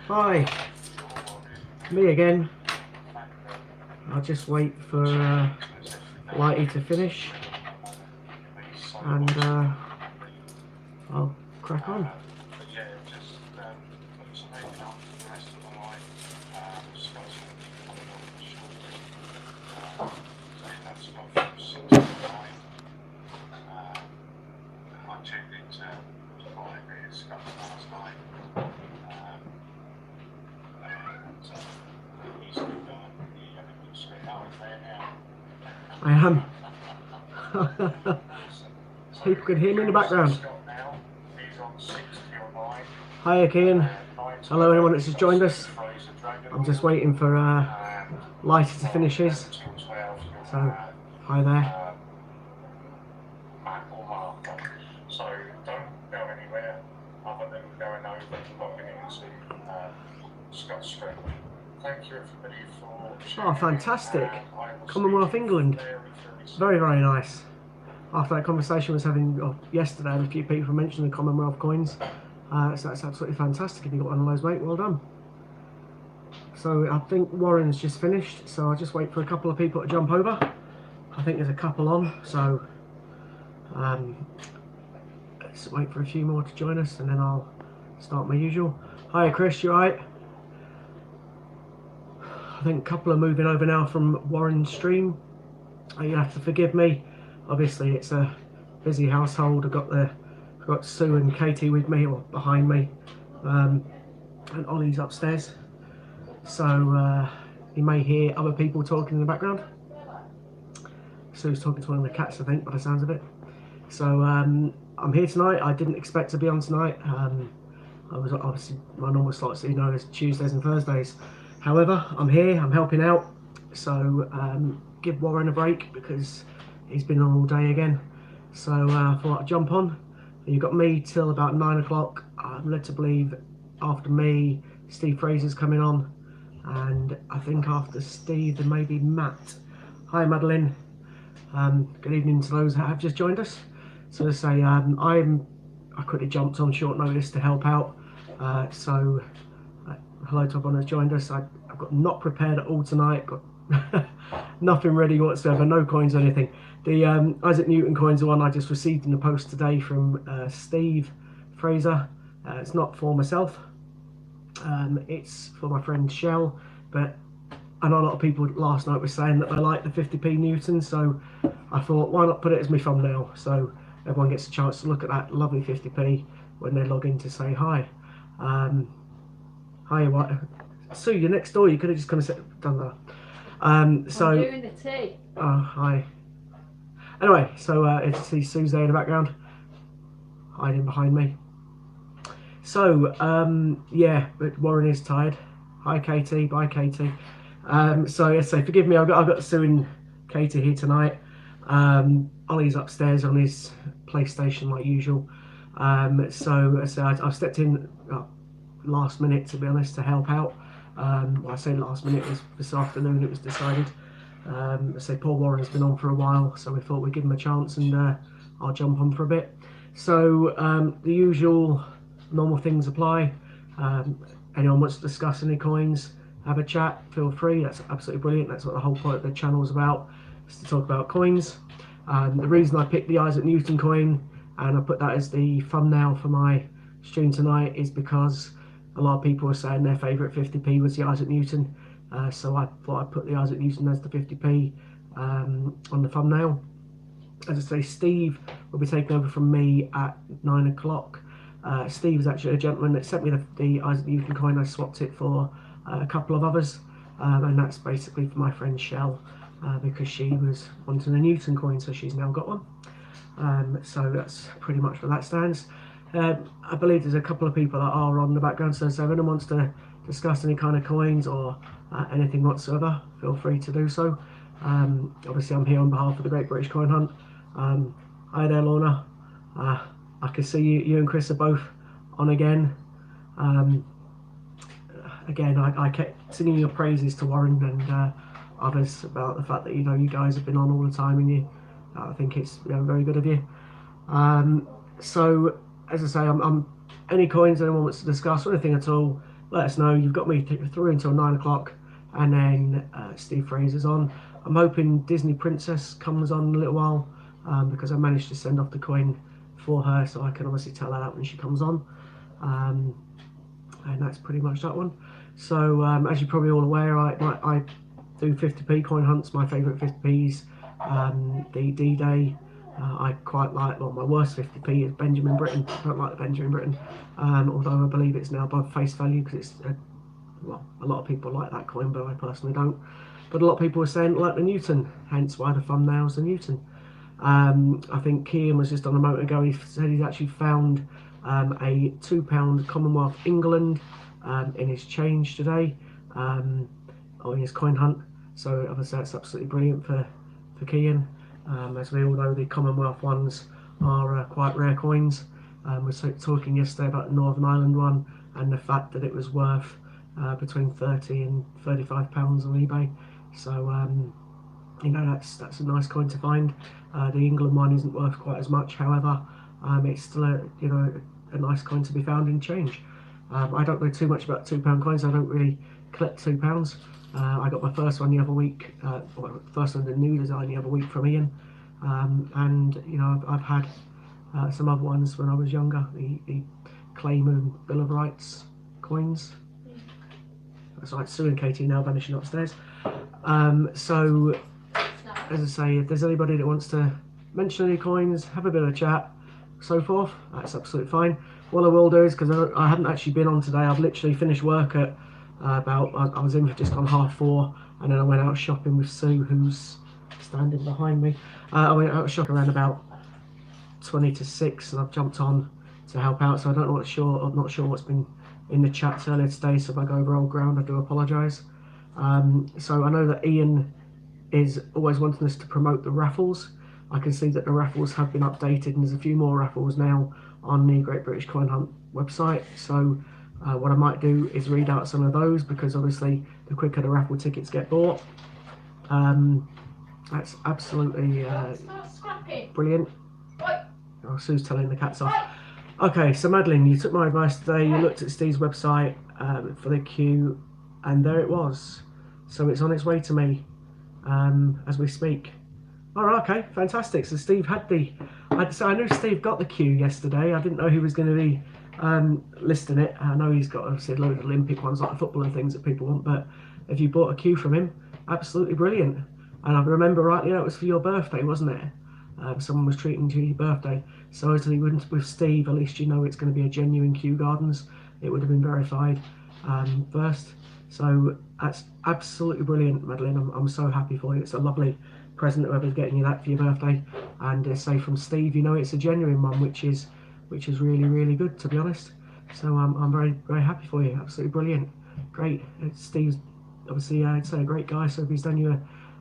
Hi, me again. I'll just wait for Lighty to finish and I'll crack on. I am. People can hear me in the background. Hi Kian. Hello anyone that's just joined us. I'm just waiting for Lighty to finish his. So, hi there. So don't go anywhere other than going over and logging into Scott's screen. Thank you everybody for... Oh, fantastic. Commonwealth England. Very, very nice. After that conversation I was having yesterday, a few people mentioned the Commonwealth coins. So that's absolutely fantastic. If you got one of those, mate, well done. So I think Warren's just finished, so I'll just wait for a couple of people to jump over. I think there's a couple on, so let's wait for a few more to join us and then I'll start my usual. Hi Chris, you alright? I think a couple are moving over now from Warren's stream. You have to forgive me. Obviously it's a busy household. I've got Sue and Katie with me, or behind me, and Ollie's upstairs. So you may hear other people talking in the background. Sue's talking to one of the cats, I think, by the sounds of it. So I'm here tonight. I didn't expect to be on tonight. I was obviously, my normal slots, you know, is Tuesdays and Thursdays. However, I'm here, I'm helping out. So give Warren a break because he's been on all day again. So I thought I'd jump on. You've got me till about 9 o'clock. I'm led to believe after me, Steve Fraser's coming on. And I think after Steve, there may be Matt. Hi, Madeline. Good evening to those that have just joined us. So to say, I quickly jumped on short notice to help out. So hello to everyone that's joined us. I've got not prepared at all tonight. Got nothing ready whatsoever. No coins or anything. The Isaac Newton coins are one I just received in the post today from Steve Fraser. It's not for myself. It's for my friend Shell, but I know a lot of people last night were saying that they like the 50p Newton, so I thought why not put it as my thumbnail so everyone gets a chance to look at that lovely 50p when they log in to say hi. Hi, what? Sue, you're next door. You could have just come and done that. So I'm doing the tea. Oh, hi. Anyway, so it's see Sue's there in the background, hiding behind me. So yeah, but Warren is tired. Hi Katie, bye Katie. So yes, so forgive me. I've got Sue and Katie here tonight. Ollie's upstairs on his PlayStation like usual. So I've stepped in last minute, to be honest, to help out. Well, I say last minute, it was this afternoon it was decided. I say Paul Warren's been on for a while, so we thought we'd give him a chance and I'll jump on for a bit. So the usual normal things apply. Anyone wants to discuss any coins, have a chat, feel free. That's absolutely brilliant. That's what the whole point of the channel is about, is to talk about coins. The reason I picked the Isaac Newton coin and I put that as the thumbnail for my stream tonight is because a lot of people were saying their favourite 50p was the Isaac Newton. So I thought I'd put the Isaac Newton as the 50p on the thumbnail. As I say, Steve will be taking over from me at 9 o'clock. Steve is actually a gentleman that sent me the Isaac Newton coin. I swapped it for a couple of others, and that's basically for my friend Shell, because she was wanting a Newton coin, so she's now got one. So that's pretty much where that stands. I believe there's a couple of people that are on the background, so if anyone wants to discuss any kind of coins or anything whatsoever, feel free to do so. Obviously I'm here on behalf of the Great British Coin Hunt. Hi there Lorna. I can see you and Chris are both on again. Again, I kept singing your praises to Warren and others about the fact that, you know, you guys have been on all the time, and I think it's, you know, very good of you. So as I say, I'm any coins anyone wants to discuss or anything at all, let us know. You've got me through until 9 o'clock, and then Steve Fraser's on. I'm hoping Disney Princess comes on in a little while, because I managed to send off the coin for her, so I can obviously tell her that when she comes on. And that's pretty much that one. So as you're probably all aware, I do 50p coin hunts. My favourite 50p's, the D-Day. I quite like, well, my worst 50p is Benjamin Britten. I don't like the Benjamin Britten, although I believe it's now above face value because it's, well, a lot of people like that coin, but I personally don't. But a lot of people were saying like the Newton, hence why the thumbnail's the Newton. I think Kian was just on a moment ago, he said he's actually found a £2 Commonwealth England in his change today, or in his coin hunt. So obviously that's absolutely brilliant for Kian. As we all know, the Commonwealth ones are quite rare coins. We were talking yesterday about the Northern Ireland one and the fact that it was worth between £30 and £35 on eBay. So you know, that's a nice coin to find. The England one isn't worth quite as much, however, it's still a nice coin to be found in change. I don't know too much about £2 coins. I don't really collect £2. I got my first one the other week, well, first one, the new design, the other week from Ian, and you know, I've had some other ones when I was younger, the Clay Moon Bill of Rights coins. That's right, Sue and Katie now vanishing upstairs. So as I say, if there's anybody that wants to mention any coins, have a bit of a chat, so forth, that's absolutely fine. What I will do is, because I haven't actually been on today, I've literally finished work at I was in for just on 4:30, and then I went out shopping with Sue, who's standing behind me. I went out shopping around about 20 to 6, and I've jumped on to help out, so I'm not sure what's been in the chats earlier today, so if I go over old ground, I do apologise. So I know that Ian is always wanting us to promote the raffles. I can see that the raffles have been updated, and there's a few more raffles now on the Great British Coin Hunt website. So what I might do is read out some of those, because obviously the quicker the raffle tickets get bought. That's absolutely brilliant. Oh, Sue's telling the cats off. Okay, so Madeline, you took my advice today. You looked at Steve's website for the queue, and there it was. So it's on its way to me as we speak. All right, okay, fantastic. So Steve had I knew Steve got the queue yesterday. I didn't know he was going to be listing it. I know he's got obviously a load of Olympic ones like football and things that people want, but if you bought a queue from him, absolutely brilliant. And I remember rightly, that was for your birthday, wasn't it? Someone was treating you to your birthday. So obviously with Steve, at least you know it's going to be a genuine Kew Gardens. It would have been verified first. So that's absolutely brilliant, Madeline. I'm so happy for you. It's a lovely present, whoever's getting you that for your birthday. And say from Steve, you know it's a genuine one, which is really, really good, to be honest. So I'm very, very happy for you. Absolutely brilliant. Great. Steve's obviously I'd say a great guy, so if he's done you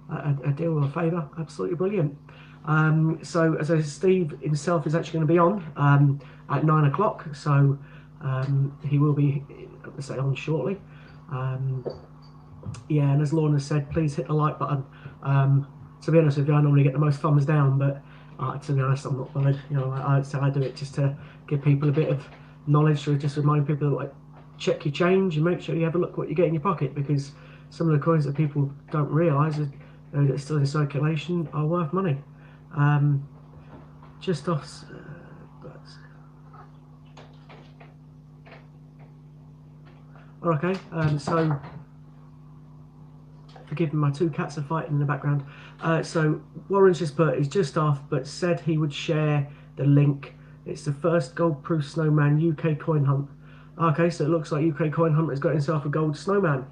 a deal or a favour, absolutely brilliant. So as I said, Steve himself is actually going to be on at 9 o'clock, so he will be on shortly. Yeah, and as Lorna said, please hit the like button. To be honest with you, I normally get the most thumbs down, but to be honest, I'm not bothered. You know, I do it just to give people a bit of knowledge, to just remind people that, like, check your change and make sure you have a look what you get in your pocket, because some of the coins that people don't realise that are still in circulation are worth money. Just off. Okay, so forgive me, my two cats are fighting in the background. So Warren's just put, he's just off, but said he would share the link. It's the first gold-proof snowman UK coin hunt. Okay, so it looks like UK coin hunt has got himself a gold snowman.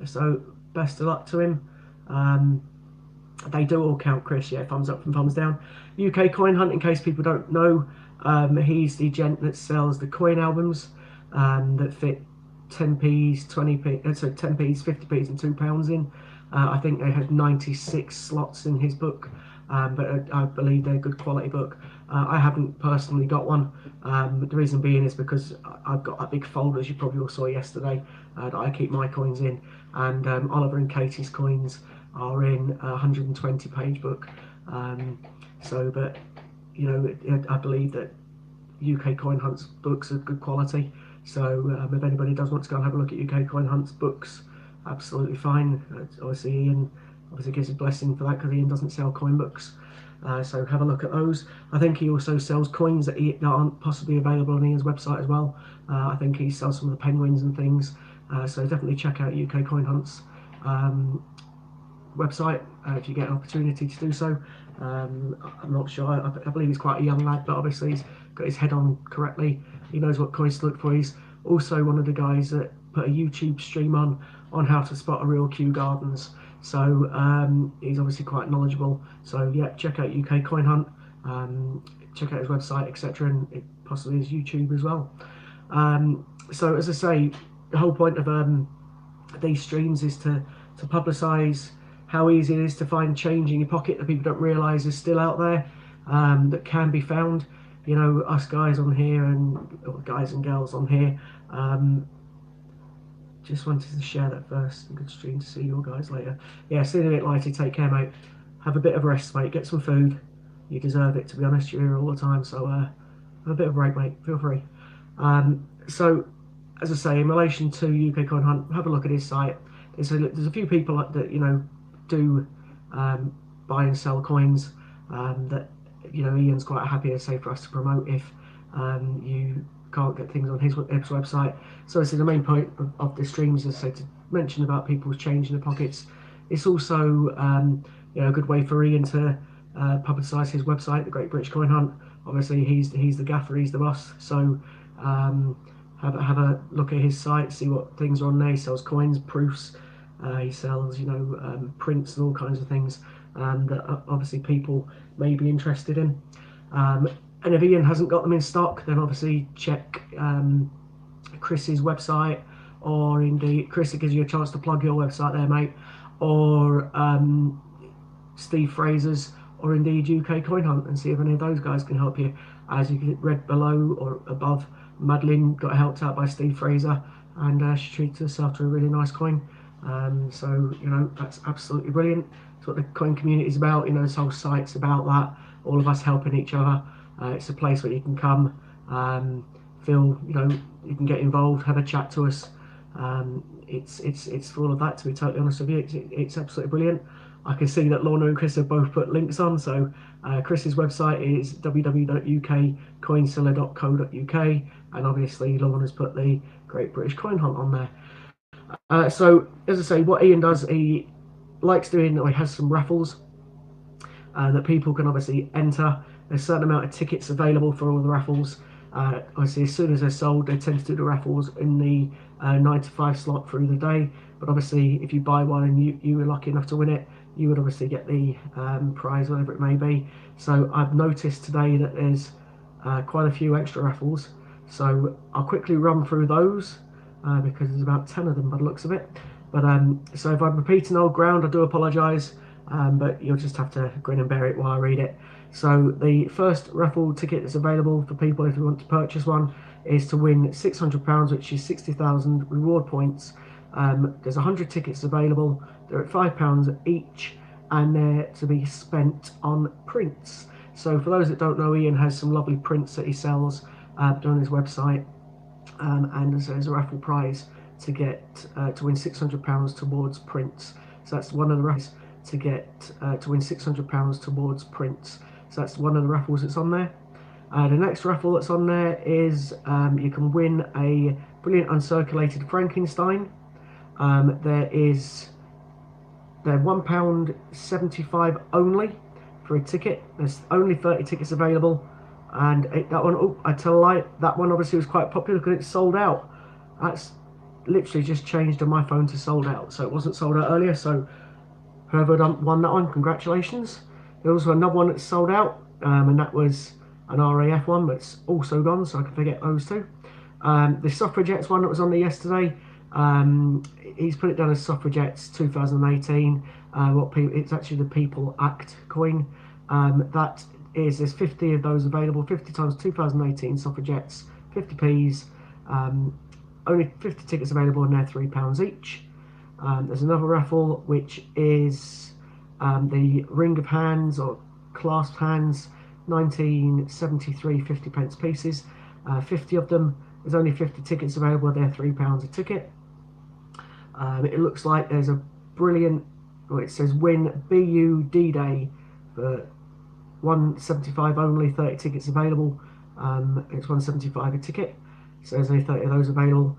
So best of luck to him. They do all count, Chris. Yeah, thumbs up and thumbs down. UK Coin Hunt, in case people don't know, he's the gent that sells the coin albums that fit 10p's, 20p, so 10p's, 50p's, and £2 in. I think they had 96 slots in his book, but I believe they're a good quality book. I haven't personally got one. The reason being is because I've got a big folder, as you probably all saw yesterday, that I keep my coins in, and Oliver and Katie's coins are in a 120-page book. But you know, I believe that UK Coin Hunt's books are good quality. So if anybody does want to go and have a look at UK Coin Hunt's books, absolutely fine. Obviously Ian gives a blessing for that, because Ian doesn't sell coin books. So have a look at those. I think he also sells coins that aren't possibly available on Ian's website as well. I think he sells some of the penguins and things. So definitely check out UK Coin Hunt's website if you get an opportunity to do so. I'm not sure. I believe he's quite a young lad, but obviously he's got his head on correctly. He knows what coins to look for. He's also one of the guys that put a YouTube stream on how to spot a real Kew Gardens. So he's obviously quite knowledgeable. So yeah, check out UK Coin Hunt, check out his website, etc., and possibly his YouTube as well. So as I say, the whole point of these streams is to publicise how easy it is to find change in your pocket that people don't realise is still out there, that can be found. You know, us guys on here, or guys and girls on here, just wanted to share that first. Good stream to see you guys later. Yeah, see you in a bit, Lighty. Take care, mate. Have a bit of rest, mate. Get some food. You deserve it, to be honest. You're here all the time, so have a bit of a break, mate. Feel free. So, as I say, in relation to UK Coin Hunt, have a look at his site. There's a few people that, you know, do buy and sell coins that, you know, Ian's quite happy to say for us to promote if you can't get things on his website. So this is the main point of the streams, is to mention about people's change in their pockets. It's also you know, a good way for Ian to publicise his website, the Great British Coin Hunt. Obviously he's the gaffer, he's the boss, so have a look at his site, see what things are on there. He sells coins, proofs, he sells, you know, prints and all kinds of things that obviously people may be interested in. And if Ian hasn't got them in stock, then obviously check Chris's website, or indeed, Chris, it gives you a chance to plug your website there, mate, or Steve Fraser's, or indeed UK Coin Hunt, and see if any of those guys can help you. As you can read below or above, Madeline got helped out by Steve Fraser, and she treated herself to a really nice coin. So, you know, that's absolutely brilliant. It's what the coin community is about. You know, this whole site's about that, all of us helping each other. It's a place where you can come, feel, you know, you can get involved, have a chat to us. It's for all of that, to be totally honest with you. It's absolutely brilliant. I can see that Lorna and Chris have both put links on. So Chris's website is www.ukcoinseller.co.uk, and obviously Lorna's put the Great British Coin Hunt on there. So as I say, what Ian does, he likes doing, or he has some raffles that people can obviously enter. There's a certain amount of tickets available for all the raffles. Obviously, as soon as they're sold, they tend to do the raffles in the 9 to 5 slot through the day. But obviously, if you buy one and you were lucky enough to win it, you would obviously get the prize, whatever it may be. So I've noticed today that there's quite a few extra raffles. So I'll quickly run through those because there's about 10 of them by the looks of it. But so if I'm repeating old ground, I do apologise. But you'll just have to grin and bear it while I read it. So the first raffle ticket that's available for people if you want to purchase one is to win £600, which is 60,000 reward points. There's 100 tickets available. They're at £5 each, and they're to be spent on prints. So for those that don't know, Ian has some lovely prints that he sells on his website, and there's a raffle prize to get to win £600 towards prints. So that's one of the raffles to get to win £600 towards prints. So that's one of the raffles that's on there. The next raffle that's on there is you can win a brilliant uncirculated Frankenstein. They're £1.75 only for a ticket. There's only 30 tickets available, and that one, oh, I tell a lie, that one obviously was quite popular because it's sold out. That's literally just changed on my phone to sold out, so it wasn't sold out earlier. So whoever won that one, congratulations. There's also another one that's sold out, and that was an RAF one, but it's also gone, so I can forget those two. The Suffragettes one that was on there yesterday, he's put it down as Suffragettes 2018. It's actually the People Act coin. There's 50 of those available, 50 times 2018 Suffragettes, 50p's. Only 50 tickets available, and they're £3 each. There's another raffle which is the Ring of Hands or Clasped Hands. 1973 50p pieces, 50 of them. There's only 50 tickets available. They're £3 a ticket. It looks like there's a brilliant, well, it says win BU D-Day for 175 only, 30 tickets available. It's 175 a ticket, so there's only 30 of those available.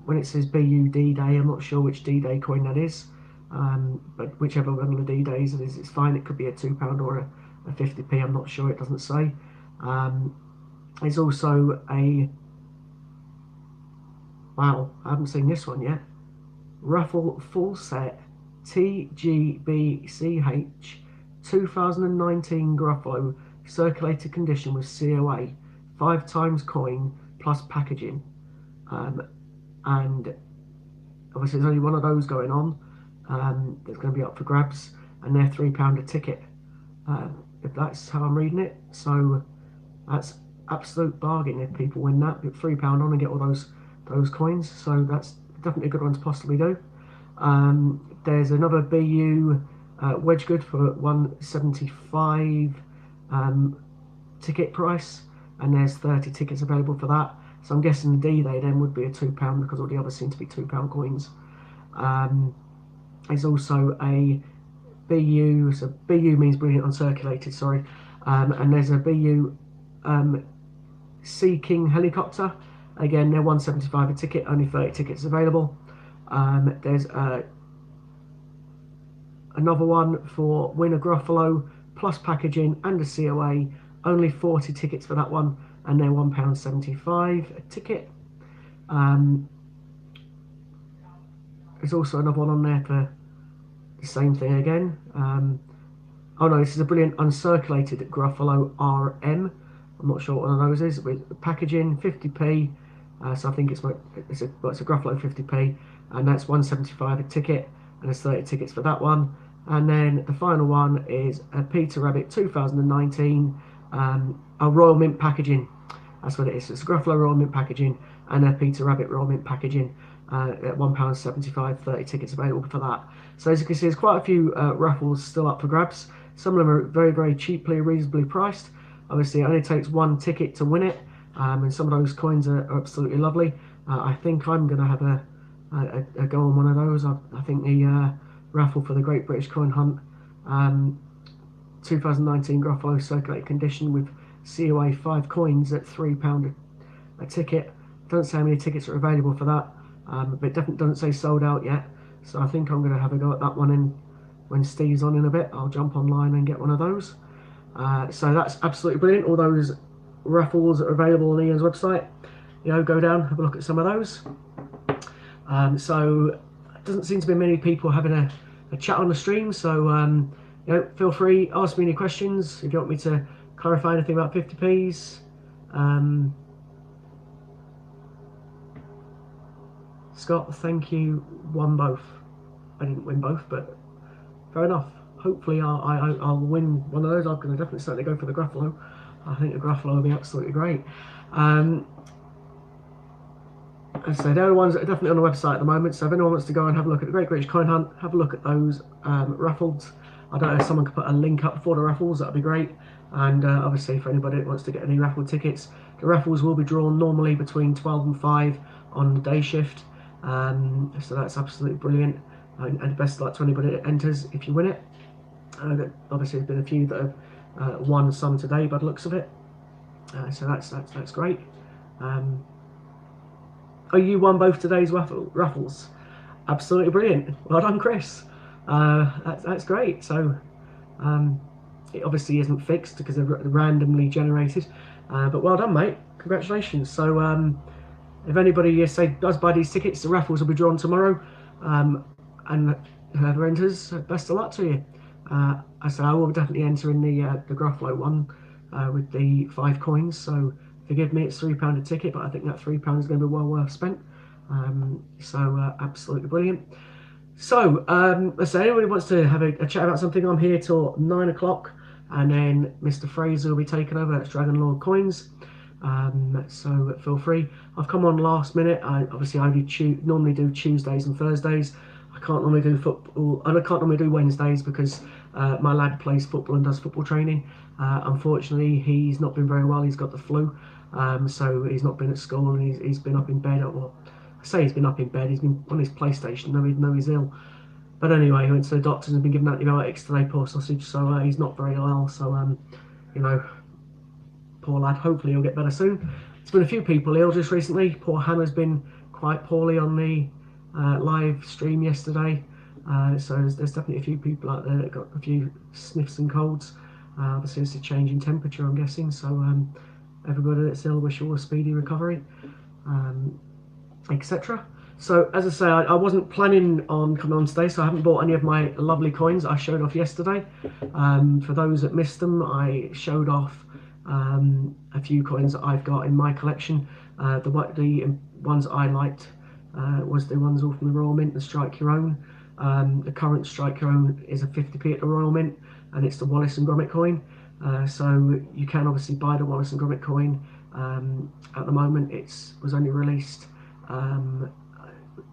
When it says BU D-Day, I'm not sure which D-Day coin that is, but whichever one of the D-Days it is, it's fine. It could be a £2 or a 50p, I'm not sure, it doesn't say. There's also a, wow, I haven't seen this one yet, raffle full set TGBCH 2019 Gruffalo circulated condition with COA, 5 times coin plus packaging, and obviously there's only one of those going on. That's going to be up for grabs, and they're £3 a ticket, if that's how I'm reading it. So that's absolute bargain if people win that. Get £3 on and get all those coins. So that's definitely a good one to possibly do. There's another BU wedge good for 175 ticket price, and there's 30 tickets available for that. So I'm guessing the D-Day then would be a £2 because all the others seem to be £2 coins. There's also a BU, so BU means brilliant uncirculated, sorry, and there's a BU Sea King helicopter. Again, they're 175 a ticket, only 30 tickets available. There's another one for win a Gruffalo plus packaging and a COA, only 40 tickets for that one, and they're £1.75 a ticket. There's also another one on there for the same thing again. Oh no, this is a brilliant uncirculated Gruffalo RM. I'm not sure what one of those is. With packaging, 50p. So I think it's a Gruffalo 50p, and that's 175 a ticket, and there's 30 tickets for that one. And then the final one is a Peter Rabbit 2019 a Royal Mint packaging. That's what it is. It's a Gruffalo Royal Mint packaging and a Peter Rabbit Royal Mint packaging at £1.75, 30 tickets available for that. So as you can see, there's quite a few raffles still up for grabs. Some of them are very, very cheaply, reasonably priced. Obviously, it only takes one ticket to win it, and some of those coins are absolutely lovely. I think I'm going to have a go on one of those. I think the raffle for the Great British Coin Hunt 2019 Gruffalo circulated condition with COA 5 coins at £3 a ticket. Doesn't say how many tickets are available for that, but it definitely doesn't say sold out yet. So I think I'm going to have a go at that one, and when Steve's on in a bit, I'll jump online and get one of those. So that's absolutely brilliant. All those raffles are available on Ian's website. You know, go down, have a look at some of those. So it doesn't seem to be many people having a chat on the stream. So you know, feel free, ask me any questions if you want me to clarify anything about 50p's. Scott, thank you. Won both. I didn't win both, but fair enough. Hopefully I'll win one of those. I'm going to definitely certainly go for the Gruffalo. I think the Gruffalo will be absolutely great. So they're the ones that are definitely on the website at the moment. So if anyone wants to go and have a look at the Great British Coin Hunt, have a look at those raffles. I don't know if someone could put a link up for the raffles, that'd be great. And obviously for anybody that wants to get any raffle tickets, the raffles will be drawn normally between 12 and 5 on the day shift. So that's absolutely brilliant, and best of luck to anybody that enters if you win it. Obviously there's been a few that have won some today by the looks of it, so that's great. Oh, you won both today's raffles. Absolutely brilliant. Well done, Chris. That's great. So it obviously isn't fixed because they're randomly generated, but well done, mate. Congratulations. So if anybody does buy these tickets, the raffles will be drawn tomorrow, and whoever enters, best of luck to you. I will definitely enter in the Gruffalo one with the 5 coins. So forgive me, it's £3 a ticket, but I think that £3 is going to be well worth spent. Absolutely brilliant. So let's say anybody wants to have a chat about something, I'm here till 9 o'clock, and then Mr. Fraser will be taking over. That's Dragon Lord Coins. So feel free. I've come on last minute. I normally do Tuesdays and Thursdays. I can't normally do football, and I can't normally do Wednesdays because My lad plays football and does football training. Unfortunately, he's not been very well. He's got the flu, so he's not been at school, and he's been up in bed. Or I say he's been up in bed. He's been on his PlayStation. No, he's ill. But anyway, he went to the doctors and been given antibiotics today, poor sausage. So he's not very well. So you know, poor lad. Hopefully he'll get better soon. There's been a few people ill just recently. Poor Hannah's been quite poorly on the live stream yesterday. So there's definitely a few people out there that got a few sniffs and colds. Obviously it's a change in temperature, I'm guessing. So everybody that's ill, wish you all a speedy recovery, etc. So as I say, I wasn't planning on coming on today, so I haven't bought any of my lovely coins I showed off yesterday. For those that missed them, I showed off a few coins that I've got in my collection. The ones I liked was the ones all from the Royal Mint, the Strike Your Own. The current Strike Your Own is a 50p at the Royal Mint, and it's the Wallace and Gromit coin. So you can obviously buy the Wallace and Gromit coin. At the moment, it was only released.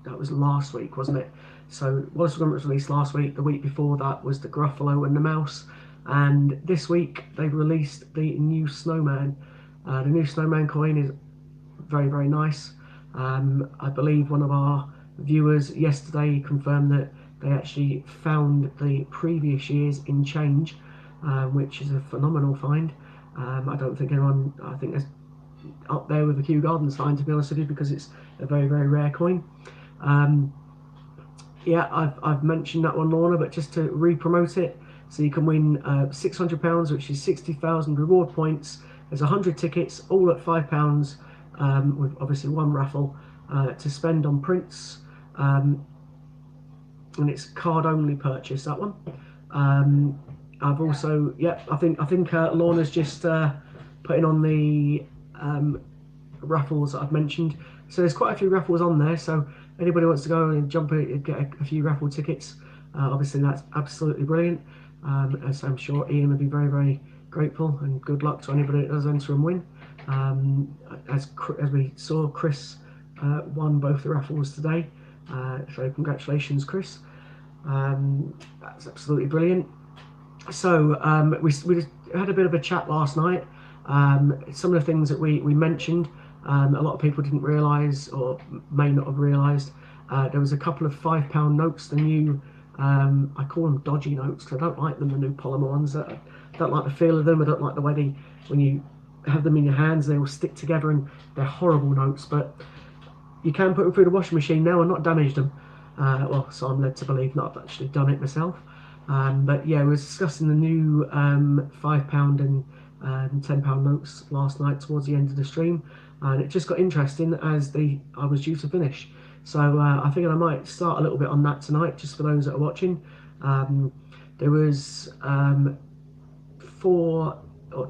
That was last week, wasn't it? So Wallace and Gromit was released last week. The week before that was the Gruffalo and the Mouse. And this week they've released the new Snowman. The new Snowman coin is very, very nice. I believe one of our viewers yesterday confirmed that they actually found the previous years in change, which is a phenomenal find. I don't think anyone, I think it's up there with the Kew Gardens find, to be honest with you, because it's a very, very rare coin. Yeah, I've mentioned that one, Lorna, but just to re-promote it, so you can win £600, which is 60,000 reward points. There's 100 tickets, all at £5, with obviously one raffle to spend on prints, and it's card-only purchase, that one. I've also, yeah, I think Lorna's just putting on the raffles that I've mentioned. So there's quite a few raffles on there, so anybody wants to go and jump in and get a few raffle tickets, obviously that's absolutely brilliant. As I'm sure Ian would be very, very grateful, and good luck to anybody that does enter and win. As we saw, Chris won both the raffles today, so congratulations, Chris. That's absolutely brilliant. So we just had a bit of a chat last night. Some of the things that we mentioned, a lot of people didn't realise, or may not have realised. There was a couple of £5 notes, the new, I call them dodgy notes because I don't like them, the new polymer ones. I don't like the feel of them. I don't like the way when you have them in your hands, they all stick together, and they're horrible notes. But you can put them through the washing machine now and not damage them. Well, so I'm led to believe, not I've actually done it myself. But yeah, we were discussing the new £5 and £10 notes last night towards the end of the stream, and it just got interesting as I was due to finish. So I figured I might start a little bit on that tonight, just for those that are watching. There was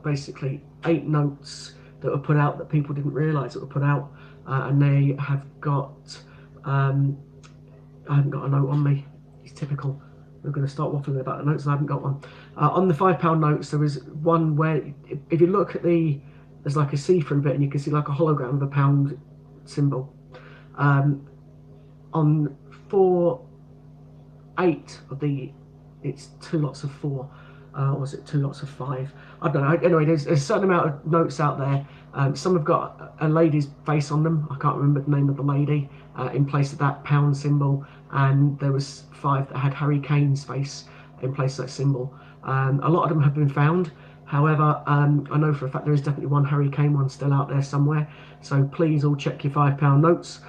basically 8 notes that were put out that people didn't realise that were put out, and they have got. I haven't got a note on me. It's typical. We're going to start waffling about the notes. I haven't got one. On the £5 notes, there was one where, if you look at there's like a see-through bit, and you can see like a hologram of a pound symbol. On 8 of it's 2 lots of 4. Or was it 2 lots of 5? I don't know. Anyway, there's a certain amount of notes out there. Some have got a lady's face on them. I can't remember the name of the lady, in place of that pound symbol. And there was 5 that had Harry Kane's face in place of that symbol. A lot of them have been found. However, I know for a fact there is definitely one Harry Kane one still out there somewhere. So please all check your £5 notes,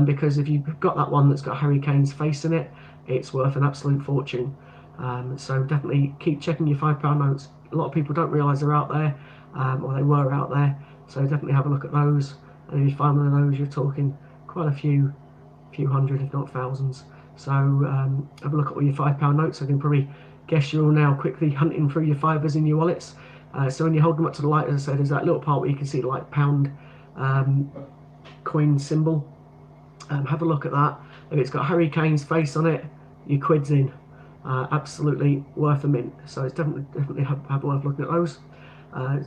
because if you've got that one that's got Harry Kane's face in it, it's worth an absolute fortune. So definitely keep checking your £5 notes. A lot of people don't realise they're out there, or they were out there. So definitely have a look at those. And if you find one of those, you're talking quite a few hundred, if not thousands. So have a look at all your £5 notes. I can probably guess you're all now quickly hunting through your fivers in your wallets. So when you hold them up to the light, as I said, there's that little part where you can see the like pound coin symbol. Have a look at that. If it's got Harry Kane's face on it, your quid's in. Absolutely worth a mint. So it's definitely have worth looking at those.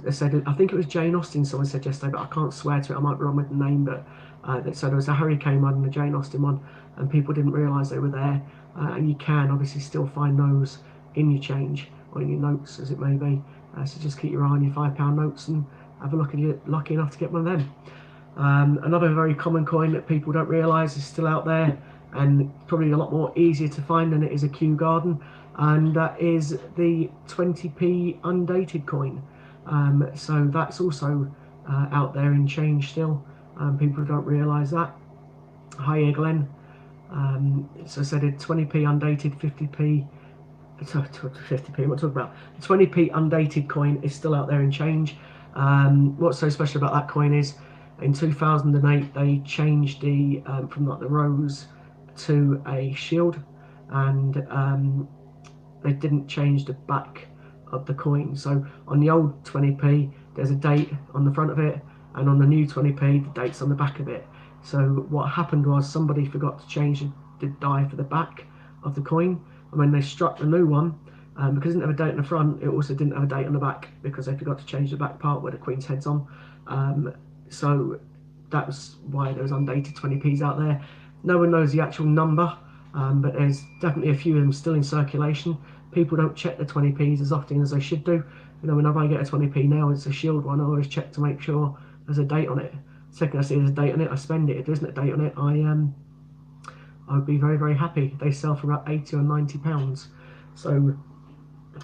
They said, I think it was Jane Austen, someone said yesterday, but I can't swear to it. I might be wrong with the name, but so there was a Harry Kane one and a Jane Austen one, and people didn't realise they were there. And you can obviously still find those in your change or in your notes, as it may be. So just keep your eye on your £5 notes and have a look if you're lucky enough to get one of them. Another very common coin that people don't realise is still out there, and probably a lot more easier to find than it is a Kew Garden, and that is the 20p undated coin. So that's also out there in change still. People don't realise that. Hi here, Glenn. So I said a 20p undated, 50p. 50p, what I'm talking about. The 20p undated coin is still out there in change. What's so special about that coin is in 2008 they changed the from like the rose to a shield, and they didn't change the back of the coin. So on the old 20p there's a date on the front of it, and on the new 20p the date's on the back of it. So what happened was somebody forgot to change the die for the back of the coin, and when they struck the new one, because it didn't have a date on the front, it also didn't have a date on the back because they forgot to change the back part where the Queen's head's on. So that's why there's undated 20p's out there. No one knows the actual number, but there's definitely a few of them still in circulation. People don't check the 20p's as often as they should do. You know, whenever I get a 20p now, it's a shield one, I always check to make sure there's a date on it. The second I see there's a date on it, I spend it. If there isn't a date on it, I would be very, very happy. They sell for about £80 or £90. So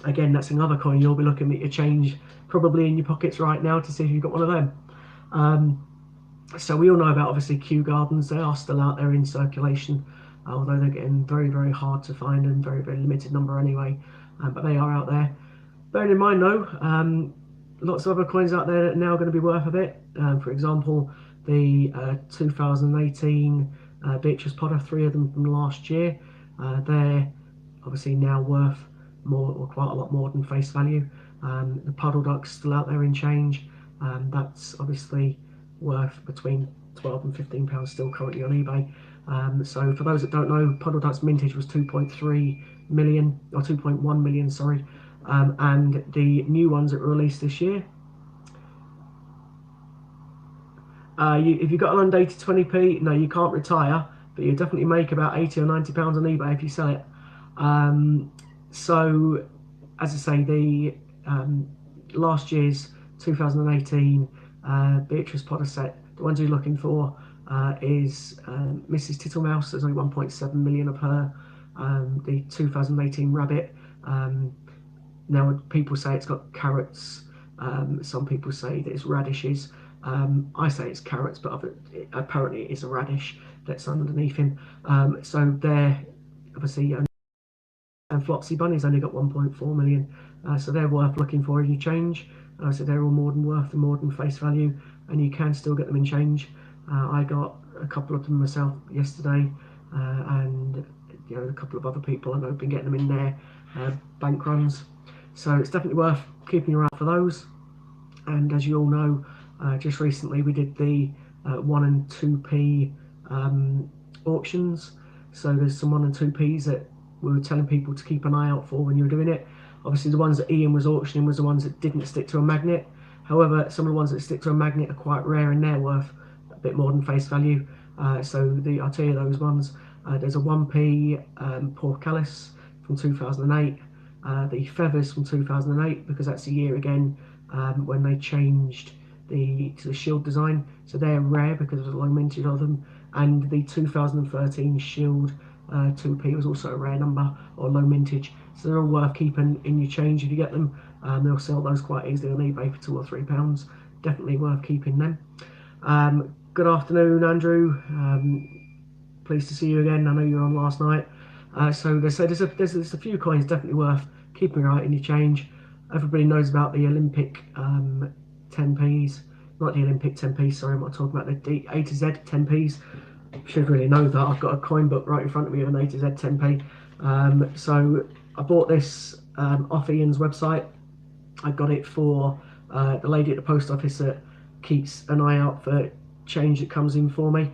again, that's another coin you'll be looking at your change probably in your pockets right now to see if you've got one of them. So we all know about obviously Kew Gardens. They are still out there in circulation, although they're getting very, very hard to find and very, very limited number anyway, but they are out there. Bearing in mind though, lots of other coins out there that are now going to be worth a bit. For example, the 2018 Beatrice Potter, 3 of them from last year, they're obviously now worth more, or quite a lot more than face value. The Puddle Duck's still out there in change. That's obviously worth between £12 and £15 still currently on eBay. So for those that don't know, Puddle Duck's mintage was 2.3 million, or 2.1 million, sorry. And the new ones that were released this year, if you've got an undated 20p, no, you can't retire, but you definitely make about £80 or £90 on eBay if you sell it. So, as I say, the last year's 2018 Beatrice Potter set, the ones you're looking for is Mrs. Tittlemouse. There's only 1.7 million of her. The 2018 Rabbit. Now, people say it's got carrots. Some people say that it's radishes. I say it's carrots, but apparently it is a radish that's underneath him. So they're obviously, and Flopsy Bunny's only got 1.4 million, so they're worth looking for in your change. So they're all more than worth and more than face value, and you can still get them in change. I got a couple of them myself yesterday, and a couple of other people I know have been getting them in their bank runs. So it's definitely worth keeping your eye out for those. And as you all know, just recently we did the 1 and 2p auctions. So there's some 1 and 2p's that we were telling people to keep an eye out for when you were doing it. Obviously the ones that Ian was auctioning was the ones that didn't stick to a magnet. However, some of the ones that stick to a magnet are quite rare and they're worth a bit more than face value. So I'll tell you those ones. There's a 1p Portcullis from 2008. The feathers from 2008, because that's the year again when they changed to the shield design, so they're rare because there's a low mintage of them. And the 2013 shield 2p was also a rare number, or low mintage, so they're all worth keeping in your change if you get them. They'll sell those quite easily on eBay for £2 or £3. Definitely worth keeping them. Good afternoon, Andrew. Pleased to see you again. I know you were on last night. So there's a few coins definitely worth keeping your eye in your change. Everybody knows about the Olympic 10p's, not the Olympic 10p's, sorry, I'm not talking about the A to Z 10p's. Should really know that. I've got a coin book right in front of me of an A to Z 10p. So I bought this off Ian's website. I got it for the lady at the post office that keeps an eye out for change that comes in for me.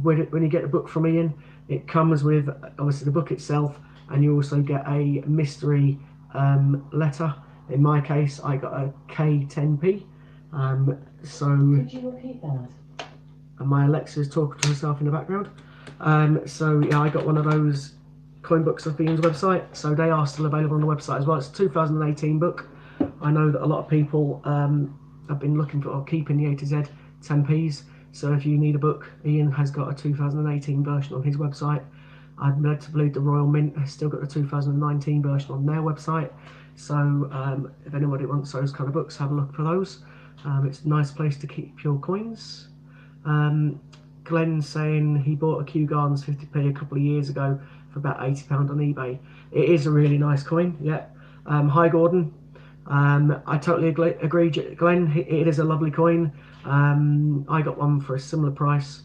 When you get the book from Ian, it comes with obviously the book itself, and you also get a mystery letter. In my case, I got a K10p. So could you repeat that? And my Alexa's talking to herself in the background. So yeah, I got one of those coin books off Ian's website, so they are still available on the website as well. It's a 2018 book. I know that a lot of people have been looking for or keeping the A to Z 10p's. So if you need a book, Ian has got a 2018 version on his website. I'm led to believe the Royal Mint has still got the 2019 version on their website. So if anybody wants those kind of books, have a look for those. It's a nice place to keep your coins. Glenn's saying he bought a Kew Gardens 50p a couple of years ago for about £80 on eBay. It is a really nice coin, yeah. Hi Gordon. I totally agree, Glenn. It is a lovely coin. I got one for a similar price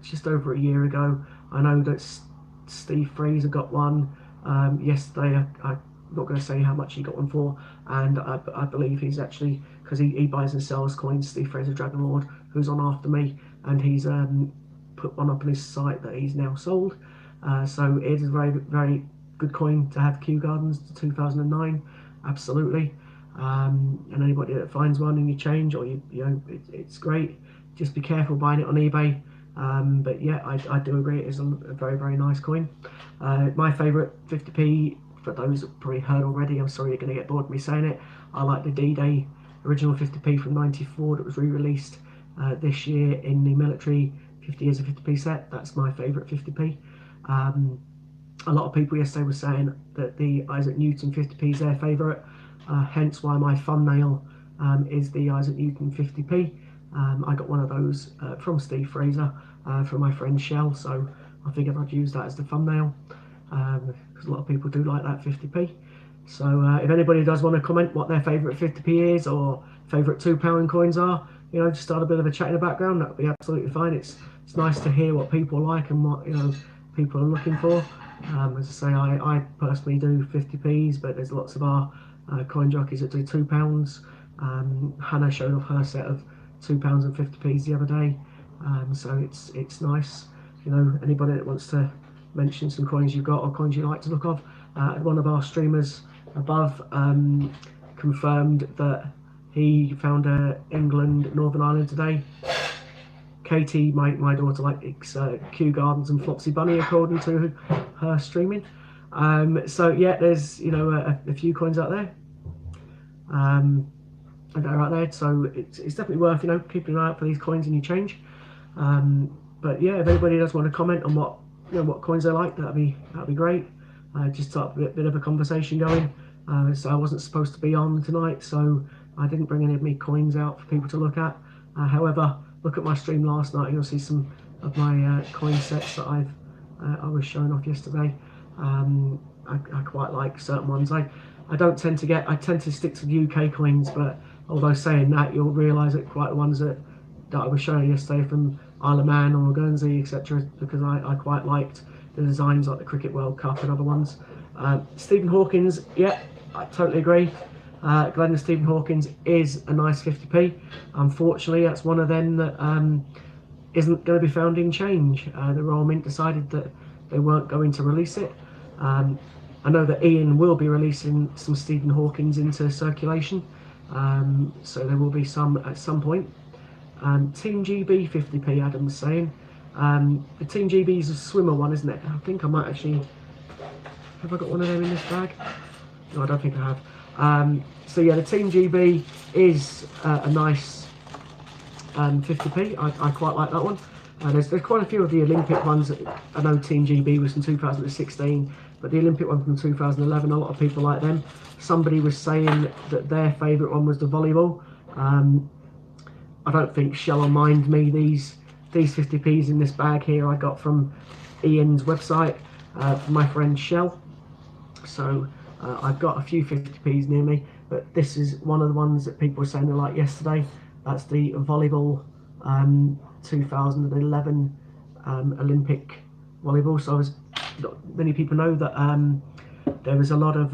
just over a year ago. I know that Steve Fraser got one yesterday. I'm not going to say how much he got one for, and I believe he's actually, because he buys and sells coins, Steve Fraser Dragon Lord, who's on after me, and he's put one up on his site that he's now sold. So it is a very, very good coin to have. Kew Gardens 2009, absolutely. And anybody that finds one and you change, or you know, it's great. Just be careful buying it on eBay. But yeah, I do agree it is a very, very nice coin. My favourite 50p, for those that probably heard already, I'm sorry you're going to get bored of me saying it, I like the D-Day original 50p from '94 that was re-released this year in the military 50 years of 50p set. That's my favourite 50p. A lot of people yesterday were saying that the Isaac Newton 50p is their favourite, hence why my thumbnail is the Isaac Newton 50p. I got one of those from Steve Fraser from my friend Shell, so I figured I'd use that as the thumbnail, because a lot of people do like that 50p. So if anybody does want to comment what their favourite 50p is, or favourite £2 coins are, you know, just start a bit of a chat in the background, that would be absolutely fine. It's nice to hear what people like and what, you know, people are looking for. As I say, I personally do 50p's, but there's lots of our coin jockeys that do £2. Hannah showed off her set of £2 and 50p's the other day, so it's nice. You know, anybody that wants to mention some coins you've got or coins you like to look of. One of our streamers above confirmed that he found England, Northern Ireland today. Katie, my daughter, likes Kew Gardens and Flopsy Bunny according to her streaming. So yeah, there's, you know, a few coins out there. They're out there, so it's definitely worth, you know, keeping an eye out for these coins in your change. But yeah, if anybody does want to comment on what, you know, what coins they like, that'd be great. Just start a bit of a conversation going. So I wasn't supposed to be on tonight, so I didn't bring any of my coins out for people to look at. However, look at my stream last night, you'll see some of my coin sets that I was showing off yesterday. I quite like certain ones. I tend to stick to the UK coins, but although saying that, you'll realise that quite the ones that I was showing yesterday from Isle of Man or Guernsey, etc., because I quite liked the designs like the Cricket World Cup and other ones. Stephen Hawkins, yeah, I totally agree. Glenn and Stephen Hawkins is a nice 50p. Unfortunately, that's one of them that isn't going to be found in change. The Royal Mint decided that they weren't going to release it. I know that Ian will be releasing some Stephen Hawkins into circulation, so there will be some at some point. Team GB 50p, Adam's saying. The Team GB is a swimmer one, isn't it? I think I might actually... Have I got one of them in this bag? No, I don't think I have. So yeah, the Team GB is a nice 50p. I quite like that one. There's quite a few of the Olympic ones. I know Team GB was from 2016, but the Olympic one from 2011, a lot of people like them. Somebody was saying that their favourite one was the volleyball. I don't think Shell will mind me. These 50p's in this bag here I got from Ian's website from my friend Shell. So I've got a few 50p's near me, but this is one of the ones that people were saying they like yesterday. That's the volleyball 2011 Olympic volleyball. So many people know that there was a lot of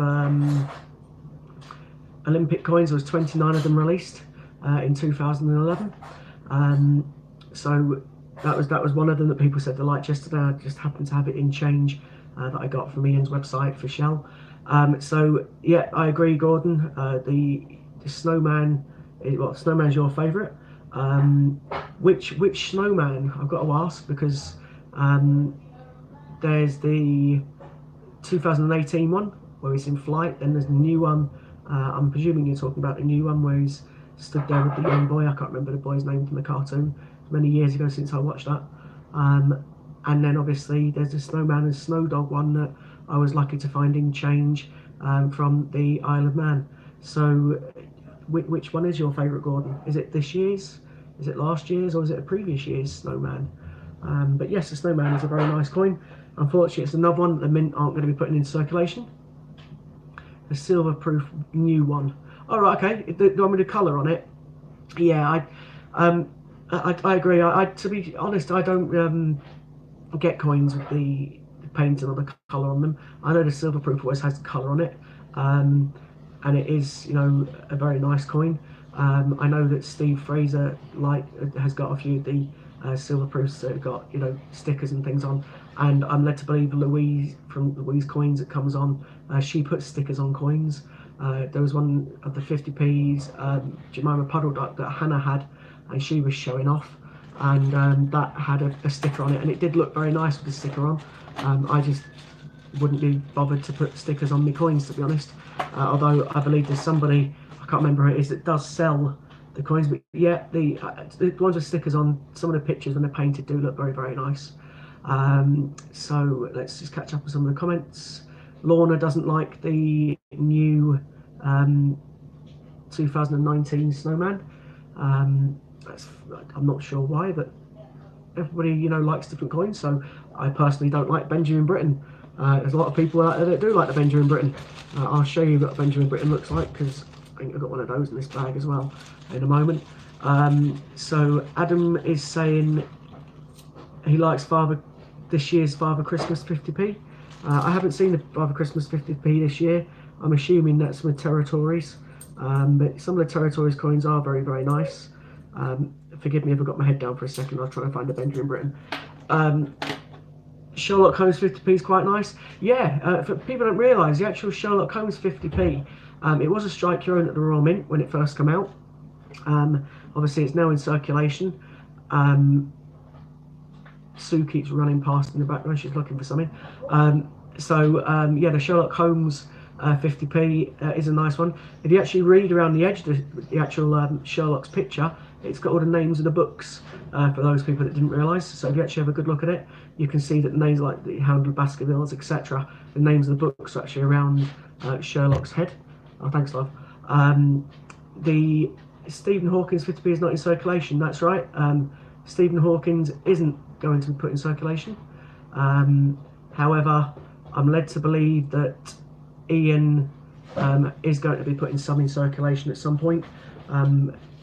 Olympic coins. There was 29 of them released in 2011. So that was one of them that people said they liked yesterday. I just happened to have it in change that I got from Ian's website for Shell. So yeah, I agree, Gordon. The snowman, snowman's your favourite. Which snowman? I've got to ask, because there's the 2018 one where he's in flight. Then there's the new one. I'm presuming you're talking about the new one where he's stood there with the young boy. I can't remember the boy's name from the cartoon. Many years ago since I watched that. And then obviously there's the Snowman and Snow Dog one that I was lucky to find in change from the Isle of Man. So which one is your favourite, Gordon? Is it this year's? Is it last year's? Or is it a previous year's Snowman? But yes, the Snowman is a very nice coin. Unfortunately, it's another one that the Mint aren't going to be putting in circulation. The silver-proof new one. All right, okay. Do you want me to colour on it? Yeah, I agree. To be honest, I don't get coins with the painting or the colour on them. I know the silver-proof always has the colour on it, and it is, you know, a very nice coin. I know that Steve Fraser has got a few of the silver proofs that have got, you know, stickers and things on, and I'm led to believe Louise from Louise Coins that comes on, she puts stickers on coins. There was one of the 50p's, Jemima Puddle Duck that Hannah had, and she was showing off, and that had a sticker on it, and it did look very nice with the sticker on. I just wouldn't be bothered to put stickers on my coins, to be honest, although I believe there's somebody, I can't remember who it is, that does sell the coins. But yeah, the ones with stickers on, some of the pictures when they're painted do look very, very nice. So let's just catch up with some of the comments. Lorna doesn't like the new 2019 Snowman. I'm not sure why, but everybody, you know, likes different coins. So I personally don't like Benjamin Britten. There's a lot of people out there that do like the Benjamin Britten. I'll show you what Benjamin Britten looks like, because I think I've got one of those in this bag as well in a moment. So Adam is saying he likes this year's Father Christmas 50p. I haven't seen the Father Christmas 50p this year. I'm assuming that's from the Territories, but some of the Territories coins are very, very nice. Forgive me if I got my head down for a second. I'll try and find a Benjamin Britten. Sherlock Holmes 50p is quite nice. Yeah, for people don't realise, the actual Sherlock Holmes 50p, it was a strike your own at the Royal Mint when it first came out. Obviously, it's now in circulation. Sue keeps running past in the background. She's looking for something. Yeah, the Sherlock Holmes 50p is a nice one. If you actually read around the edge, the actual Sherlock's picture, it's got all the names of the books for those people that didn't realise. So if you actually have a good look at it, you can see that the names like the Hound of Baskervilles, etc., the names of the books are actually around Sherlock's head. Oh, thanks, love. The Stephen Hawkins 50p is not in circulation. That's right. Stephen Hawkins isn't going to be put in circulation. However, I'm led to believe that Ian is going to be putting some in circulation at some point.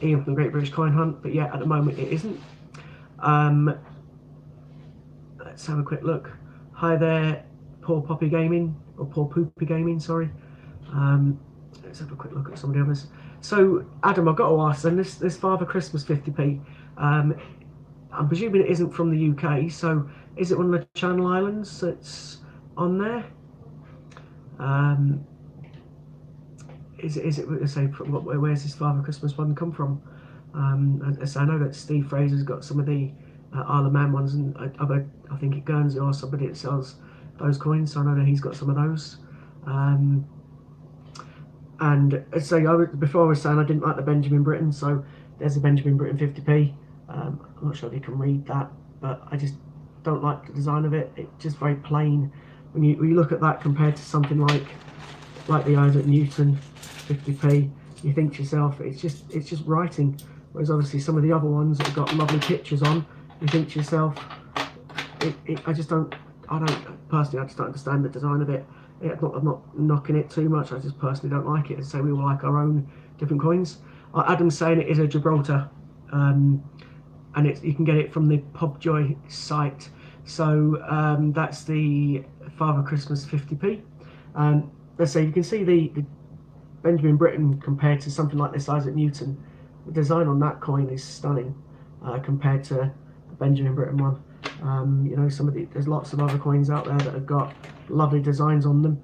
Ian from the Great British Coin Hunt, but yeah, at the moment it isn't. Let's have a quick look. Hi there, Poor Poppy Gaming, or Poor Poopy Gaming, sorry. Let's have a quick look at some of the others. So, Adam, I've got to ask then, this Father Christmas 50p, I'm presuming it isn't from the UK, so is it one of the Channel Islands that's on there? Is it say, where's this Father Christmas one come from? I know that Steve Fraser's got some of the Isle of Man ones, and I think it Guernsey or somebody that sells those coins, so I know that he's got some of those. And so before I was saying I didn't like the Benjamin Britten, so there's a Benjamin Britten 50p. I'm not sure if you can read that, but I just don't like the design of it. It's just very plain. When you look at that compared to something like the Isaac Newton 50p, you think to yourself, it's just writing. Whereas obviously some of the other ones that have got lovely pictures on, you think to yourself, I just don't understand the design of it. I'm not knocking it too much. I just personally don't like it. As I say, we all like our own different coins. Adam's saying it is a Gibraltar, and you can get it from the Pobjoy site. So that's the Father Christmas 50p. Let's say you can see the Benjamin Britten compared to something like this Isaac Newton. The design on that coin is stunning compared to the Benjamin Britten one. You know, there's lots of other coins out there that have got lovely designs on them,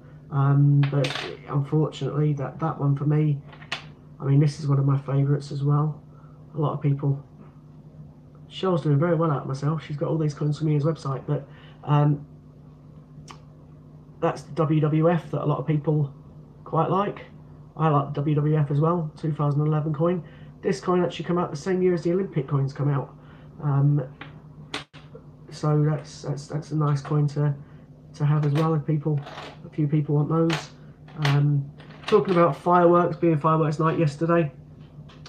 but unfortunately that one for me, I mean, this is one of my favourites as well. A lot of people, Cheryl's doing very well out of myself. She's got all these coins from Ian's website, but that's the WWF that a lot of people quite like. I like the WWF as well. 2011 coin. This coin actually came out the same year as the Olympic coins come out. So that's a nice coin to have as well. If a few people want those. Talking about fireworks, being fireworks night yesterday,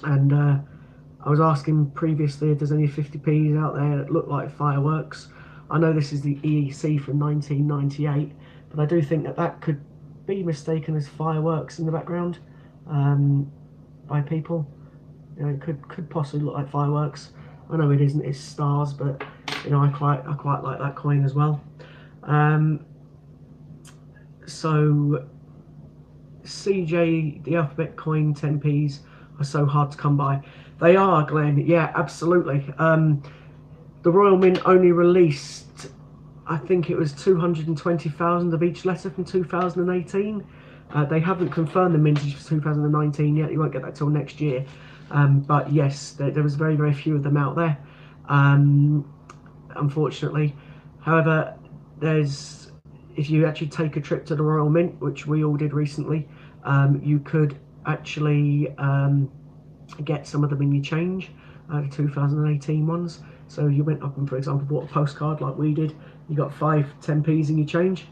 and I was asking previously if there's any 50p's out there that look like fireworks. I know this is the EEC from 1998, but I do think that could be mistaken as fireworks in the background by people. You know, it could possibly look like fireworks. I know it isn't; it's stars, but you know, I quite like that coin as well. So CJ, the alphabet coin 10p's are so hard to come by. They are, Glenn. Yeah, absolutely. The Royal Mint only released, I think it was 220,000 of each letter from 2018. They haven't confirmed the mintage for 2019 yet. You won't get that till next year. But yes, there was very, very few of them out there, unfortunately. However, if you actually take a trip to the Royal Mint, which we all did recently, you could actually get some of them in your change, the 2018 ones. So you went up and, for example, bought a postcard like we did. You got 5 10p's in your change,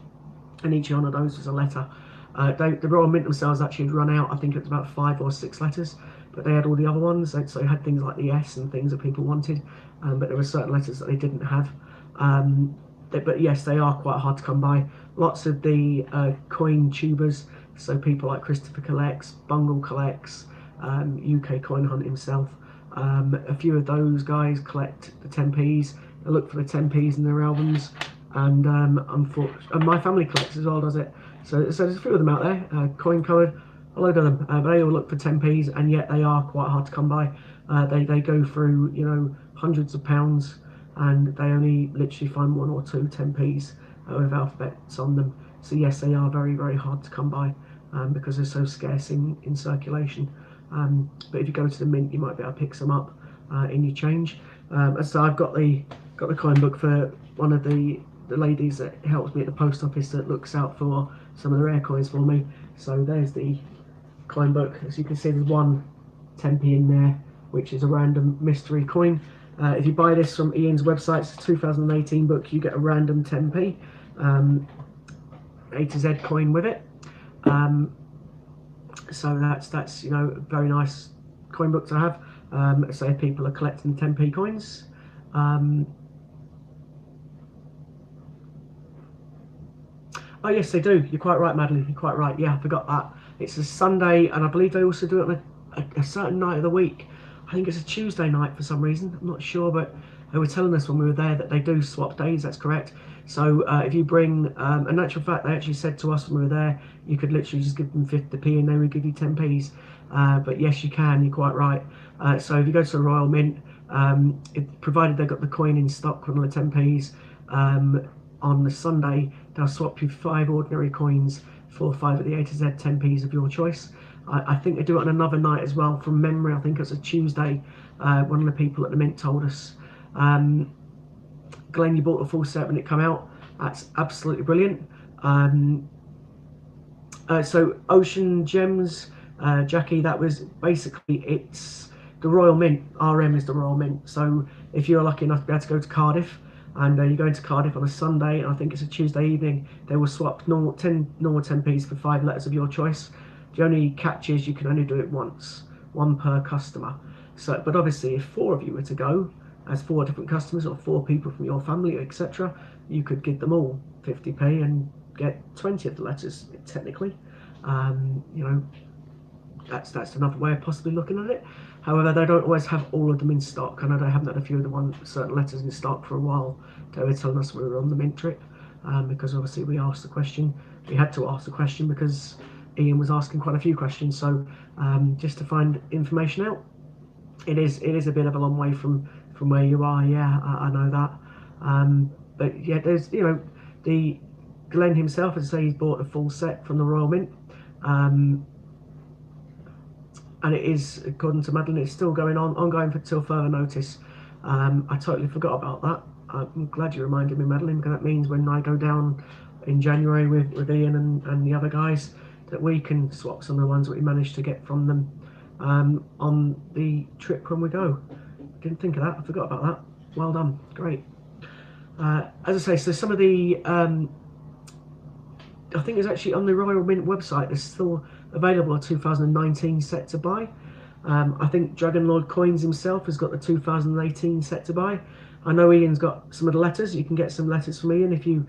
and each one of those was a letter. The Royal Mint themselves actually had run out. I think it was about 5 or 6 letters, but they had all the other ones. So they had things like the S and things that people wanted, but there were certain letters that they didn't have. But yes, they are quite hard to come by. Lots of the coin tubers, so people like Christopher collects, Bungle collects, UK Coin Hunt himself. A few of those guys collect the 10p's. They look for the 10p's in their albums, and my family collects as well, does it? So there's a few of them out there, coin coloured, a load of them, but they all look for 10p's, and yet they are quite hard to come by. They go through, you know, hundreds of pounds, and they only literally find 1 or 2 10p's with alphabets on them. So yes, they are very, very hard to come by because they're so scarce in circulation. But if you go to the mint, you might be able to pick some up in your change. So I've got the coin book for one of the ladies that helps me at the post office that looks out for some of the rare coins for me. So there's the coin book. As you can see, there's 1 10p in there, which is a random mystery coin. If you buy this from Ian's website, it's a 2018 book, you get a random 10p A to Z coin with it. So that's you know, a very nice coin book to have. So if people are collecting 10p coins. Oh yes, they do. You're quite right, Madeline. You're quite right. Yeah, I forgot that. It's a Sunday, and I believe they also do it on a certain night of the week. I think it's a Tuesday night for some reason. I'm not sure, but they were telling us when we were there that they do swap days. That's correct. So if you bring, in actual fact, they actually said to us when we were there, you could literally just give them 50p and they would give you 10p's. But yes, you can. You're quite right. So if you go to the Royal Mint, provided they've got the coin in stock, one of the 10p's, on the Sunday, they'll swap you 5 ordinary coins for 5 of the A to Z 10p's of your choice. I think they do it on another night as well, from memory. I think it's a Tuesday. One of the people at the Mint told us. Glenn, you bought the full set when it came out. That's absolutely brilliant. So Ocean Gems, Jackie, that was basically, it's the Royal Mint. RM is the Royal Mint. So if you're lucky enough to be able to go to Cardiff, and you're going to Cardiff on a Sunday, and I think it's a Tuesday evening, they will swap normal 10p's for 5 letters of your choice. The only catch is you can only do it once, 1 per customer. So, but obviously, if 4 of you were to go, as 4 different customers or 4 people from your family, etc., you could give them all 50p and get 20 of the letters, technically. You know, that's another way of possibly looking at it. However, they don't always have all of them in stock. I know they haven't had a few of the certain letters in stock for a while. They were telling us we were on the mint trip, because obviously we asked the question. We had to ask the question because Ian was asking quite a few questions. So just to find information out, it is a bit of a long way from where you are. Yeah, I know that. But yeah, there's, you know, the Glenn himself, as I say, he's bought a full set from the Royal Mint. And it is, according to Madeline, it's still ongoing till further notice. I totally forgot about that. I'm glad you reminded me, Madeline, because that means when I go down in January with Ian and the other guys, that we can swap some of the ones that we managed to get from them on the trip when we go. Didn't think of that. I forgot about that. Well done. Great. As I say, so some of the I think it's actually on the Royal Mint website. There's still available a 2019 set to buy. I think Dragon Lord Coins himself has got the 2018 set to buy. I know Ian's got some of the letters. You can get some letters from Ian if you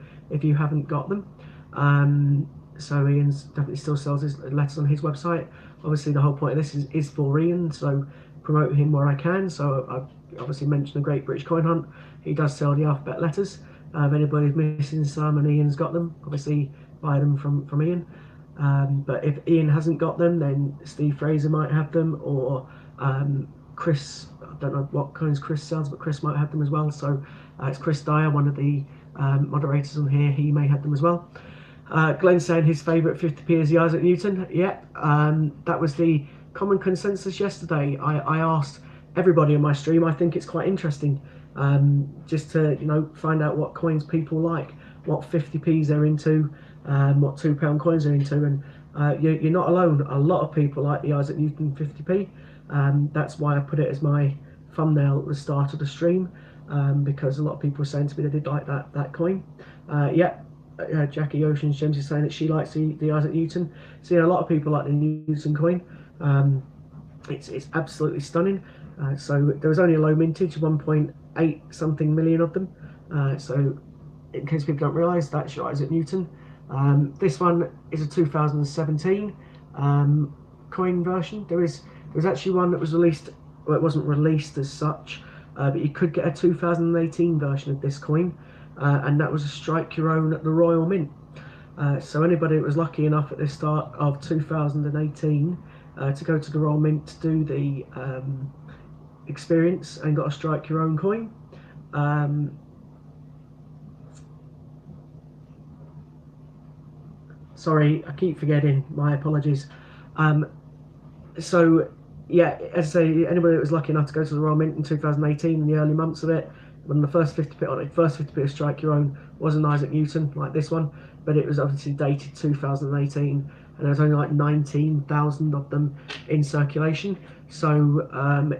haven't got them. So Ian's definitely still sells his letters on his website. Obviously, the whole point of this is for Ian, so promote him where I can. So I've obviously mentioned the Great British Coin Hunt. He does sell the alphabet letters. If anybody's missing some and Ian's got them, obviously buy them from Ian. But if Ian hasn't got them, then Steve Fraser might have them, or Chris. I don't know what kinds Chris sells, but Chris might have them as well. So it's Chris Dyer, one of the moderators on here. He may have them as well. Glenn saying his favourite 50p is the Isaac Newton. Yeah, that was the common consensus yesterday. I asked everybody on my stream. I think it's quite interesting just to find out what coins people like, what 50p's they're into, what £2 coins they're into, and you're not alone. A lot of people like the Isaac Newton 50p. That's why I put it as my thumbnail at the start of the stream, because a lot of people were saying to me they did like that coin. Jackie Ocean's Gems is saying that she likes the Isaac Newton. So a lot of people like the Newton coin. It's absolutely stunning. So there was only a low mintage, 1.8 something million of them. So in case people don't realise, that's your Isaac Newton. This one is a 2017 coin version. There was actually one that was released. Well, it wasn't released as such, but you could get a 2018 version of this coin. And that was a strike your own at the Royal Mint. So anybody that was lucky enough at the start of 2018 to go to the Royal Mint to do the experience and got a strike your own coin, sorry, I keep forgetting, my apologies. So yeah, as I say, anybody that was lucky enough to go to the Royal Mint in 2018 in the early months of it, when the first 50p on it, first 50p of strike your own was an Isaac Newton like this one, but it was obviously dated 2018, and there was only like 19,000 of them in circulation. So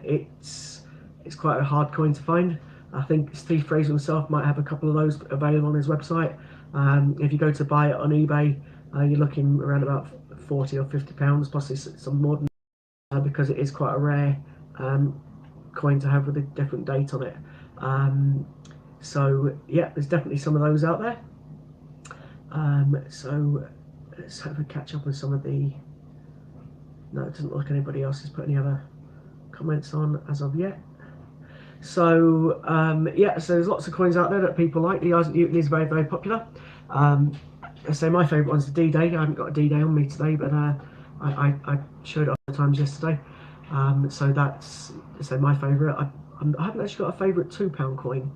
it's quite a hard coin to find. I think Steve Fraser himself might have a couple of those available on his website. If you go to buy it on eBay, you're looking around about 40 or 50 pounds, possibly some more than that, because it is quite a rare coin to have with a different date on it. So yeah, there's definitely some of those out there. So let's have a catch up with some of the. No, it doesn't look like anybody else has put any other comments on as of yet. So yeah, so there's lots of coins out there that people like. The Isaac Newton is very, very popular. I say my favourite one's the D-Day. I haven't got a D-Day on me today, but I showed it other times yesterday. So that's my favourite. I haven't actually got a favourite £2 coin.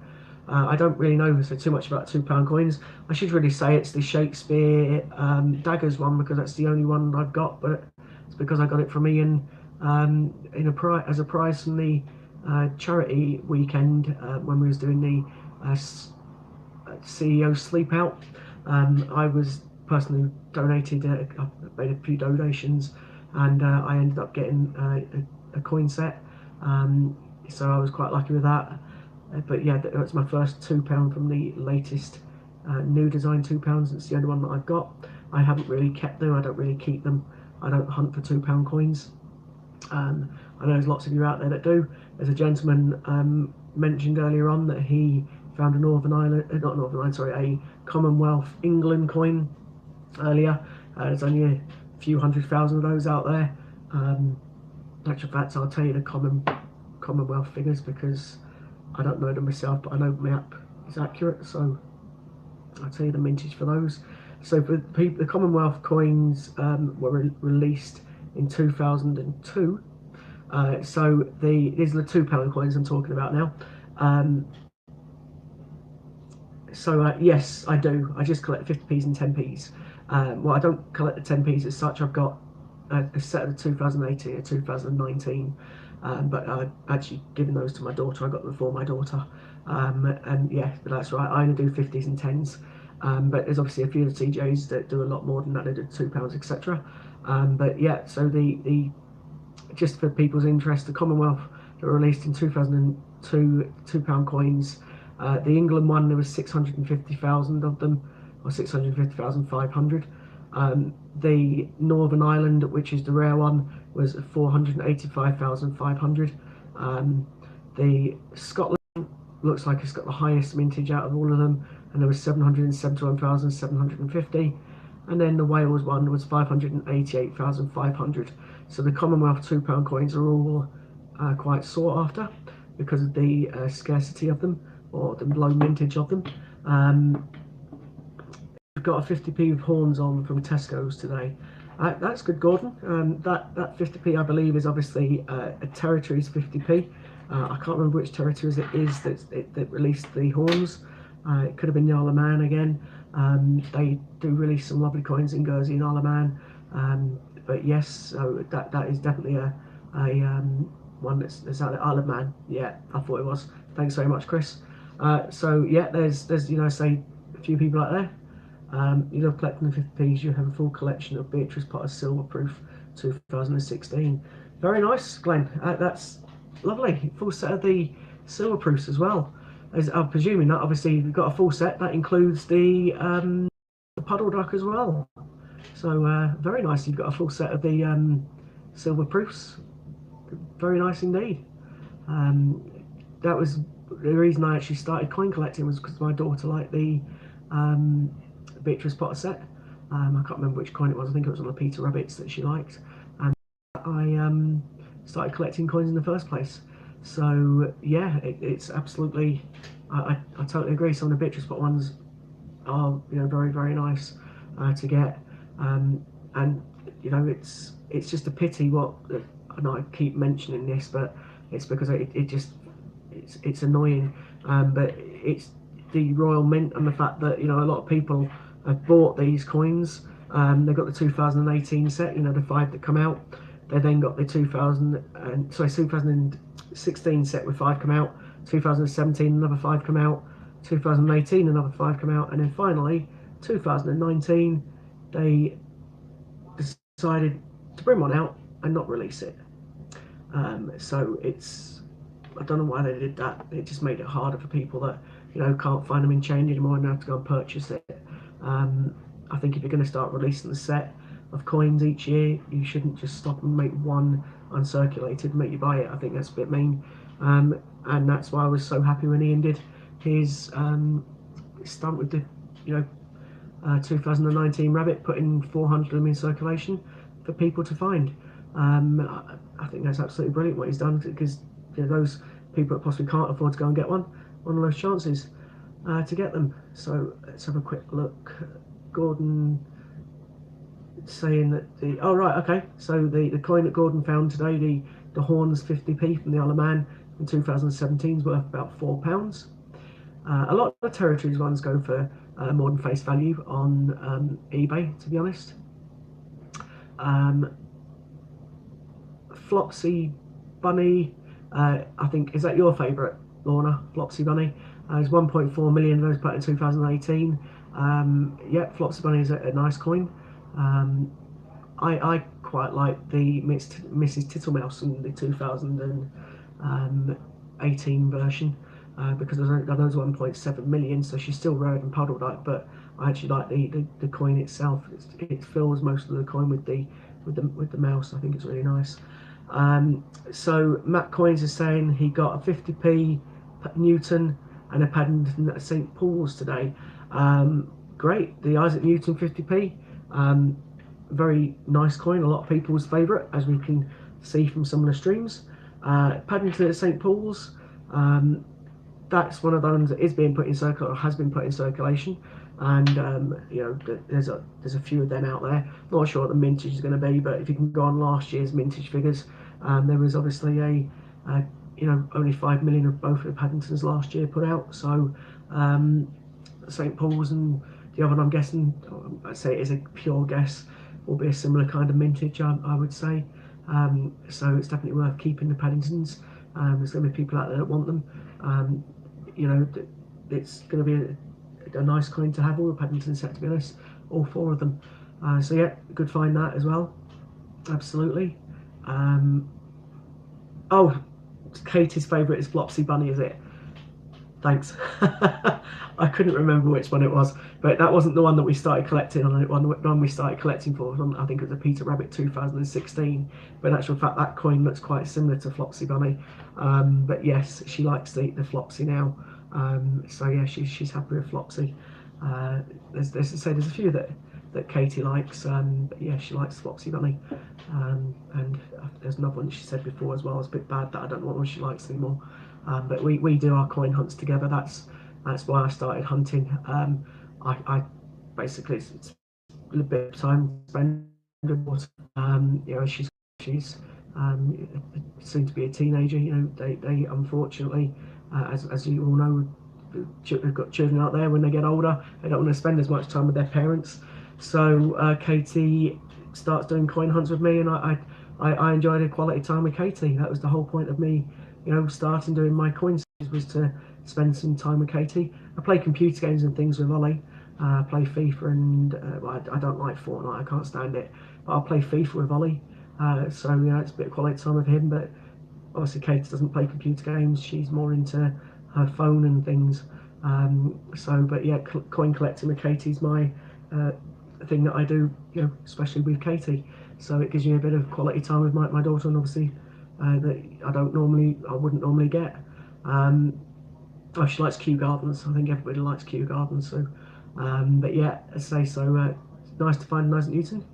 I don't really know so too much about £2 coins. I should really say it's the Shakespeare daggers one, because that's the only one I've got, but it's because I got it from Ian as a prize from the charity weekend when we was doing the CEO sleep out. I was personally donated, I made a few donations, and I ended up getting a coin set. So I was quite lucky with that. But yeah, that's my first £2 from the latest new design £2. It's the only one that I've got. I haven't really kept them. I don't really keep them. I don't hunt for £2 coins. I know there's lots of you out there that do. There's a gentleman mentioned earlier on that he found a a Commonwealth England coin earlier. There's only a few 100,000 of those out there. In actual fact, I'll tell you the Commonwealth figures because I don't know them myself, but I know map is accurate, so I'll tell you the mintage for those. So for people, the Commonwealth coins were released in 2002. So these are the £2 coins I'm talking about now. Yes, I do. I just collect 50p's and 10p's. Well, I don't collect the 10p's as such. I've got a set of the 2018 and 2019, but I've actually given those to my daughter. I got them for my daughter, and yeah, but that's right. I only do 50s and 10s. but there's obviously a few of the TJs that do a lot more than that. They do £2, etc. But yeah, so the just for people's interest, the Commonwealth that were released in 2002 £2 coins. The England one, there was 650,000 of them, or 650,500. The Northern Ireland, which is the rare one, was 485,500. The Scotland looks like it's got the highest mintage out of all of them, and there was 771,750. And then the Wales one was 588,500. So the Commonwealth £2 coins are all quite sought after because of the scarcity of them, or the low mintage of them. We've got a 50p with horns on from Tesco's today. That's good, Gordon. That 50p, I believe, is obviously a Territories 50p. I can't remember which Territories it is that released the horns. It could have been the Isle of Man again. They do release some lovely coins in Guernsey and Isle of Man. But yes, so that is definitely a one that's out at Isle of Man. Yeah, I thought it was. Thanks very much, Chris. So yeah, there's say a few people out there. You love collecting the 50p's. You have a full collection of Beatrice Potter's Silver Proof 2016. Very nice, Glenn. That's lovely. Full set of the Silver Proofs as well. As I'm presuming that obviously you've got a full set that includes the Puddle Duck as well. So very nice. You've got a full set of the Silver Proofs. Very nice indeed. That was the reason I actually started coin collecting, was because my daughter liked the Beatrice Potter set. I can't remember which coin it was. I think it was on the Peter Rabbits that she liked, and I started collecting coins in the first place. So yeah, it's absolutely. I totally agree. Some of the Beatrice Potter ones are very, very nice to get, and it's just a pity what. I know I keep mentioning this, but it's because it's annoying. But it's the Royal Mint and the fact that a lot of people have bought these coins. They've got the 2018 set, the 5 that come out. They then got the 2016 set with 5 come out. 2017 another 5 come out. 2018 another 5 come out, and then finally 2019 they decided to bring one out and not release it. So I don't know why they did that. It just made it harder for people that can't find them in change anymore and have to go and purchase it. I think if you're going to start releasing the set of coins each year, you shouldn't just stop and make one uncirculated and make you buy it. I think that's a bit mean, and that's why I was so happy when Ian did his stunt with the 2019 Rabbit, putting 400 of them in circulation for people to find. I think that's absolutely brilliant what he's done, because those people that possibly can't afford to go and get one of those chances to get them. So let's have a quick look. Gordon saying that so the coin that Gordon found today, the Horns 50p from the Isle of Man in 2017 is worth about £4. A lot of the Territories ones go for more than face value on eBay, to be honest. Flopsy Bunny, I think, is that your favourite, Lorna? Flopsy Bunny is 1.4 million of those put in 2018. Flopsy Bunny is a nice coin. I quite like the Mrs. Tittlemouse in the 2018 version because I know it's 1.7 million, so she's still rare and Puddle Duck, but I actually like the coin itself. It fills most of the coin with the mouse. I think it's really nice. So Matt Coins is saying he got a 50p Newton and a Paddington at St Paul's today. Great, the Isaac Newton 50p. Very nice coin, a lot of people's favourite, as we can see from some of the streams. Paddington at St Paul's, that's one of those that is being put in circulation, or has been put in circulation, and there's a few of them out there. Not sure what the mintage is going to be, but if you can go on last year's mintage figures, there was obviously only 5 million of both of the Paddingtons last year put out. So St Paul's and the other one, I'm guessing, I'd say it is a pure guess, will be a similar kind of mintage, I would say. So it's definitely worth keeping the Paddingtons. There's going to be people out there that want them. It's going to be a a nice coin to have. All the Paddington set, to be honest, all 4 of them. So yeah, good find that as well. Absolutely. Oh, Katie's favourite is Flopsy Bunny, is it? Thanks. I couldn't remember which one it was, but that wasn't the one that we started collecting on. One we started collecting for, I think it was a Peter Rabbit 2016. But in actual fact, that coin looks quite similar to Flopsy Bunny. But yes, she likes the Flopsy now. So yeah, she's happy with Flopsy. There's a few that Katie likes, but yeah, she likes Flopsy Bunny. And there's another one she said before as well. It's a bit bad that I don't know what one she likes anymore. But we do our coin hunts together. That's why I started hunting. I basically it's a bit of time spent. You know, she's soon to be a teenager. You know, they unfortunately, as you all know, they've got children out there. When they get older, they don't want to spend as much time with their parents. So Katie starts doing coin hunts with me, and I enjoyed a quality time with Katie. That was the whole point of me, you know, starting doing my coin series, was to spend some time with Katie. I play computer games and things with Ollie. I play FIFA and well, I don't like Fortnite. I can't stand it. But I'll play FIFA with Ollie. So you know, it's a bit of quality time with him. But obviously, Katie doesn't play computer games. She's more into her phone and things. But yeah, coin collecting with Katie's my thing that I do, you know, especially with Katie. So it gives you a bit of quality time with my daughter, and obviously that I wouldn't normally get. Oh, she likes Kew Gardens. I think everybody likes Kew Gardens. So, but yeah, as I say, so it's nice to find Isaac Newton.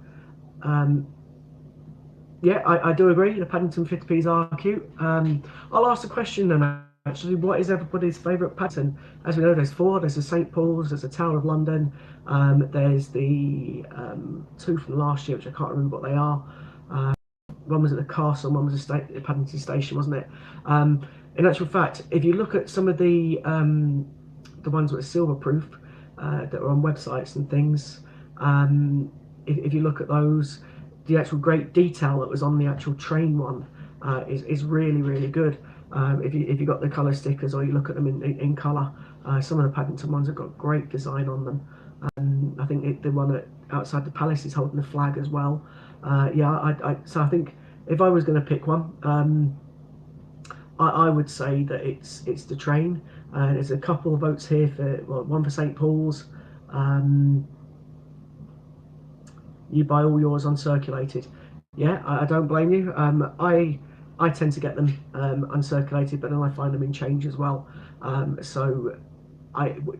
Yeah, I do agree. The Paddington 50p's are cute. I'll ask the question then. Actually, what is everybody's favourite Paddington? As we know, there's 4. There's the St Paul's, there's the Tower of London, there's the 2 from last year, which I can't remember what they are. One was at the castle, one was at Paddington Station, wasn't it? In actual fact, if you look at some of the ones that are silver proof that are on websites and things, if you look at those, the actual great detail that was on the actual train one is really, really good. If you got the colour stickers or you look at them in colour, some of the Paddington ones have got great design on them. I think the one outside the palace is holding the flag as well. So I think if I was going to pick one, I would say that it's the train. There's a couple of votes here for one for St Paul's. You buy all yours uncirculated. Yeah, I don't blame you. I tend to get them uncirculated, but then I find them in change as well. So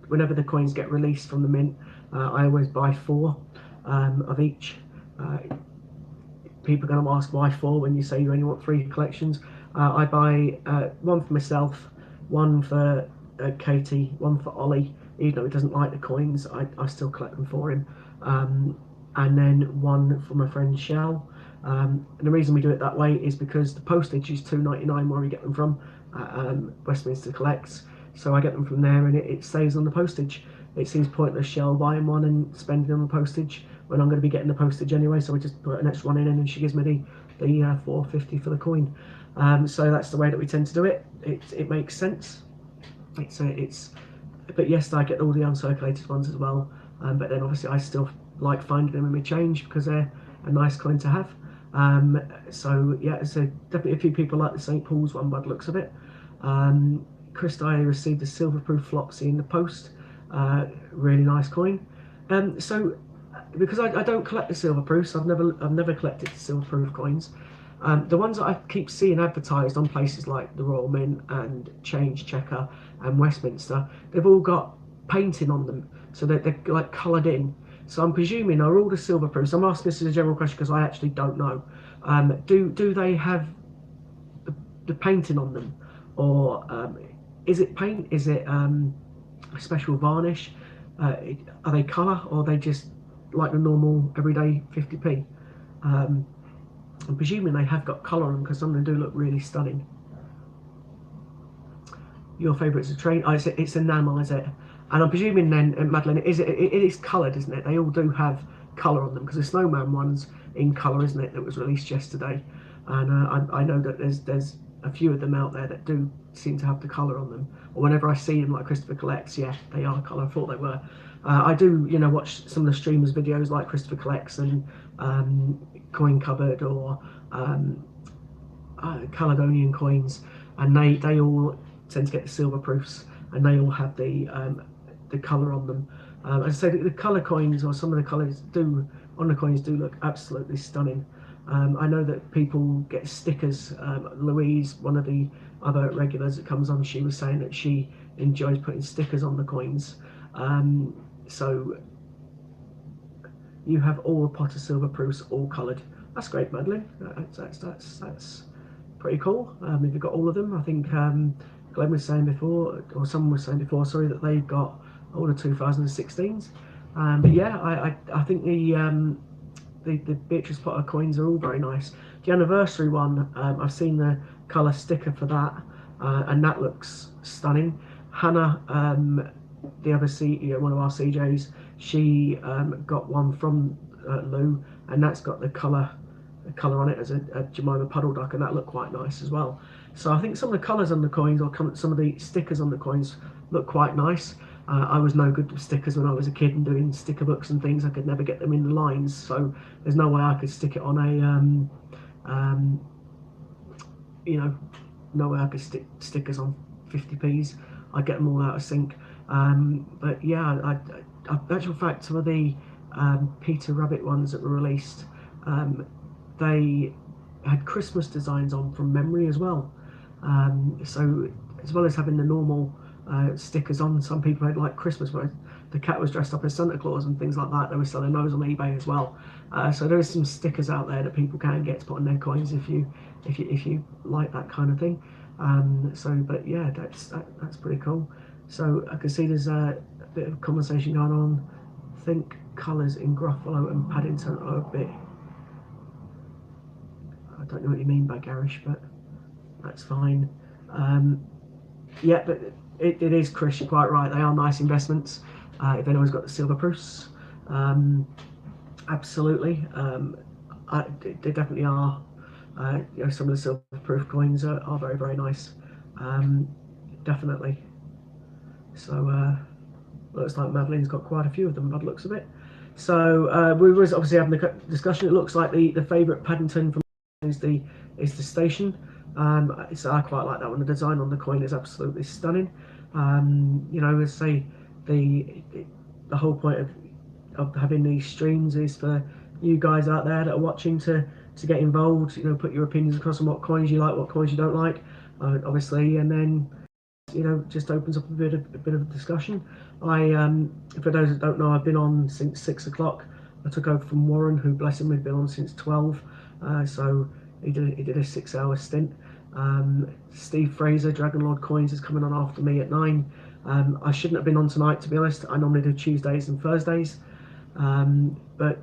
whenever the coins get released from the mint, I always buy 4 of each. People are going to ask why 4 when you say you only want 3 collections. I buy 1 for myself, 1 for Katie, 1 for Ollie. Even though he doesn't like the coins, I still collect them for him. And then 1 for my friend Shell. And the reason we do it that way is because the postage is £2.99 where we get them from. Westminster collects, so I get them from there, and it saves on the postage. It seems pointless Shell buying one and spending on the postage when I'm going to be getting the postage anyway. So I just put an extra one in, and she gives me the £4.50 for the coin. So that's the way that we tend to do it. It makes sense. But yes, I get all the uncirculated ones as well. But then obviously I still like finding them in my change because they're a nice coin to have. So yeah, so definitely a few people like the St Paul's one by the looks of it. Chris Dyer received a silver proof Flopsy in the post. Really nice coin. So because I don't collect the silver proofs, I've never collected the silver proof coins. The ones that I keep seeing advertised on places like the Royal Mint and Change Checker and Westminster, they've all got painting on them, so they're like coloured in. So I'm presuming are all the silver proofs. I'm asking this as a general question because I actually don't know. Do they have the painting on them, or is it paint? Is it special varnish? Are they colour, or are they just like the normal everyday 50p? I'm presuming they have got colour on them because some of them do look really stunning. Your favourite is a train? Oh, it's enamel, is it? And I'm presuming then, Madeline, it is coloured, isn't it? They all do have colour on them because the Snowman one's in colour, isn't it? That was released yesterday, and I know that there's a few of them out there that do seem to have the colour on them. Or whenever I see them, like Christopher Collects, yeah, they are colour. I thought they were. I do, watch some of the streamers' videos like Christopher Collects and Coin Cupboard or Caledonian Coins, and they all tend to get the silver proofs, and they all have the colour on them. As I say, the colour coins, or some of the colours on the coins do look absolutely stunning. I know that people get stickers. Louise, one of the other regulars that comes on, she was saying that she enjoys putting stickers on the coins. So you have all Potter silver proofs, all coloured. That's great, Madeline. That's pretty cool. If you've got all of them, I think Glenn was saying before, or someone was saying before, sorry, that they've got all the 2016s. But yeah, I think the Beatrice Potter coins are all very nice. The anniversary one, I've seen the colour sticker for that, and that looks stunning. Hannah, the other one of our CJs, she got one from Lou, and that's got the colour on it as a Jemima Puddle Duck, and that looked quite nice as well. So I think some of the colours on the coins, or some of the stickers on the coins, look quite nice. I was no good with stickers when I was a kid and doing sticker books and things. I could never get them in the lines, so there's no way I could stick it on no way I could stick stickers on 50p's. I'd get them all out of sync. But yeah, actual fact, some of the Peter Rabbit ones that were released, they had Christmas designs on from memory as well. So as well as having the normal stickers on, some people had like Christmas where the cat was dressed up as Santa Claus and things like that. They were selling those on eBay as well. So there is some stickers out there that people can get to put on their coins if you like that kind of thing. But yeah, that's pretty cool. So I can see there's a bit of conversation going on. I think colours in Gruffalo and Paddington are a bit, I don't know what you mean by garish, but that's fine. Yeah, but it is, Chris, you're quite right. They are nice investments. If anyone's got the silver proofs, absolutely. They definitely are. Some of the silver proof coins are very, very nice. Definitely. So looks like Madeline's got quite a few of them by the looks of it. So we was obviously having a discussion. It looks like the favourite Paddington from is the station. So I quite like that one. The design on the coin is absolutely stunning. As say, the whole point of having these streams is for you guys out there that are watching to get involved. Put your opinions across on what coins you like, what coins you don't like, obviously, and then just opens up a bit of discussion. For those that don't know, I've been on since 6 o'clock. I took over from Warren, who, bless him, had been on since 12. So he did a 6-hour stint. Steve Fraser, Dragon Lord Coins, is coming on after me at 9. I shouldn't have been on tonight, to be honest. I normally do Tuesdays and Thursdays, but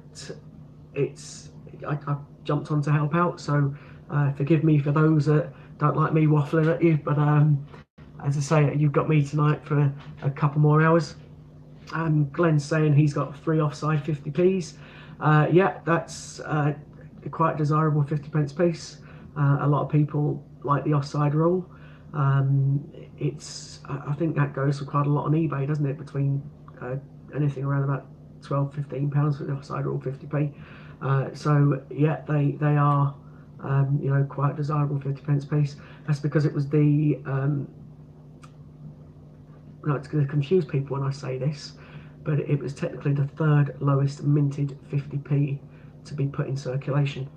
I jumped on to help out. So forgive me for those that don't like me waffling at you, but as I say, you've got me tonight for a couple more hours. Glenn's saying he's got 3 offside 50p's. Yeah, that's quite a desirable 50p piece. A lot of people like the offside rule. I think that goes for quite a lot on eBay, doesn't it? Between anything around about £12-15 for the offside rule 50p. So yeah, they are quite a desirable 50p piece. That's because it was the it's going to confuse people when I say this, but it was technically the 3rd lowest minted 50p to be put in circulation.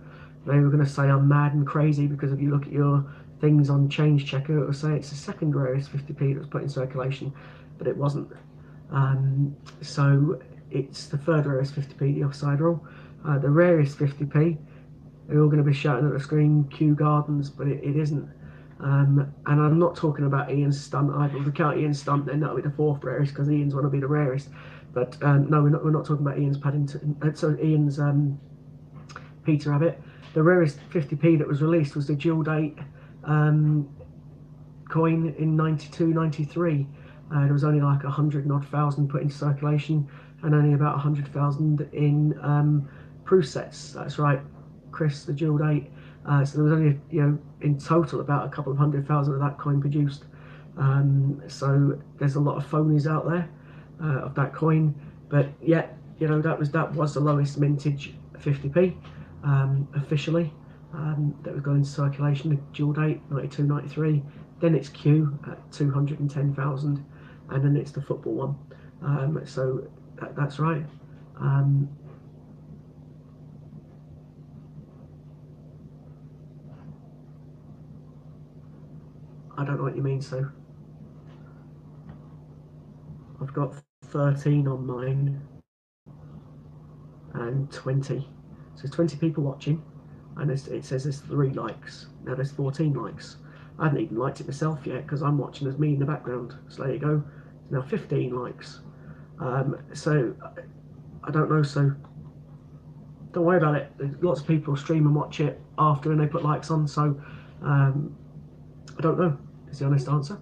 They were going to say I'm mad and crazy because if you look at your things on Change Checker, it will say it's the 2nd rarest 50p that was put in circulation, but it wasn't. So it's the 3rd rarest 50p, the offside rule. The rarest 50p, they're all going to be shouting at the screen, Kew Gardens, but it isn't. And I'm not talking about Ian's stunt either. If we count Ian's stunt, then that'll be the 4th rarest because Ian's want to be the rarest. But no, we're not talking about Ian's Paddington. Ian's Peter Rabbit. The rarest 50p that was released was the dual date coin in 92-93. There was only like 100,000 put into circulation, and only about 100,000 in proof sets. That's right, Chris, the dual date. So there was only, in total about a couple of 100,000 of that coin produced. So there's a lot of phonies out there of that coin, but yeah, that was the lowest mintage 50p officially that was going into circulation. The dual date 92, 93. Then it's Q at 210,000, and then it's the football one. So that's right. I don't know what you mean. So I've got 13 on mine and 20. So there's 20 people watching, and it says there's 3 likes. Now there's 14 likes. I haven't even liked it myself yet because I'm watching as me in the background. So there you go. Now 15 likes. So I don't know. So don't worry about it. Lots of people stream and watch it after, and they put likes on. So I don't know. Is the honest answer.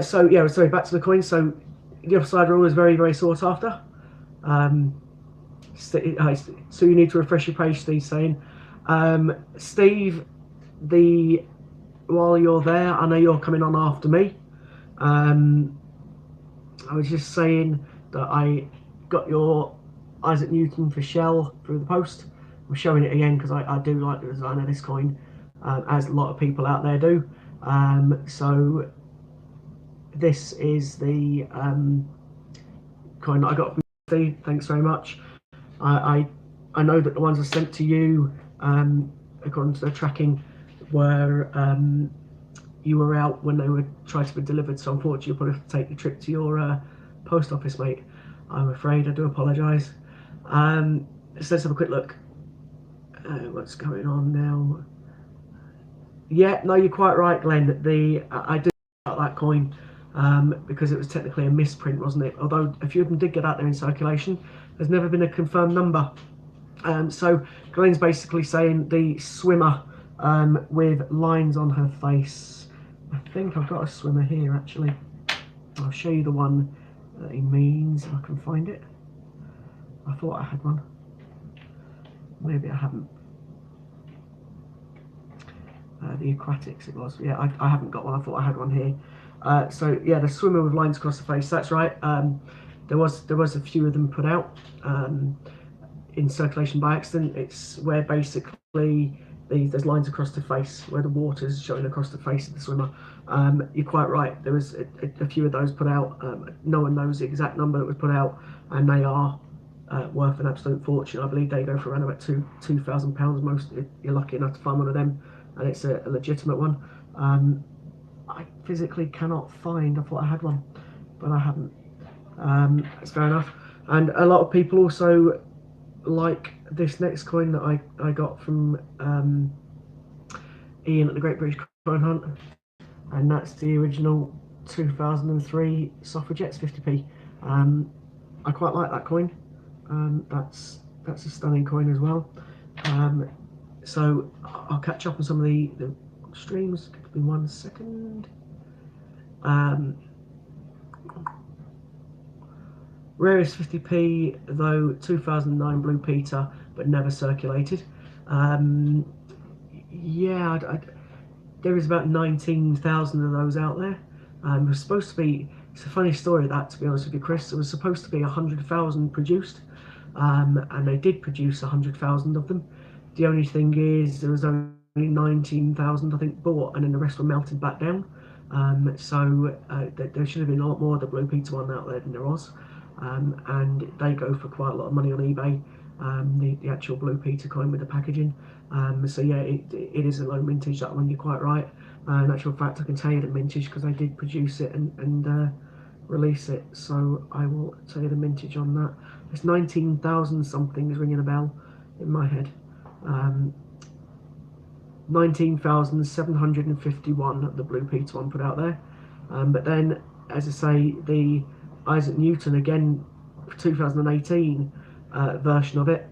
So yeah, so back to the coin. So the offside rule is very, very sought after. So you need to refresh your page, Steve's saying. Steve, while you're there, I know you're coming on after me. I was just saying that I got your Isaac Newton for Shell through the post. I'm showing it again because I do like the design of this coin, as a lot of people out there do. So this is the coin that I got from Steve. Thanks very much. I know that the ones I sent to you, according to the tracking, were you were out when they were trying to be delivered. So unfortunately, you'll probably have to take the trip to your post office, mate. I'm afraid. I do apologise. So let's have a quick look. What's going on now? Yeah, no, you're quite right, Glenn. I do about that coin because it was technically a misprint, wasn't it? Although a few of them did get out there in circulation, there's never been a confirmed number. So Glenn's basically saying the swimmer with lines on her face. I think I've got a swimmer here actually. I'll show you the one that he means if I can find it. I thought I had one. Maybe I haven't. The aquatics it was. Yeah, I haven't got one. I thought I had one here. So yeah, the swimmer with lines across the face. That's right. There was a few of them put out in circulation by accident. It's where basically there's lines across the face where the water's showing across the face of the swimmer. You're quite right. There was a few of those put out. No one knows the exact number that was put out, and they are worth an absolute fortune. I believe they go for around about £2,000. Most, if you're lucky enough to find one of them, and it's a legitimate one. I physically cannot find. I thought I had one, but I haven't. That's fair enough. And a lot of people also like this next coin that I got from Ian at the Great British Coin Hunt, and that's the original 2003 Suffragettes 50p. I quite like that coin. That's a stunning coin as well. So I'll catch up on some of the streams. Give me 1 second. Rarest 50p though, 2009 Blue Peter, but never circulated. Yeah, there is about 19,000 of those out there. It was supposed to be. It's a funny story that, to be honest with you, Chris. It was supposed to be 100,000 produced, and they did produce 100,000 of them. The only thing is there was only 19,000 I think bought, and then the rest were melted back down. So there should have been a lot more of the Blue Peter one out there than there was, and they go for quite a lot of money on eBay. The actual Blue Peter coin with the packaging. So yeah, it is a low mintage, that one. You're quite right. In actual fact, I can tell you the mintage because I did produce it and release it. So I will tell you the mintage on that. It's 19,000 something is ringing a bell in my head. 19,751 the Blue Peter one put out there. But then, as I say, the Isaac Newton again, 2018 version of it,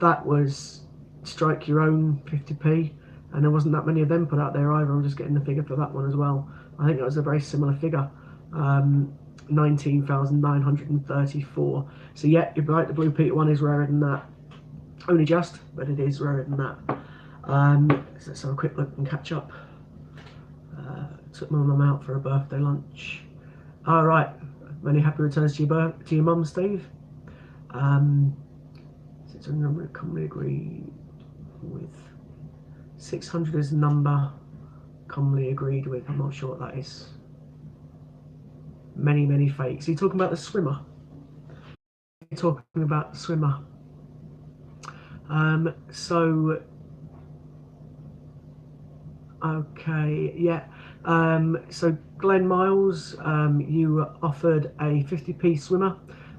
that was strike your own 50p, and there wasn't that many of them put out there either. I'm just getting the figure for that one as well. I think that was a very similar figure, 19,934. So yeah, you're right, the Blue Peter one is rarer than that. Only just, but it is rarer than that. So let's have a quick look and catch up. Took my mum out for a birthday lunch. All right, many happy returns to your mum, Steve. It's a number commonly agreed with. 600 is a number commonly agreed with. I'm not sure what that is. Many fakes. Are you talking about the swimmer? You're talking about the swimmer. So okay, yeah. So Glenn Miles, you offered a 50p swimmer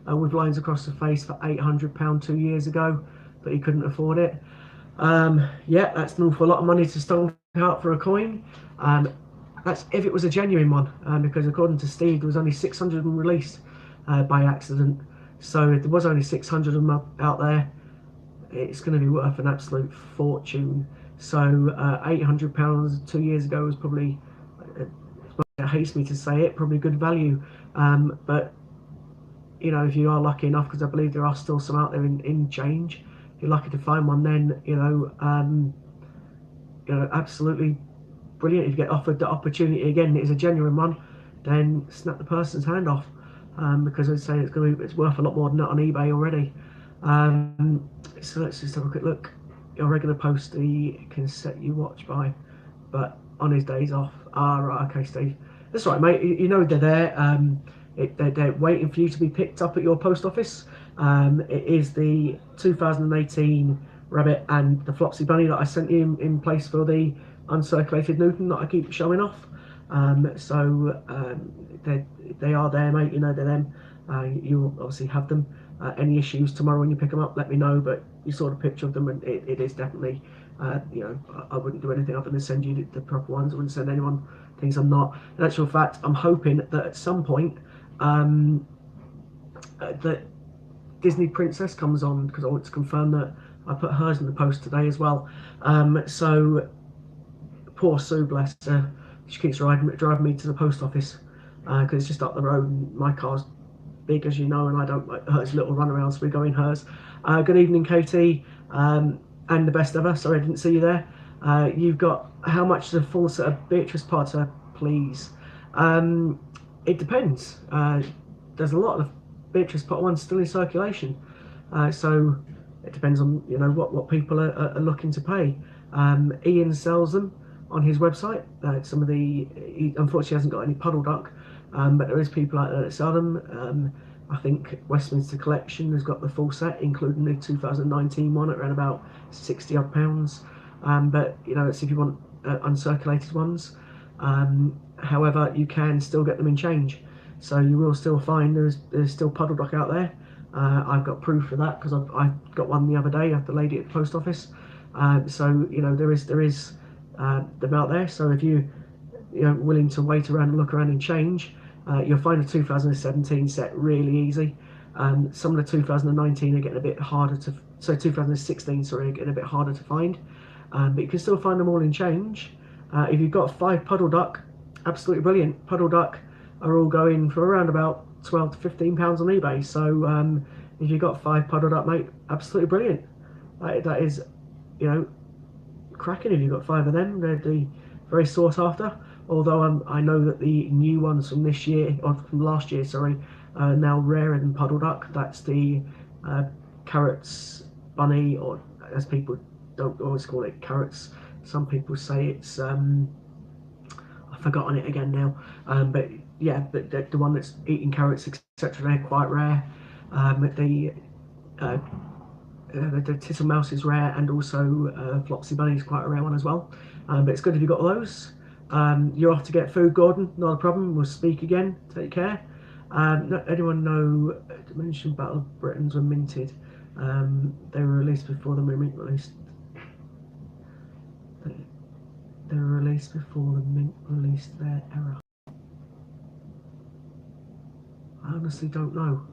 with lines across the face for £800 2 years ago, but he couldn't afford it. Yeah, that's an awful lot of money to stunk out for a coin. That's if it was a genuine one, because according to Steve, there was only 600 of them released by accident. So if there was only 600 of them out there, it's going to be worth an absolute fortune. So £800 2 years ago was probably, it hates me to say it, probably good value. But you know, if you are lucky enough, because I believe there are still some out there in change, if you're lucky to find one, then you know, absolutely brilliant. If you get offered the opportunity again, it is a genuine one, then snap the person's hand off, because I'd say it's worth a lot more than that on eBay already. So let's just have a quick look. Your regular postie can set you watch by, but on his days off. Ah, right, okay, Steve. That's right, mate. You know they're there. They're waiting for you to be picked up at your post office. It is the 2018 rabbit and the Flopsy Bunny that I sent you in place for the uncirculated Newton that I keep showing off. They are there, mate. You know they're them. You'll obviously have them. Any issues tomorrow when you pick them up, let me know. But you saw the picture of them, and it is definitely, you know, I wouldn't do anything other than send you the proper ones. I wouldn't send anyone things I'm not. In actual fact, I'm hoping that at some point that Disney Princess comes on, because I want to confirm that I put hers in the post today as well. So poor Sue, bless her, she keeps driving me to the post office because it's just up the road, and my car's big, as you know, and I don't like hers little runaround, so we go in hers. Good evening, Katie, and the best ever. Sorry I didn't see you there. You've got how much the full set of Beatrice Potter, please? It depends. There's a lot of Beatrice Potter ones still in circulation, so it depends on, you know, what people are looking to pay. Ian sells them on his website. Some of he unfortunately hasn't got any puddle duck, but there is people out there that sell them. I think Westminster Collection has got the full set, including the 2019 one, at around about 60 odd pounds. But you know, it's if you want uncirculated ones. However, you can still get them in change, so you will still find there's still puddle duck out there. I've got proof of that because I got one the other day at the lady at the post office. So you know there is them out there. So if you know willing to wait around and look around and change, you'll find a 2017 set really easy. Some of the 2019 are getting a bit harder to. So 2016, sorry, are getting a bit harder to find. But you can still find them all in change. If you've got 5 puddle duck, absolutely brilliant. Puddle duck are all going for around about £12 to £15 on eBay. So if you've got 5 puddle duck, mate, absolutely brilliant. That is, you know, cracking. If you've got 5 of them, they're very sought after. Although I know that the new ones from this year, or from last year, sorry, are now rarer than puddle duck. That's the carrots bunny, or as people don't always call it, carrots. Some people say it's I've forgotten it again now. But yeah, but the one that's eating carrots, etc. They're quite rare. The Tittle Mouse is rare, and also Flopsy Bunny is quite a rare one as well. But it's good if you've got those. You're off to get food, Gordon. Not a problem. We'll speak again. Take care. Anyone know Dimension Battle of Britons were minted? They were released before the Mint released. They were released before the Mint released their era. I honestly don't know.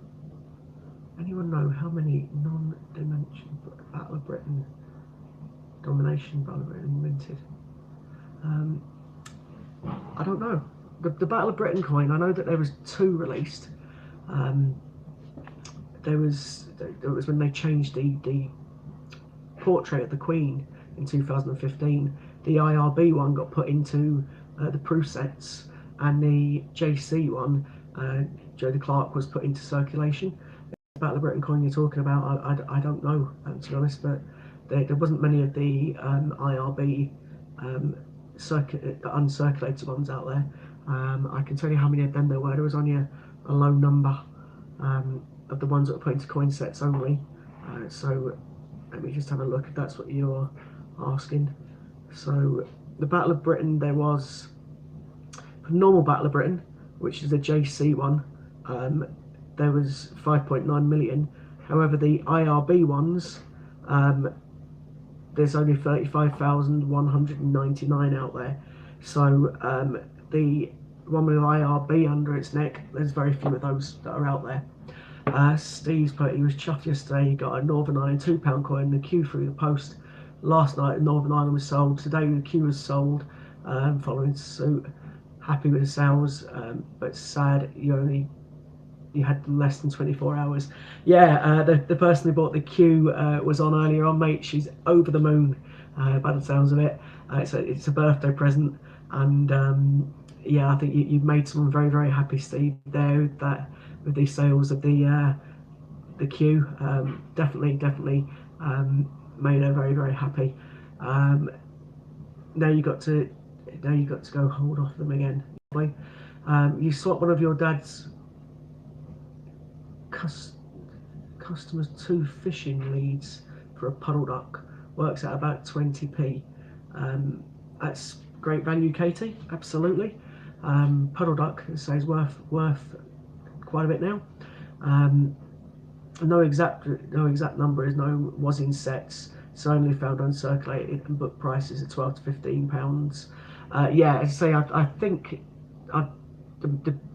Anyone know how many non-dimension Battle of Britain, Domination Battle of Britain minted? I don't know. The Battle of Britain coin, I know that there was 2 released. There was when they changed the portrait of the Queen in 2015. The IRB one got put into the proof sets, and the JC one, Joe de Clark, was put into circulation. The Battle of Britain coin you're talking about, I don't know, to be honest, but there wasn't many of the IRB uncirculated ones out there. I can tell you how many of them there were. There was only a low number of the ones that were put into coin sets only. So let me just have a look if that's what you're asking. So the Battle of Britain, there was the normal Battle of Britain, which is the JC one. There was 5.9 million. However, the IRB ones, there's only 35,199 out there. So the one with IRB under its neck, there's very few of those that are out there. Steve's put, he was chuffed yesterday. He got a Northern Ireland £2 coin, the queue through the post. Last night, Northern Ireland was sold. Today, the queue was sold, following suit. Happy with the sales, but sad you had less than 24 hours. Yeah, the person who bought the queue was on earlier on, mate. She's over the moon by the sounds of it. It's a birthday present, and yeah, I think you've made someone very, very happy, Steve, there with the sales of the queue. Definitely made her very, very happy. Now you got to go hold off them again. You swapped one of your dad's customers 2 fishing leads for a puddle duck. Works at about 20p. That's great value, Katie. Absolutely. Puddle duck, so is worth quite a bit now. No exact number is known. Was in sets, so only found uncirculated, and book prices at £12 to £15. Yeah, as I say, I think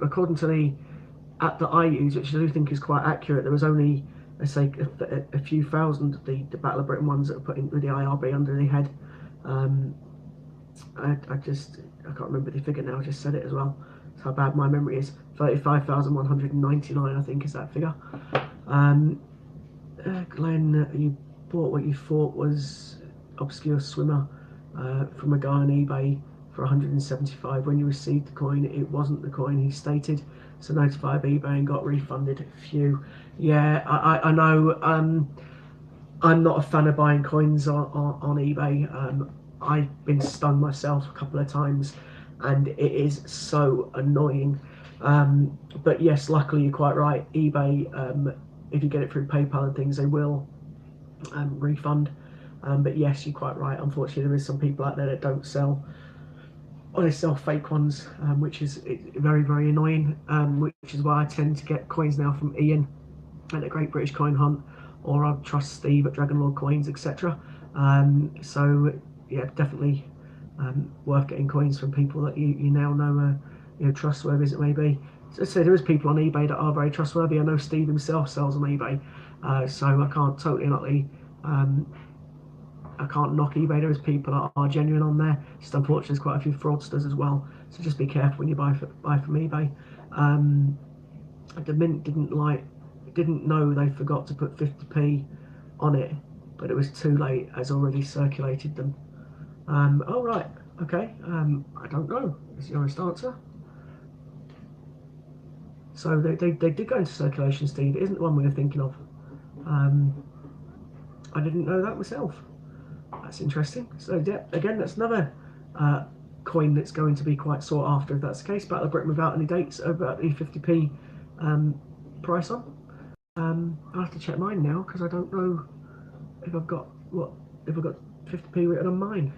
according to the app that I use, which I do think is quite accurate, there was only, let's say, a few thousand of the Battle of Britain ones that were put in with the IRB under the head. I can't remember the figure now. I just said it as well. That's how bad my memory is. 35,199, I think, is that figure. Glenn, you bought what you thought was obscure swimmer from a guy on eBay for 175. When you received the coin, it wasn't the coin he stated, so notified eBay and got refunded. Phew. Yeah, I know. I'm not a fan of buying coins on eBay. I've been stung myself a couple of times, and it is so annoying. But yes, luckily you're quite right. eBay, if you get it through PayPal and things, they will refund. But yes, you're quite right. Unfortunately, there is some people out there that don't sell, or they sell fake ones, which is very, very annoying. Which is why I tend to get coins now from Ian at the Great British Coin Hunt, or I'll trust Steve at Dragon Lord Coins, etc. So yeah, definitely worth getting coins from people that you now know are trustworthy as it may be. So there is people on eBay that are very trustworthy. I know Steve himself sells on eBay, so I can't totally I can't knock eBay. There is people that are genuine on there. Just unfortunately, there's quite a few fraudsters as well. So just be careful when you buy from eBay. The Mint didn't know they forgot to put 50p on it, but it was too late as already circulated them. Oh right, okay. I don't know. Is the honest answer. So they did go into circulation, Steve. It isn't the one we were thinking of. I didn't know that myself. That's interesting. So yeah, again, that's another coin that's going to be quite sought after if that's the case. Battle of Britain without any dates, about the 50p price on. I'll have to check mine now because I don't know if I've got 50p written on mine.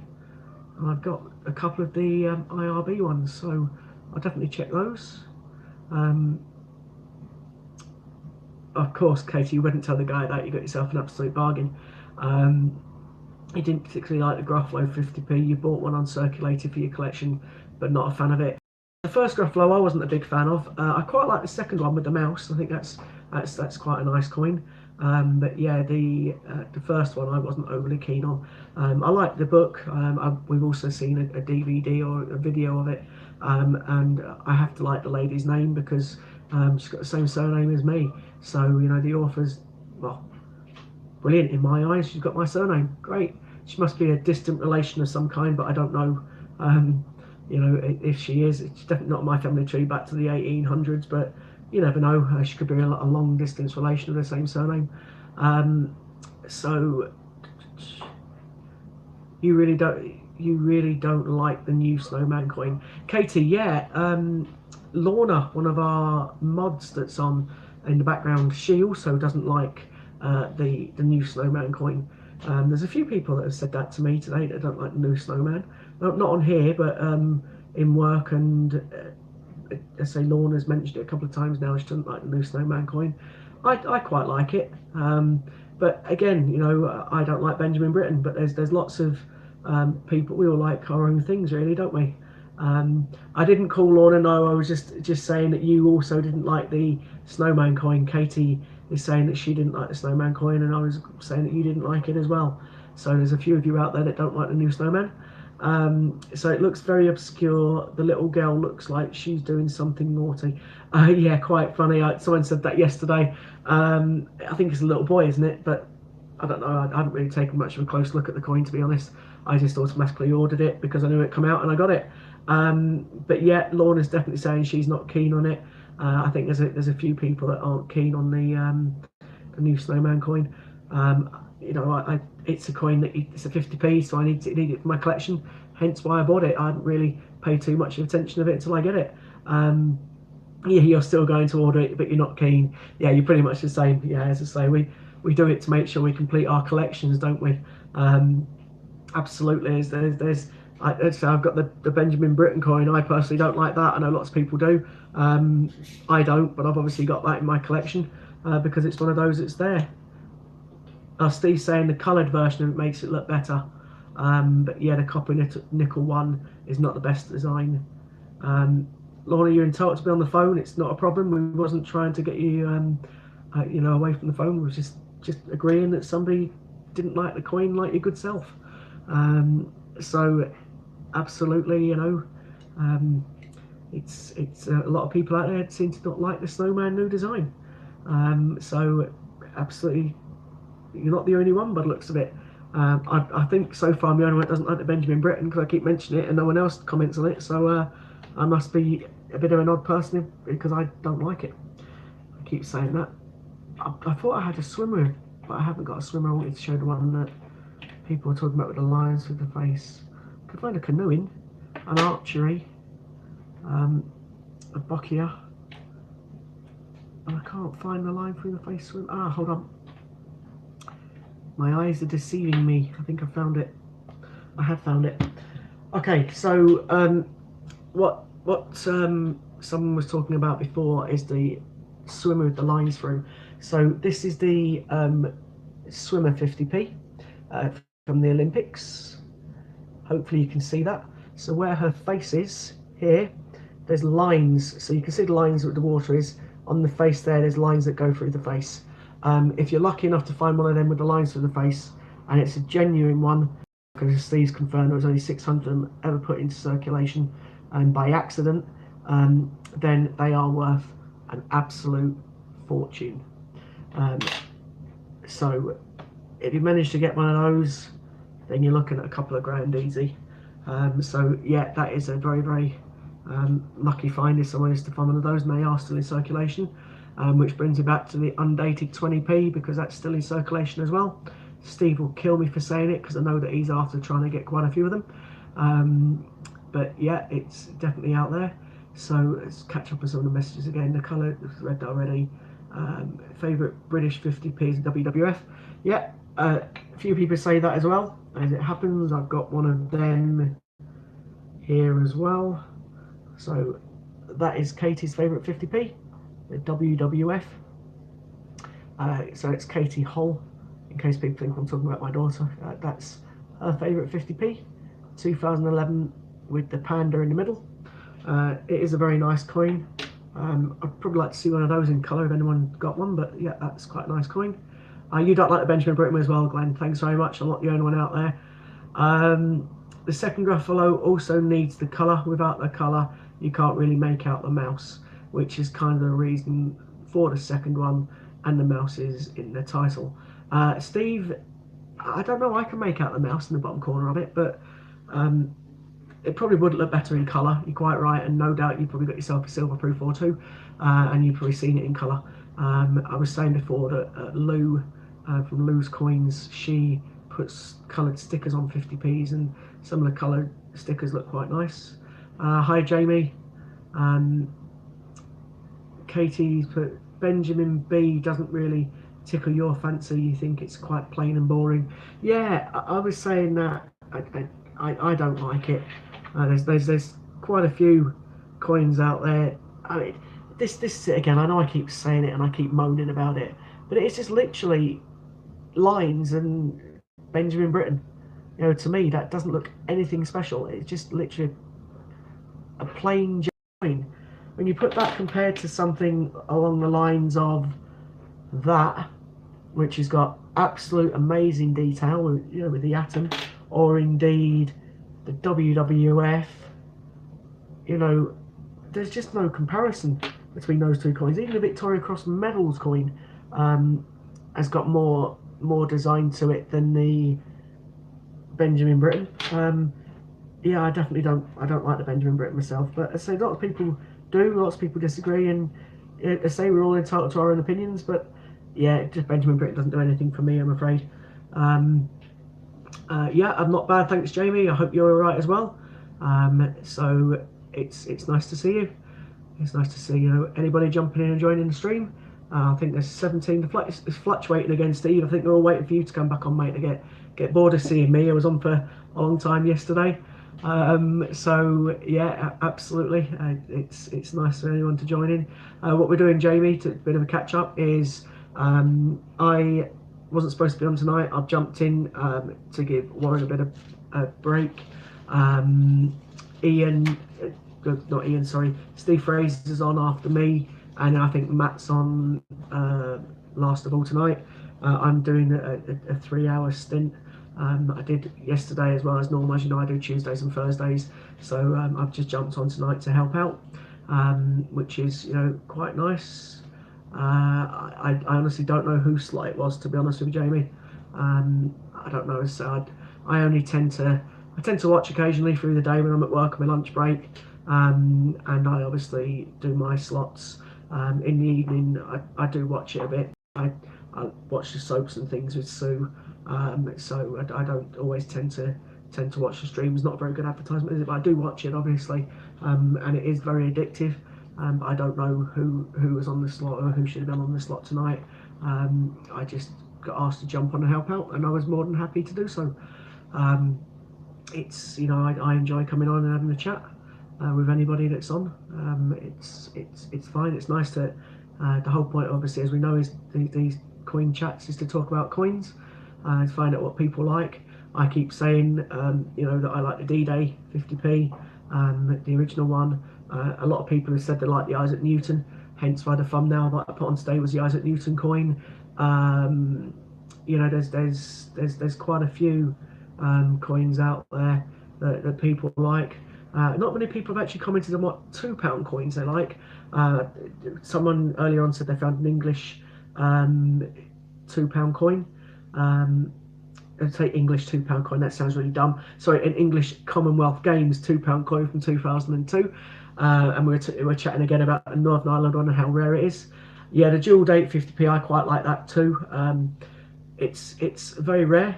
And I've got a couple of the IRB ones, so I'll definitely check those. Of course, Katie, you wouldn't tell the guy that. You got yourself an absolute bargain. He didn't particularly like the Gruffalo 50p. You bought one uncirculated for your collection, but not a fan of it. The first Gruffalo I wasn't a big fan of. I quite like the second one with the mouse. I think that's quite a nice coin. But yeah, the first one I wasn't overly keen on. I like the book. We've also seen a DVD or a video of it, and I have to like the lady's name because she's got the same surname as me. So the author's, well, brilliant in my eyes. She's got my surname. Great. She must be a distant relation of some kind, but I don't know. You know, if she is, it's definitely not my family tree back to the 1800s, but you never know. She could be a long distance relation of the same surname. So you really don't like the new snowman coin, Katie? Yeah, Lorna, one of our mods that's on in the background, she also doesn't like the new snowman coin. There's a few people that have said that to me today that don't like the new snowman. Not on here, but in work, and I say Lorna's mentioned it a couple of times now. She doesn't like the new snowman coin. I quite like it, but again, you know, I don't like Benjamin Britten. But there's lots of people. We all like our own things, really, don't we? I didn't call Lorna. No, I was just saying that you also didn't like the snowman coin. Katie is saying that she didn't like the snowman coin, and I was saying that you didn't like it as well. So there's a few of you out there that don't like the new snowman. So it looks very obscure. The little girl looks like she's doing something naughty. Yeah, quite funny. Someone said that yesterday. I think it's a little boy, isn't it? But I don't know. I haven't really taken much of a close look at the coin, to be honest. I just automatically ordered it because I knew it'd come out and I got it. But yeah, Lorna's definitely saying she's not keen on it. I think there's a few people that aren't keen on the new snowman coin. You know, it's a coin that it's a 50p, so I need it for my collection. Hence why I bought it. I didn't really pay too much attention of it until I get it. Yeah, you're still going to order it, but you're not keen. Yeah, you're pretty much the same. Yeah, as I say, we do it to make sure we complete our collections, don't we? Absolutely. I've got the Benjamin Britten coin. I personally don't like that. I know lots of people do. I don't, but I've obviously got that in my collection because it's one of those that's there. Steve's saying the coloured version of it makes it look better. But yeah, the copper nickel one is not the best design. Lorna, you're entitled to be on the phone. It's not a problem. We wasn't trying to get you, you know, away from the phone. We was just agreeing that somebody didn't like the coin like your good self. So absolutely, you know, it's a lot of people out there seem to not like the snowman new design. So absolutely, you're not the only one by the looks of it. I think so far I'm the only one that doesn't like the Benjamin Britten because I keep mentioning it and no one else comments on it. So I must be a bit of an odd person because I don't like it. I keep saying that. I thought I had a swimmer, but I haven't got a swimmer. I wanted to show the one that people were talking about with the lions through the face. I could find a canoeing, an archery, a boccia, and I can't find the line through the face swim. Ah, hold on. My eyes are deceiving me. I think I found it. I have found it. Okay, so what someone was talking about before is the swimmer with the lines through. So this is the swimmer 50p from the Olympics. Hopefully you can see that. So where her face is here, there's lines. So you can see the lines where the water is on the face there. There's lines that go through the face. If you're lucky enough to find one of them with the lines through the face, and it's a genuine one, because Steve's confirmed there was only 600 of them ever put into circulation and by accident, then they are worth an absolute fortune. So if you manage to get one of those, then you're looking at a couple of grand easy. So yeah, that is a very, very lucky find if someone is to find one of those, and they are still in circulation. Which brings me back to the undated 20p because that's still in circulation as well. Steve will kill me for saying it because I know that he's after trying to get quite a few of them. But yeah, it's definitely out there. So let's catch up with some of the messages again. The colour, we've read that already. Favourite British 50p is WWF. Yeah, a few people say that as well. As it happens, I've got one of them here as well. So that is Katie's favourite 50p. The WWF. So it's Katie Hull, in case people think I'm talking about my daughter. That's her favourite 50p, 2011 with the panda in the middle. It is a very nice coin. I'd probably like to see one of those in colour if anyone got one, but yeah, that's quite a nice coin. You don't like the Benjamin Britten as well, Glenn. Thanks very much. I'm not the only one out there. The second Gruffalo also needs the colour. Without the colour, you can't really make out the mouse, which is kind of the reason for the second one, and the mouse is in the title. Steve, I don't know. I can make out the mouse in the bottom corner of it, but it probably would look better in colour. You're quite right, and no doubt you probably got yourself a silverproof or two, and you've probably seen it in colour. I was saying before that Lou from Lou's Coins, she puts coloured stickers on 50p's, and some of the coloured stickers look quite nice. Hi Jamie. Katie's put Benjamin B doesn't really tickle your fancy. You think it's quite plain and boring. Yeah, I was saying that I don't like it. There's quite a few coins out there. I mean, this again. I know I keep saying it and I keep moaning about it, but it's just literally lines and Benjamin Britten. You know, to me that doesn't look anything special. It's just literally a plain coin. When you put that compared to something along the lines of that, which has got absolute amazing detail, you know, with the atom, or indeed the WWF, you know, there's just no comparison between those two coins. Even the Victoria Cross Medals coin has got more design to it than the Benjamin Britten. Yeah, I definitely don't. I don't like the Benjamin Britten myself, but I say a lot of people do. Lots of people disagree, and I say we're all entitled to our own opinions. But yeah, just Benjamin Britten doesn't do anything for me, I'm afraid. Yeah, I'm not bad, thanks, Jamie. I hope you're all right as well. So it's nice to see you. It's nice to see anybody jumping in and joining the stream. I think there's 17. It's fluctuating again, Steve. I think they're all waiting for you to come back on, mate, to get bored of seeing me. I was on for a long time yesterday. So yeah, absolutely. It's nice for anyone to join in. What we're doing, Jamie, to a bit of a catch up, is I wasn't supposed to be on tonight. I've jumped in to give Warren a bit of a break. Steve Fraser's on after me, and I think Matt's on last of all tonight. I'm doing a 3-hour stint. I did yesterday as well as normal. As you know, I do Tuesdays and Thursdays, so I've just jumped on tonight to help out, which is quite nice. I honestly don't know whose slot it was, to be honest with you, Jamie. I don't know. So I only tend to watch occasionally through the day when I'm at work on my lunch break, and I obviously do my slots in the evening. I do watch it a bit. I watch the soaps and things with Sue, so I don't always tend to watch the streams. Not a very good advertisement, is it? But I do watch it, obviously, and it is very addictive. I don't know who was on the slot or who should have been on the slot tonight. I just got asked to jump on and help out, and I was more than happy to do so. It's I enjoy coming on and having a chat with anybody that's on. It's fine. It's nice to the whole point, obviously, as we know, is these coin chats is to talk about coins and find out what people like. I keep saying that I like the D-Day 50p, the original one. A lot of people have said they like the Isaac Newton, hence why the thumbnail that I put on today was the Isaac Newton coin. There's quite a few coins out there that people like. Not many people have actually commented on what £2 coins they like. Someone earlier on said they found an English £2 coin. I'd say English £2 coin, that sounds really dumb. Sorry, an English Commonwealth Games £2 coin from 2002. And we're chatting again about the Northern Ireland one and how rare it is. Yeah, the dual date 50p, I quite like that too. It's very rare,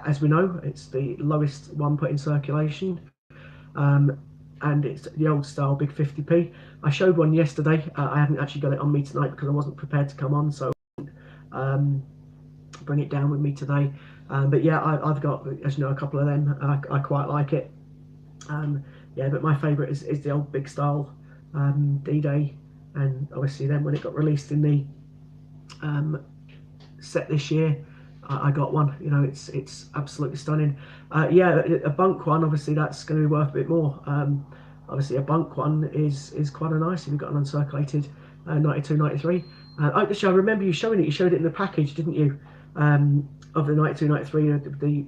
as we know. It's the lowest one put in circulation, and it's the old style big 50p. I showed one yesterday. I haven't actually got it on me tonight because I wasn't prepared to come on, so bring it down with me today. But yeah, I've got, as you know, a couple of them. I quite like it. Yeah, but my favourite is the old big style D-Day, and obviously then when it got released in the set this year, I got one. It's absolutely stunning. Yeah, a bunk one, obviously that's going to be worth a bit more. Obviously a bunk one is quite a nice if you've got an uncirculated 92, 93. Actually, I remember you showing it. You showed it in the package, didn't you? Of the 92, 93, the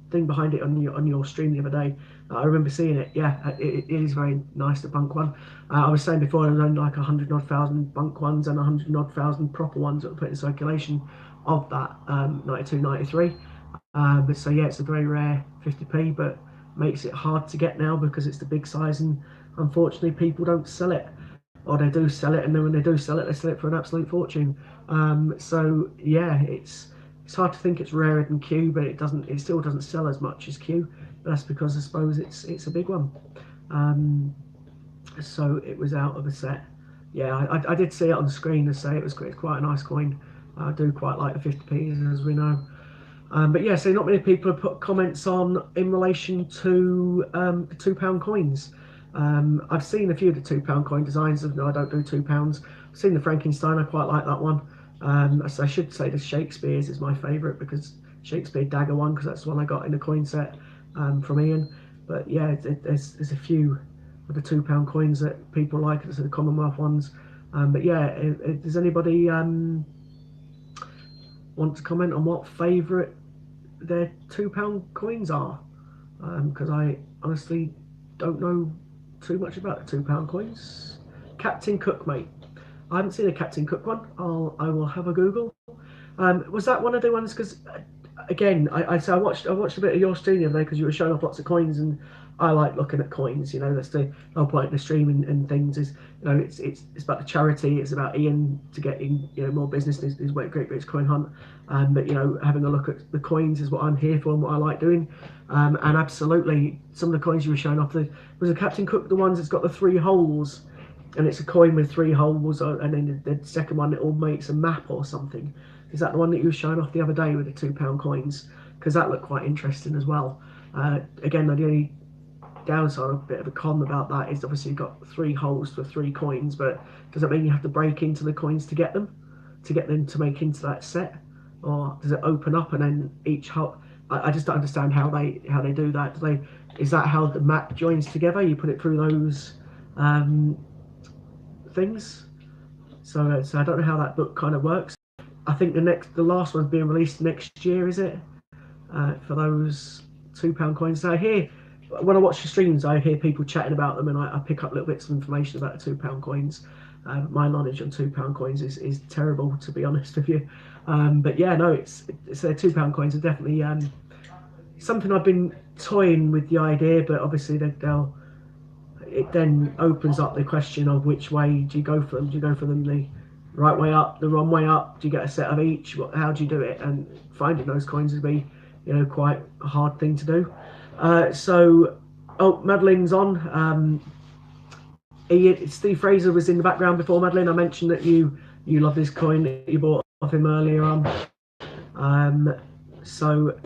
thing behind it on your stream the other day. I remember seeing it. Yeah, it is very nice, the bunk one. I was saying before, there was only like 100,000 bunk ones and 100,000 proper ones that were put in circulation of that 92, 93. So yeah, it's a very rare 50p, but makes it hard to get now because it's the big size, and unfortunately people don't sell it, or they do sell it, and then when they do sell it, they sell it for an absolute fortune. So yeah, it's hard to think it's rarer than Q, but it still doesn't sell as much as Q. But that's because I suppose it's a big one. Um, so it was out of a set. Yeah, I did see it on the screen to say it's quite a nice coin. I do quite like the 50p's, as we know. But yeah, so not many people have put comments on in relation to the £2 coins. I've seen a few of the £2 coin designs. No, I don't do £2. I've seen the Frankenstein. I quite like that one. So I should say the Shakespeare's is my favourite, because Shakespeare dagger one, because that's the one I got in the coin set from Ian. But yeah, there's a few of the £2 coins that people like. It's the Commonwealth ones. But yeah, does anybody want to comment on what favourite their £2 coins are? Because I honestly don't know too much about the £2 coins. Captain Cook, mate. I haven't seen a Captain Cook one. I will have a Google. Was that one of the ones? Because again, I watched a bit of your stream the other day, because you were showing off lots of coins, and I like looking at coins. That's the whole point of the stream and things. Is it's about the charity. It's about Ian to get in more business. His Great British Coin Hunt. But having a look at the coins is what I'm here for and what I like doing. And absolutely, some of the coins you were showing off. Was a Captain Cook the ones that's got the 3 holes? And it's a coin with 3 holes, and then the second one, it all makes a map or something. Is that the one that you were showing off the other day with the £2 coins? Because that looked quite interesting as well. Again, the only downside, a bit of a con about that, is obviously you've got 3 holes for 3 coins, but does that mean you have to break into the coins to get them to make into that set? Or does it open up and then each hole? I just don't understand how they do that. Is that how the map joins together? You put it through those things. So I don't know how that book kind of works. I think the last one's being released next year, is it? For those £2 coins. So I hear, when I watch the streams, I hear people chatting about them, and I pick up little bits of information about the £2 coins. My knowledge on £2 coins is terrible, to be honest with you. But yeah, no, it's £2 coins are definitely something I've been toying with the idea, but obviously it then opens up the question of which way do you go for them? Do you go for them the right way up, the wrong way up? Do you get a set of each? How do you do it? And finding those coins would be, quite a hard thing to do. Madeline's on. Steve Fraser was in the background before Madeline. I mentioned that you love this coin that you bought off him earlier on. So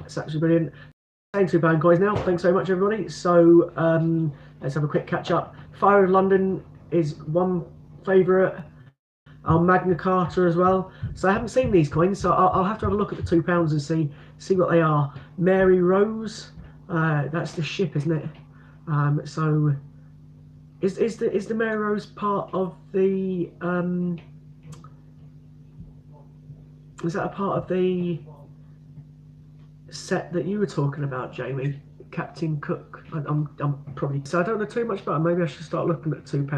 it's actually brilliant. £2 coins now. Thanks very much, everybody. So let's have a quick catch up. Fire of London is one favourite. Our Magna Carta as well. So I haven't seen these coins, so I'll have to have a look at the £2 and see what they are. Mary Rose, that's the ship, isn't it? So is the Mary Rose part of the is that a part of the set that you were talking about, Jamie? Captain Cook. I'm probably, so I don't know too much about it. Maybe I should start looking at £2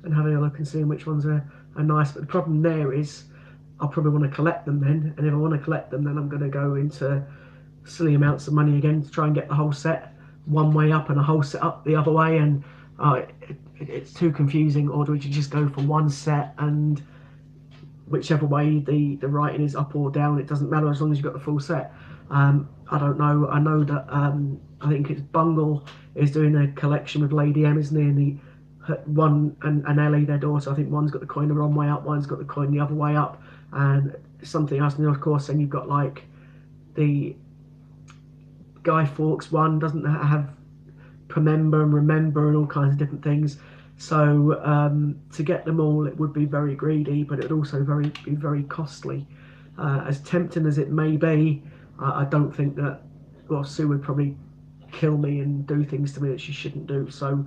and having a look and seeing which ones are nice. But the problem there is I'll probably want to collect them then, and if I want to collect them, then I'm going to go into silly amounts of money again to try and get the whole set one way up and a whole set up the other way, and it's too confusing. Or do we just go for one set, and whichever way the writing is up or down, it doesn't matter as long as you've got the full set? I don't know. I know that I think it's Bungle is doing a collection with Lady M, isn't he? And one and Ellie, their daughter, I think one's got the coin the wrong way up, one's got the coin the other way up, and something else. And of course, then you've got like the Guy Fawkes one doesn't have remember and all kinds of different things. So to get them all, it would be very greedy, but it would also be very costly. As tempting as it may be, I don't think that. Well, Sue would probably kill me and do things to me that she shouldn't do. So,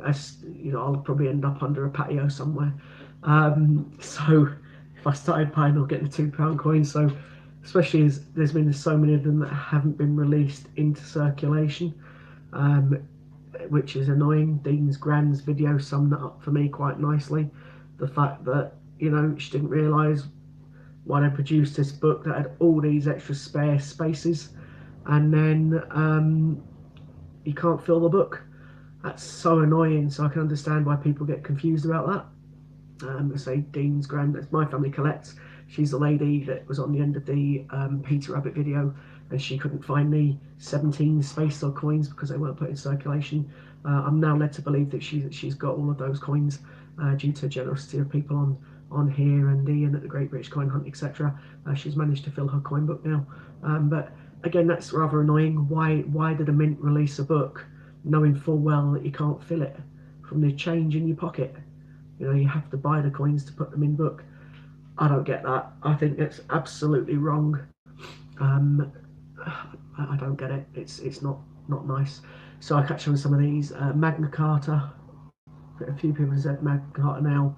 as you know, I'll probably end up under a patio somewhere. So, if I started buying or getting the £2 coins, so especially as there's been so many of them that haven't been released into circulation, which is annoying. Dean's Grand's video summed that up for me quite nicely. The fact that she didn't realise why they produced this book that had all these extra spare spaces, and then you can't fill the book. That's so annoying. So I can understand why people get confused about that. Say Dean's grand, my family collects. She's the lady that was on the end of the Peter Rabbit video, and she couldn't find the 17 space or coins because they weren't put in circulation. I'm now led to believe that she's got all of those coins due to generosity of people on here and Ian at the Great British Coin Hunt, etc. She's managed to fill her coin book now. But again, that's rather annoying. Why did a mint release a book knowing full well that you can't fill it from the change in your pocket? You know, you have to buy the coins to put them in book. I don't get that. I think it's absolutely wrong. Um, I don't get it. It's not nice. So I catch on some of these Magna Carta. A few people have said Magna Carta now.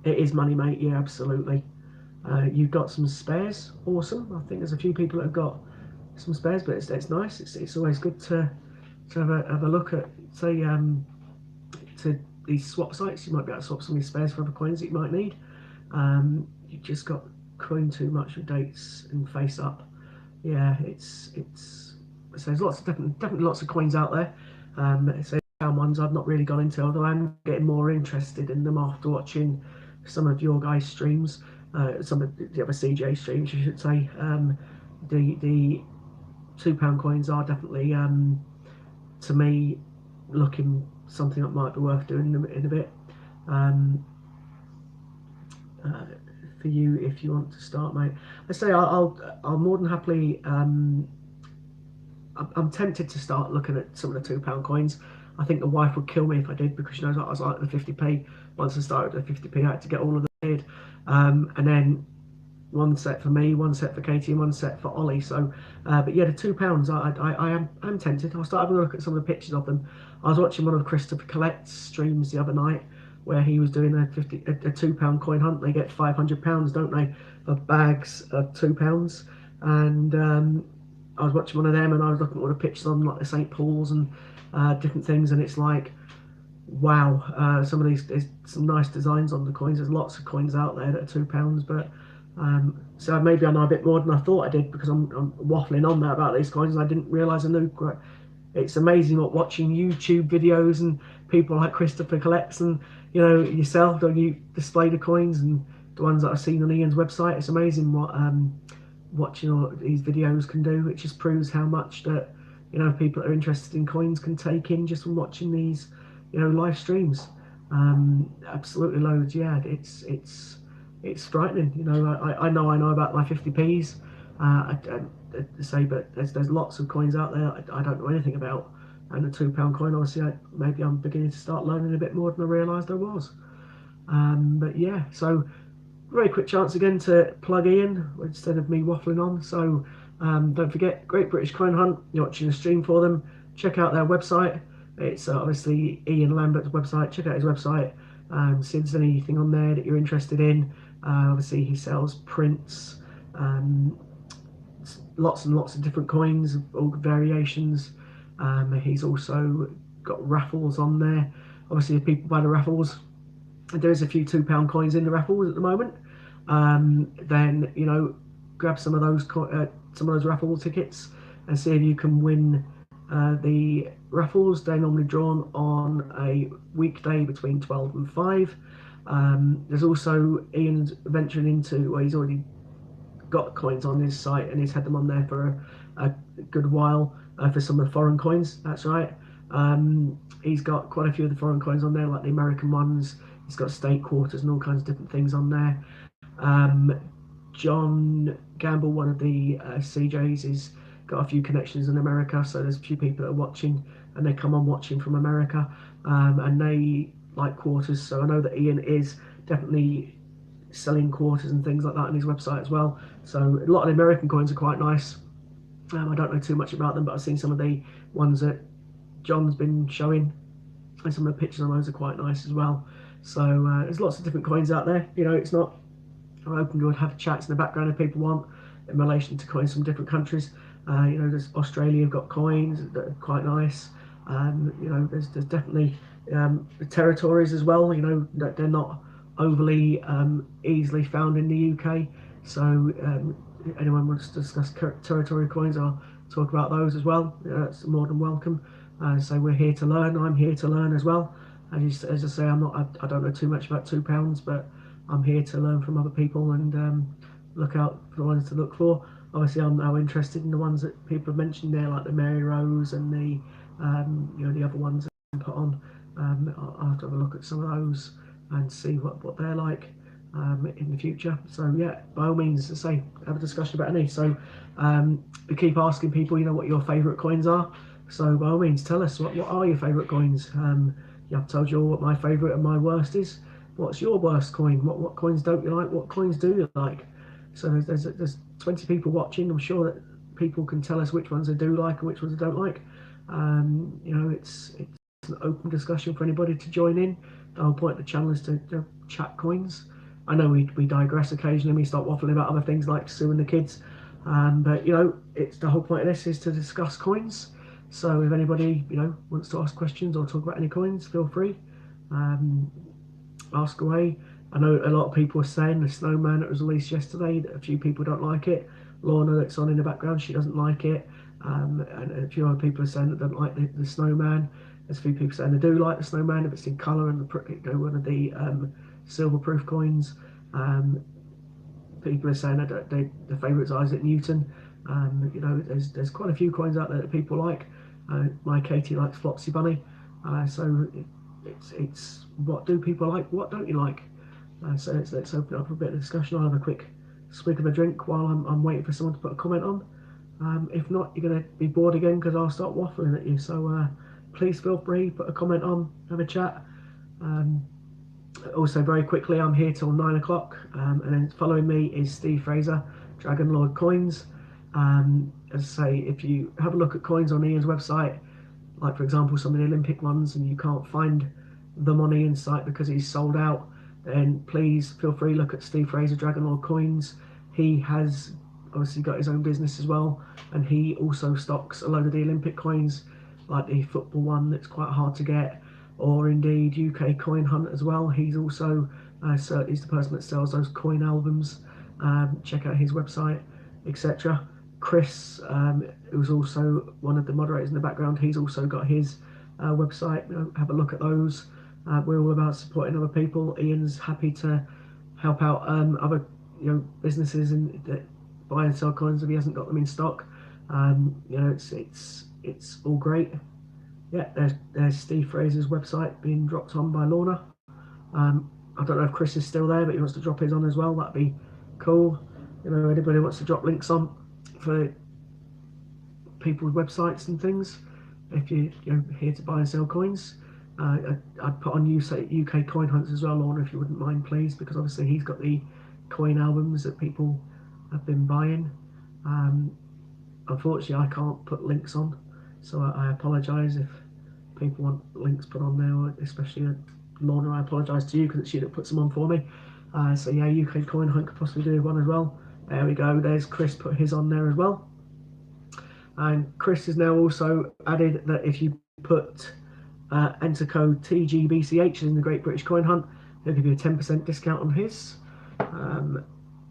It is money, mate. Yeah, absolutely. You've got some spares. Awesome. I think there's a few people that have got some spares, but it's nice. It's always good to have a look at, say, to these swap sites. You might be able to swap some of your spares for other coins that you might need. You just got coin too much with dates and face up. Yeah, it's so there's lots of definitely lots of coins out there. So ones I've not really gone into, although I'm getting more interested in them after watching some of your guys' streams, some of the other CJ streams, you should say. The £2 coins are definitely to me looking something that might be worth doing in a bit. For you, if you want to start, mate. I say I'll more than happily. I'm tempted to start looking at some of the £2 coins. I think the wife would kill me if I did, because she knows I was like the 50p. Once I started the 50p, I had to get all of them. And then one set for me, one set for Katie, and one set for Ollie. So, but yeah, the £2, I'm tempted. I'll start having a look at some of the pictures of them. I was watching one of Christopher Collect's streams the other night, where he was doing a £2 coin hunt. They get £500, don't they, of bags of £2, and I was watching one of them, and I was looking at all the pictures on like the St. Paul's and different things, and it's like, wow, some of these, there's some nice designs on the coins. There's lots of coins out there that are £2, but so maybe I know a bit more than I thought I did, because I'm waffling on there about these coins, and I didn't realise I knew. It's amazing what watching YouTube videos and people like Christopher Collects and yourself, don't you display the coins, and the ones that I've seen on Ian's website. It's amazing what watching all these videos can do. It just proves how much that people that are interested in coins can take in just from watching these live streams. Absolutely loads. Yeah, it's frightening. I know about my 50p's. I say, but there's lots of coins out there I don't know anything about, and the £2 coin, obviously, maybe I'm beginning to start learning a bit more than I realised I was. But yeah, so very quick chance again to plug Ian instead of me waffling on. So don't forget, Great British Coin Hunt. You're watching a stream for them. Check out their website. It's obviously Ian Lambert's website. Check out his website. See if there's anything on there that you're interested in. Obviously, he sells prints, lots and lots of different coins, all variations. He's also got raffles on there. Obviously, if people buy the raffles, there is a few £2 coins in the raffles at the moment. Then grab some of those raffle tickets and see if you can win the raffles. They're normally drawn on a weekday between 12 and 5. There's also Ian's venturing into, well, he's already got coins on his site, and he's had them on there for a good while for some of the foreign coins. That's right. He's got quite a few of the foreign coins on there, like the American ones. He's got state quarters and all kinds of different things on there. John Gamble, one of the CJs, has got a few connections in America, so there's a few people that are watching, and they come on watching from America, and they like quarters. So I know that Ian is definitely selling quarters and things like that on his website as well. So a lot of the American coins are quite nice. I don't know too much about them, but I've seen some of the ones that John's been showing, and some of the pictures on those are quite nice as well. So there's lots of different coins out there. It's not, I'm open to have chats in the background if people want in relation to coins from different countries. There's Australia have got coins that are quite nice. There's definitely the territories as well. That they're not overly easily found in the UK. So anyone wants to discuss territory coins, I'll talk about those as well. It's more than welcome. So we're here to learn. I'm here to learn as well. As I say, I don't know too much about £2, but I'm here to learn from other people and look out for the ones to look for. Obviously, I'm now interested in the ones that people have mentioned there, like the Mary Rose and the the other ones that put on. I'll have to have a look at some of those and see what they're like in the future. So yeah, by all means, as I say, have a discussion about any. So we keep asking people, what your favourite coins are. So by all means, tell us what are your favourite coins. I've told you all what my favourite and my worst is. What's your worst coin? What coins don't you like? What coins do you like? So there's 20 people watching. I'm sure that people can tell us which ones they do like and which ones they don't like. It's an open discussion for anybody to join in. The whole point of the channel is to chat coins. I know we digress occasionally. We start waffling about other things like suing the kids, but it's the whole point of this is to discuss coins. So if anybody wants to ask questions or talk about any coins, feel free. Ask away. I know a lot of people are saying the snowman that was released yesterday, that a few people don't like it. Lorna, that's on in the background, she doesn't like it. And a few other people are saying that don't like the snowman. There's a few people saying they do like the snowman if it's in colour and one of the silver proof coins. People are saying that the favourite's Isaac Newton. There's quite a few coins out there that people like. My Katie likes Flopsy Bunny. So it's what do people like, what don't you like? So let's open up a bit of discussion. I'll have a quick swig of a drink while I'm waiting for someone to put a comment on. If not, you're going to be bored again because I'll start waffling at you. So please feel free, put a comment on, have a chat. Also, very quickly, I'm here till 9 o'clock, and then following me is Steve Fraser, Dragon Lord Coins. As I say, if you have a look at coins on Ian's website, like for example some of the Olympic ones, and you can't find them on Ian's site because he's sold out, then please feel free to look at Steve Fraser, Dragon Lord Coins. He has obviously got his own business as well, and he also stocks a load of the Olympic coins, like the football one that's quite hard to get, or indeed UK Coin Hunt as well. He's also he's the person that sells those coin albums. Check out his website, etc. Chris, who's also one of the moderators in the background, he's also got his website. Have a look at those. We're all about supporting other people. Ian's happy to help out other businesses that buy and sell coins if he hasn't got them in stock. It's all great. Yeah, there's Steve Fraser's website being dropped on by Lorna. I don't know if Chris is still there, but he wants to drop his on as well. That'd be cool. Anybody wants to drop links on for people's websites and things, if you're here to buy and sell coins. I'd put on UK Coin Hunts as well, Lorna, if you wouldn't mind, please, because obviously he's got the coin albums that people have been buying. Unfortunately, I can't put links on, so I apologise if people want links put on there, especially Lorna. I apologise to you because it's you that puts them on for me. So yeah, UK Coin Hunt could possibly do one as well. There we go. There's Chris put his on there as well. And Chris has now also added that if you put enter code TGBCH in the Great British Coin Hunt, he'll give you a 10% discount on his.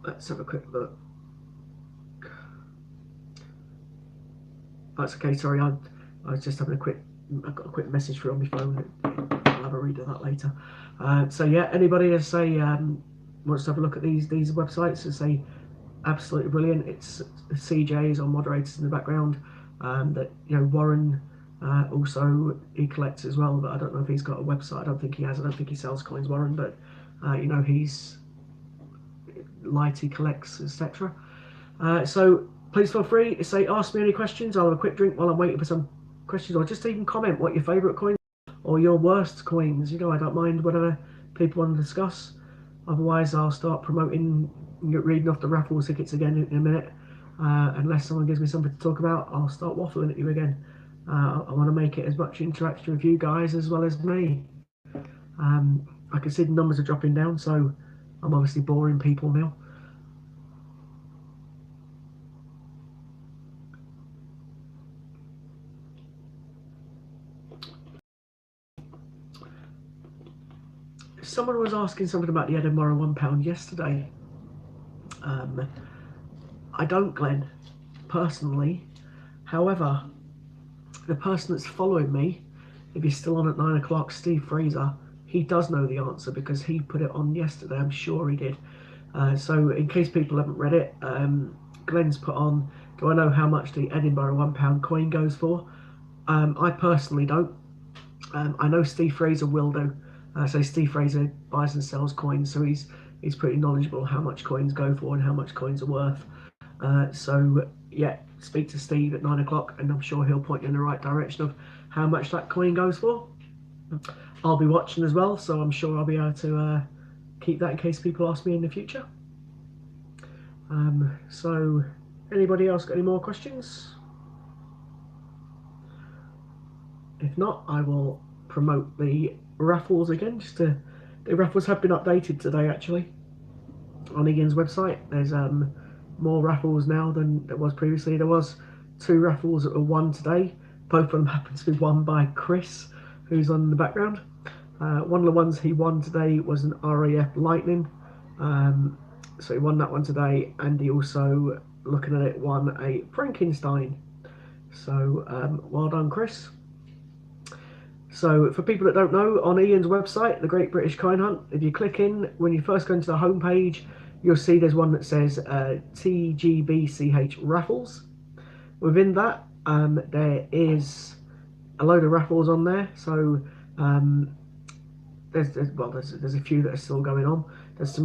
Let's have a quick look. That's okay, sorry, I was just having I've got a quick message through on my phone. I'll have a read of that later. So yeah, anybody that say wants to have a look at these websites, and say absolutely brilliant. It's CJs or moderators in the background. That Warren also he collects as well, but I don't know if he's got a website. I don't think he has. I don't think he sells coins, Warren, but he's he collects, etc. So please feel free to say ask me any questions. I'll have a quick drink while I'm waiting for some questions, or just even comment what your favourite coins or your worst coins. I don't mind whatever people want to discuss. Otherwise, I'll start promoting, reading off the raffle tickets again in a minute. Unless someone gives me something to talk about, I'll start waffling at you again. I want to make it as much interaction with you guys as well as me. I can see the numbers are dropping down, so I'm obviously boring people now. someone was asking something about the Edinburgh £1 yesterday. I don't, Glenn, personally. However, the person that's following me, if he's still on at 9 o'clock, Steve Fraser, he does know the answer because he put it on yesterday. I'm sure he did. So in case people haven't read it, Glenn's put on, do I know how much the Edinburgh £1 coin goes for? I personally don't. I know Steve Fraser will do. So Steve Fraser buys and sells coins, so he's pretty knowledgeable how much coins go for and how much coins are worth. So yeah, speak to Steve at 9 o'clock, and I'm sure he'll point you in the right direction of how much that coin goes for. I'll be watching as well, so I'm sure I'll be able to keep that in case people ask me in the future. So anybody else got any more questions? If not, I will promote the raffles again. The raffles have been updated today actually on Ian's website. There's more raffles now than there was previously. There was 2 raffles that were won today. Both of them happened to be won by Chris, who's on the background. One of the ones he won today was an RAF Lightning. So he won that one today, and he also, looking at it, won a Frankenstein. So well done, Chris. So for people that don't know, on Ian's website, the Great British Coin Hunt, if you click in, when you first go into the homepage, you'll see there's one that says TGBCH raffles. Within that, there is a load of raffles on there. So there's a few that are still going on. There's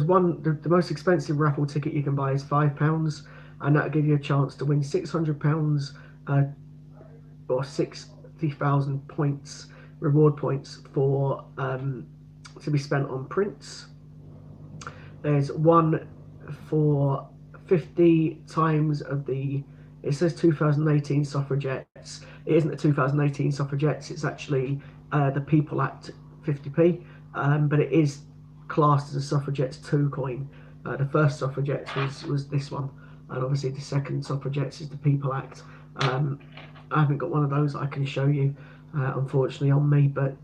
one, the most expensive raffle ticket you can buy is £5, and that'll give you a chance to win £600 or 60,000 points, reward points for to be spent on prints. There's one for 50 times of the, it says 2018 suffragettes. It isn't the 2018 suffragettes, it's actually the People Act 50p, but it is classed as a suffragettes 2 coin. The first suffragettes was this one, and obviously the second suffragettes is the People Act. I haven't got one of those I can show you, unfortunately, on me, but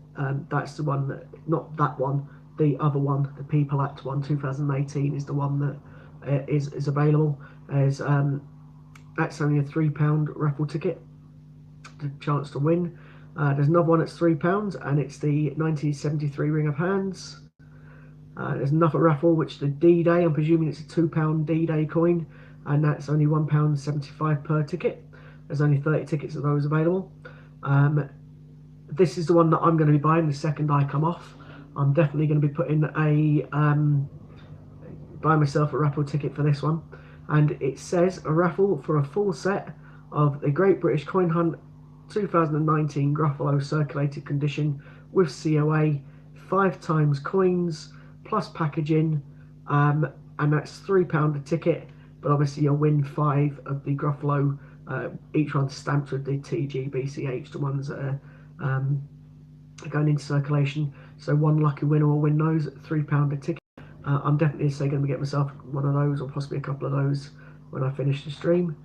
that's the one that, not that one, the other one, the People Act one, 2018, is the one that is available. There's that's only a £3 raffle ticket, the chance to win. There's another one that's £3, and it's the 1973 Ring of Hands. There's another raffle, which is the D-Day. I'm presuming it's a £2 D-Day coin, and that's only £1.75 per ticket. There's only 30 tickets of those available. This is the one that I'm going to be buying the second I come off. I'm definitely going to be putting buy myself a raffle ticket for this one. And it says a raffle for a full set of the Great British Coin Hunt 2019 Gruffalo circulated condition with COA, 5 times coins plus packaging, and that's £3 a ticket, but obviously you'll win 5 of the Gruffalo, each one stamped with the TGBCH, the ones that are going into circulation. So one lucky winner will win those at £3 a ticket. I'm definitely going to get myself one of those, or possibly a couple of those when I finish the stream.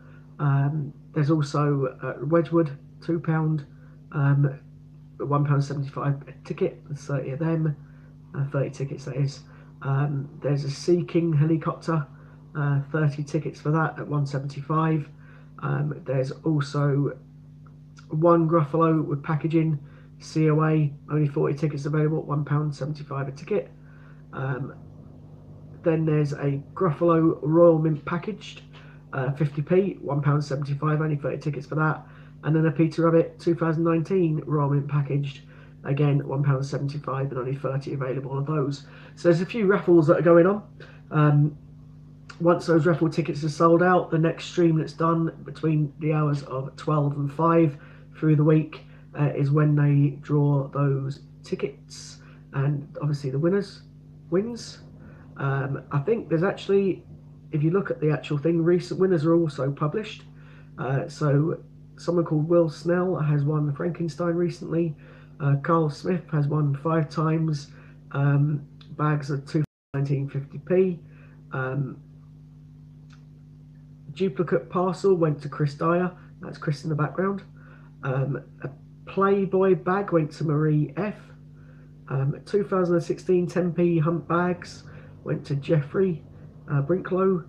There's also Wedgwood, £2, £1.75 a ticket. There's 30 of them, 30 tickets that is. There's a Sea King helicopter, 30 tickets for that at £1.75. There's also one Gruffalo with packaging, COA, only 40 tickets available at £1.75 a ticket. Then there's a Gruffalo Royal Mint packaged, 50p, £1.75, only 30 tickets for that. And then a Peter Rabbit 2019 Royal Mint packaged, again £1.75, and only 30 available of those. So there's a few raffles that are going on. Once those raffle tickets are sold out, the next stream that's done between the hours of 12 and 5 through the week is when they draw those tickets, and obviously the winners wins. I think there's actually, if you look at the actual thing, recent winners are also published. So someone called Will Snell has won the Frankenstein recently. Carl Smith has won 5 times bags of 1950p. Duplicate parcel went to Chris Dyer, that's Chris in the background. A Playboy bag went to Marie F. 2016 10p hunt bags went to Jeffrey Brinklow.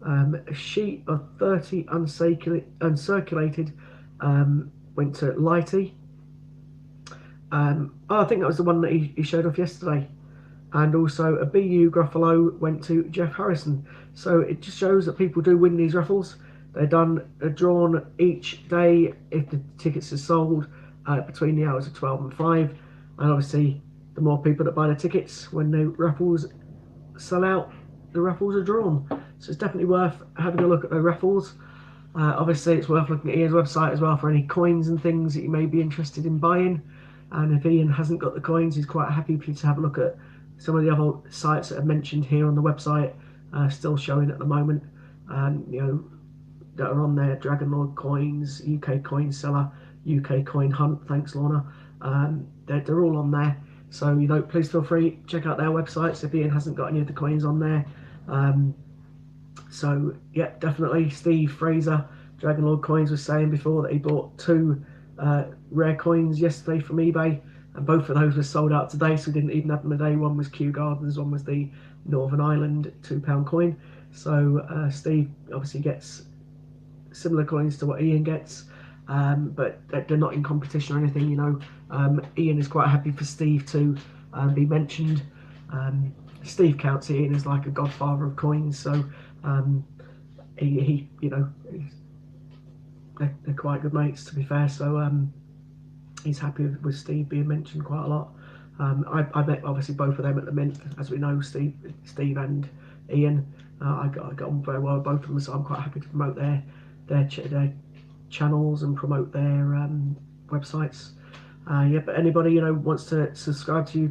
A sheet of 30 uncirculated went to Lighty. I think that was the one that he showed off yesterday. And also a BU Gruffalo went to Jeff Harrison. So it just shows that people do win these raffles. They're drawn each day if the tickets are sold between the hours of 12 and 5. And obviously, the more people that buy the tickets, when the raffles sell out, the raffles are drawn. So it's definitely worth having a look at the raffles. Obviously, it's worth looking at Ian's website as well for any coins and things that you may be interested in buying. And if Ian hasn't got the coins, he's quite happy for you to have a look at some of the other sites that are mentioned here on the website, still showing at the moment. You know, that are on there: Dragon Lord Coins, UK Coin Seller, UK Coin Hunt. Thanks, Lorna. They're all on there. So, you know, please feel free check out their websites if Ian hasn't got any of the coins on there. So yeah, definitely. Steve Fraser, Dragon Lord Coins, was saying before that he bought 2 rare coins yesterday from eBay, and both of those were sold out today, so we didn't even have them today. One was Kew Gardens, one was the Northern Ireland £2 coin. So Steve obviously gets similar coins to what Ian gets, but they're not in competition or anything, you know. Ian is quite happy for Steve to be mentioned. Steve counts Ian as like a godfather of coins, so he you know, they're quite good mates, to be fair. So he's happy with Steve being mentioned quite a lot. I met obviously both of them at the Mint, as we know, Steve and Ian. I got on very well with both of them, so I'm quite happy to promote their channels and promote their websites. Yeah, but anybody, you know, wants to subscribe to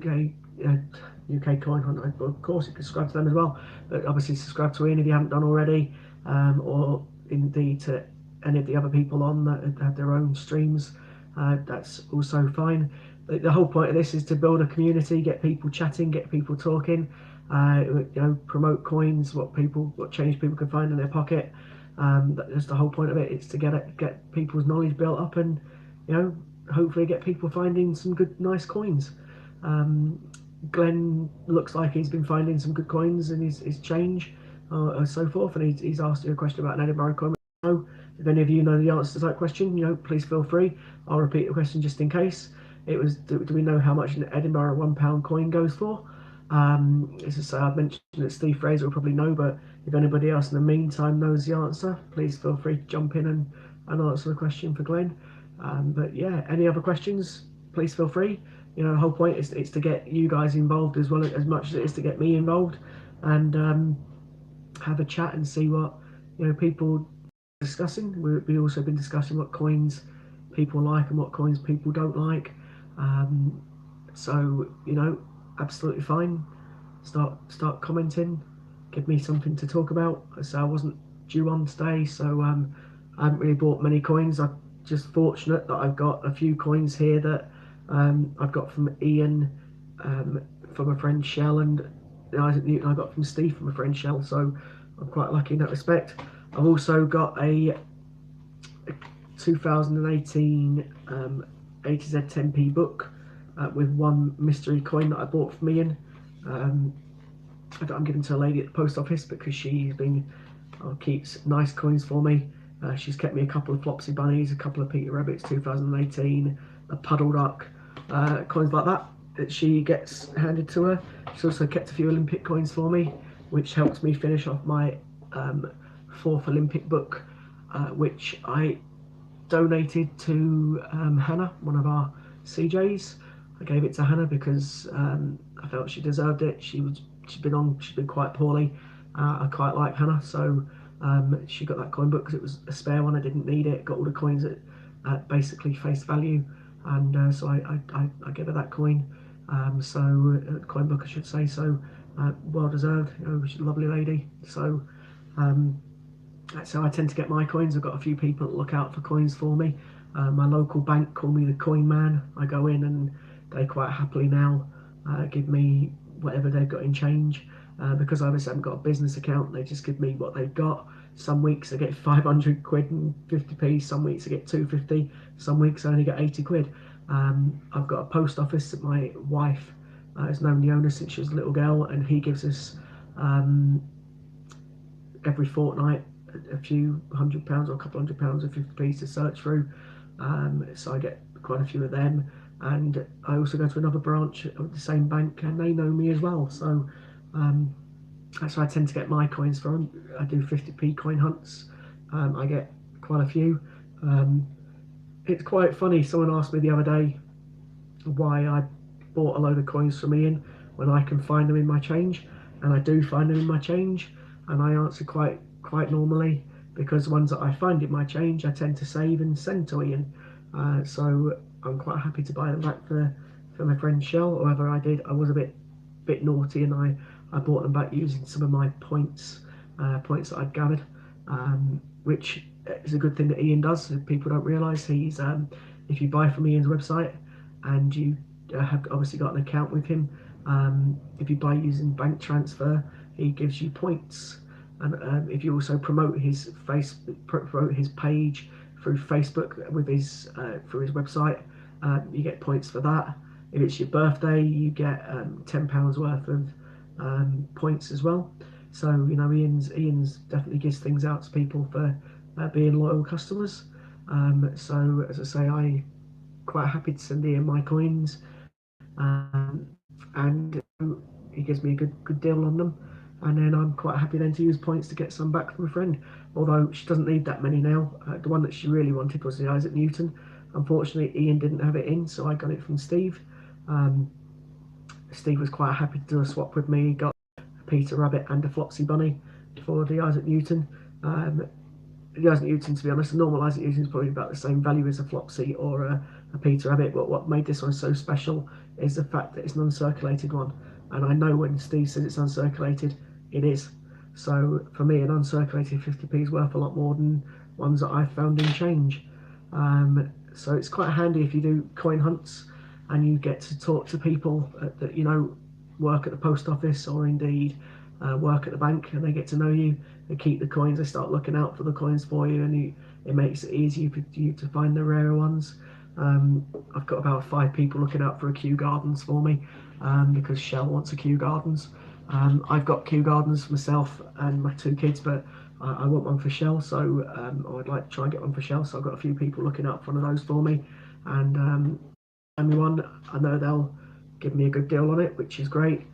UK Coin Hunt, of course you can subscribe to them as well. But obviously subscribe to Ian if you haven't done already, or indeed to any of the other people on that have their own streams. That's also fine. The whole point of this is to build a community, get people chatting, get people talking. You know, promote coins, what change people can find in their pocket. That's the whole point of it. It's to get people's knowledge built up, and you know, hopefully get people finding some good, nice coins. Glenn looks like he's been finding some good coins in his change, and so forth. And he's asked you a question about an Edinburgh coin. If any of you know the answer to that question, you know, please feel free. I'll repeat the question just in case. It was, do we know how much an Edinburgh £1 coin goes for? As I say, I've mentioned that Steve Fraser will probably know, but if anybody else in the meantime knows the answer, please feel free to jump in and answer the question for Glenn. But yeah, any other questions, please feel free. You know, the whole point is to get you guys involved as well, as much as it is to get me involved, and have a chat and see what, you know, people discussing. We've also been discussing what coins people like and what coins people don't like. So, you know, absolutely fine. Start commenting. Give me something to talk about. So I wasn't due on today, so I haven't really bought many coins. I'm just fortunate that I've got a few coins here that I've got from Ian, from a friend Shell, and Isaac Newton I got from Steve from a friend Shell. So I'm quite lucky in that respect. I've also got a 2018 A to Z 10p book with one mystery coin that I bought from Ian. I'm giving to a lady at the post office because she's been keeps nice coins for me. She's kept me a couple of Flopsy Bunnies, a couple of Peter Rabbits 2018, a Puddle Duck, coins like that she gets handed to her. She's also kept a few Olympic coins for me, which helps me finish off my 4th Olympic book, which I donated to Hannah, one of our CJs. I gave it to Hannah because I felt she deserved it. She's been quite poorly. I quite like Hannah, so she got that coin book because it was a spare one. I didn't need it. Got all the coins at basically face value, and so I gave her that coin. Coin book, I should say. So well deserved. You know, she's a lovely lady. So that's how I tend to get my coins. I've got a few people that look out for coins for me. My local bank call me the coin man. I go in and they quite happily now give me whatever they've got in change. Because I obviously haven't got a business account, they just give me what they've got. Some weeks I get 500 quid and 50p, some weeks I get 250, some weeks I only get 80 quid. I've got a post office that my wife has known the owner since she was a little girl, and he gives us every fortnight a few £100 or a couple £100 of 50p to search through. So I get quite a few of them, and I also go to another branch of the same bank, and they know me as well. So that's where I tend to get my coins from. I do 50p coin hunts. I get quite a few. It's quite funny. Someone asked me the other day why I bought a load of coins from Ian when I can find them in my change, and I do find them in my change, and I answer quite normally, because the ones that I find in my change I tend to save and send to Ian. So I'm quite happy to buy them back for my friend Shell. Or whether I was a bit naughty, and I bought them back using some of my points that I'd gathered, which is a good thing that Ian does. People don't realise he's if you buy from Ian's website and you have obviously got an account with him, if you buy using bank transfer, he gives you points. And if you also promote his page through Facebook with his through his website, you get points for that. If it's your birthday, you get £10 worth of points as well. So Ian's definitely gives things out to people for being loyal customers. So as I say, I quite happy to send Ian my coins, and he gives me a good deal on them, and then I'm quite happy then to use points to get some back from a friend, although she doesn't need that many now. The one that she really wanted was the Isaac Newton. Unfortunately, Ian didn't have it in, so I got it from Steve. Steve was quite happy to do a swap with me. He got a Peter Rabbit and a Flopsy Bunny for the Isaac Newton. The Isaac Newton, to be honest, the normal Isaac Newton is probably about the same value as a Flopsy or a Peter Rabbit, but what made this one so special is the fact that it's an uncirculated one, and I know when Steve says it's uncirculated, it is. So for me, an uncirculated 50p is worth a lot more than ones that I've found in change. So it's quite handy if you do coin hunts and you get to talk to people that work at the post office, or indeed work at the bank, and they get to know you. They keep the coins, they start looking out for the coins for you, and it makes it easier for you to find the rarer ones. I've got about 5 people looking out for a Kew Gardens for me, because Shell wants a Kew Gardens. I've got Kew Gardens myself and my 2 kids, but I want one for Shell, so I'd like to try and get one for Shell. So I've got a few people looking out for one of those for me, and one, I know they'll give me a good deal on it, which is great.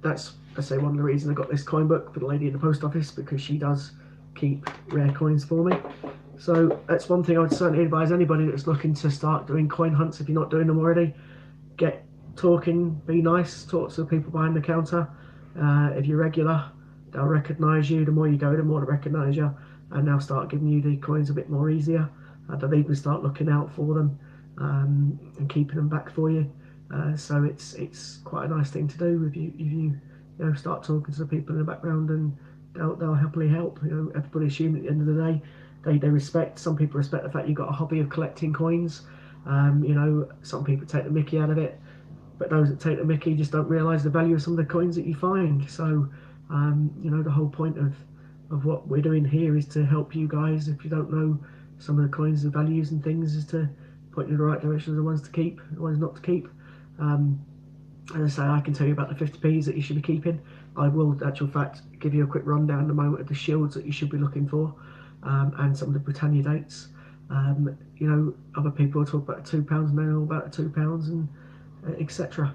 That's, I say, one of the reasons I got this coin book for the lady in the post office, because she does keep rare coins for me. So that's one thing I would certainly advise anybody that's looking to start doing coin hunts. If you're not doing them already, get talking, be nice, talk to the people behind the counter. If you're regular, they'll recognise you. The more you go, the more they recognise you, and they'll start giving you the coins a bit more easier. They'll even start looking out for them and keeping them back for you. So it's quite a nice thing to do if you start talking to the people in the background, and they'll happily help. Everybody assumes at the end of the day they respect. Some people respect the fact you've got a hobby of collecting coins. Some people take the mickey out of it, but those that take the mickey just don't realise the value of some of the coins that you find. So the whole point of what we're doing here is to help you guys. If you don't know some of the coins, the values and things, is to point you in the right direction of the ones to keep, the ones not to keep. As I say, I can tell you about the 50p's that you should be keeping. I will, in actual fact, give you a quick rundown in a moment of the shields that you should be looking for, and some of the Britannia dates. Other people will talk about £2 and then all about £2 and etc.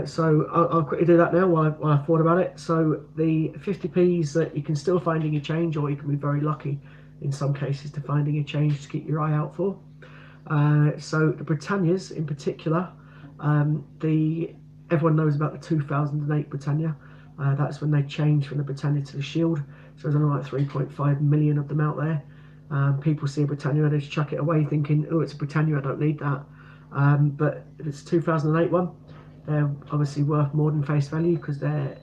So I'll quickly do that now while I thought about it. So the 50p's that you can still find in your change, or you can be very lucky in some cases to finding a change to keep your eye out for. So the Britannias in particular, everyone knows about the 2008 Britannia. That's when they changed from the Britannia to the Shield. So there's only like 3.5 million of them out there. People see a Britannia, they just chuck it away thinking, oh, it's a Britannia, I don't need that. But if it's a 2008 one, they're obviously worth more than face value because they're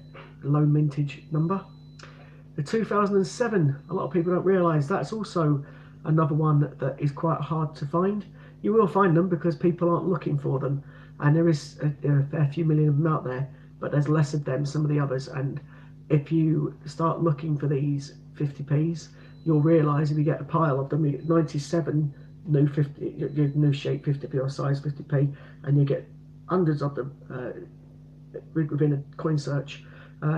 low mintage number. The 2007, a lot of people don't realise that's also another one that is quite hard to find. You will find them because people aren't looking for them, and there is a fair few million of them out there, but there's less of them, some of the others. And if you start looking for these 50p's, you'll realise if you get a pile of them, you get 97 new shape 50p or size 50p, and you get hundreds of them within a coin search,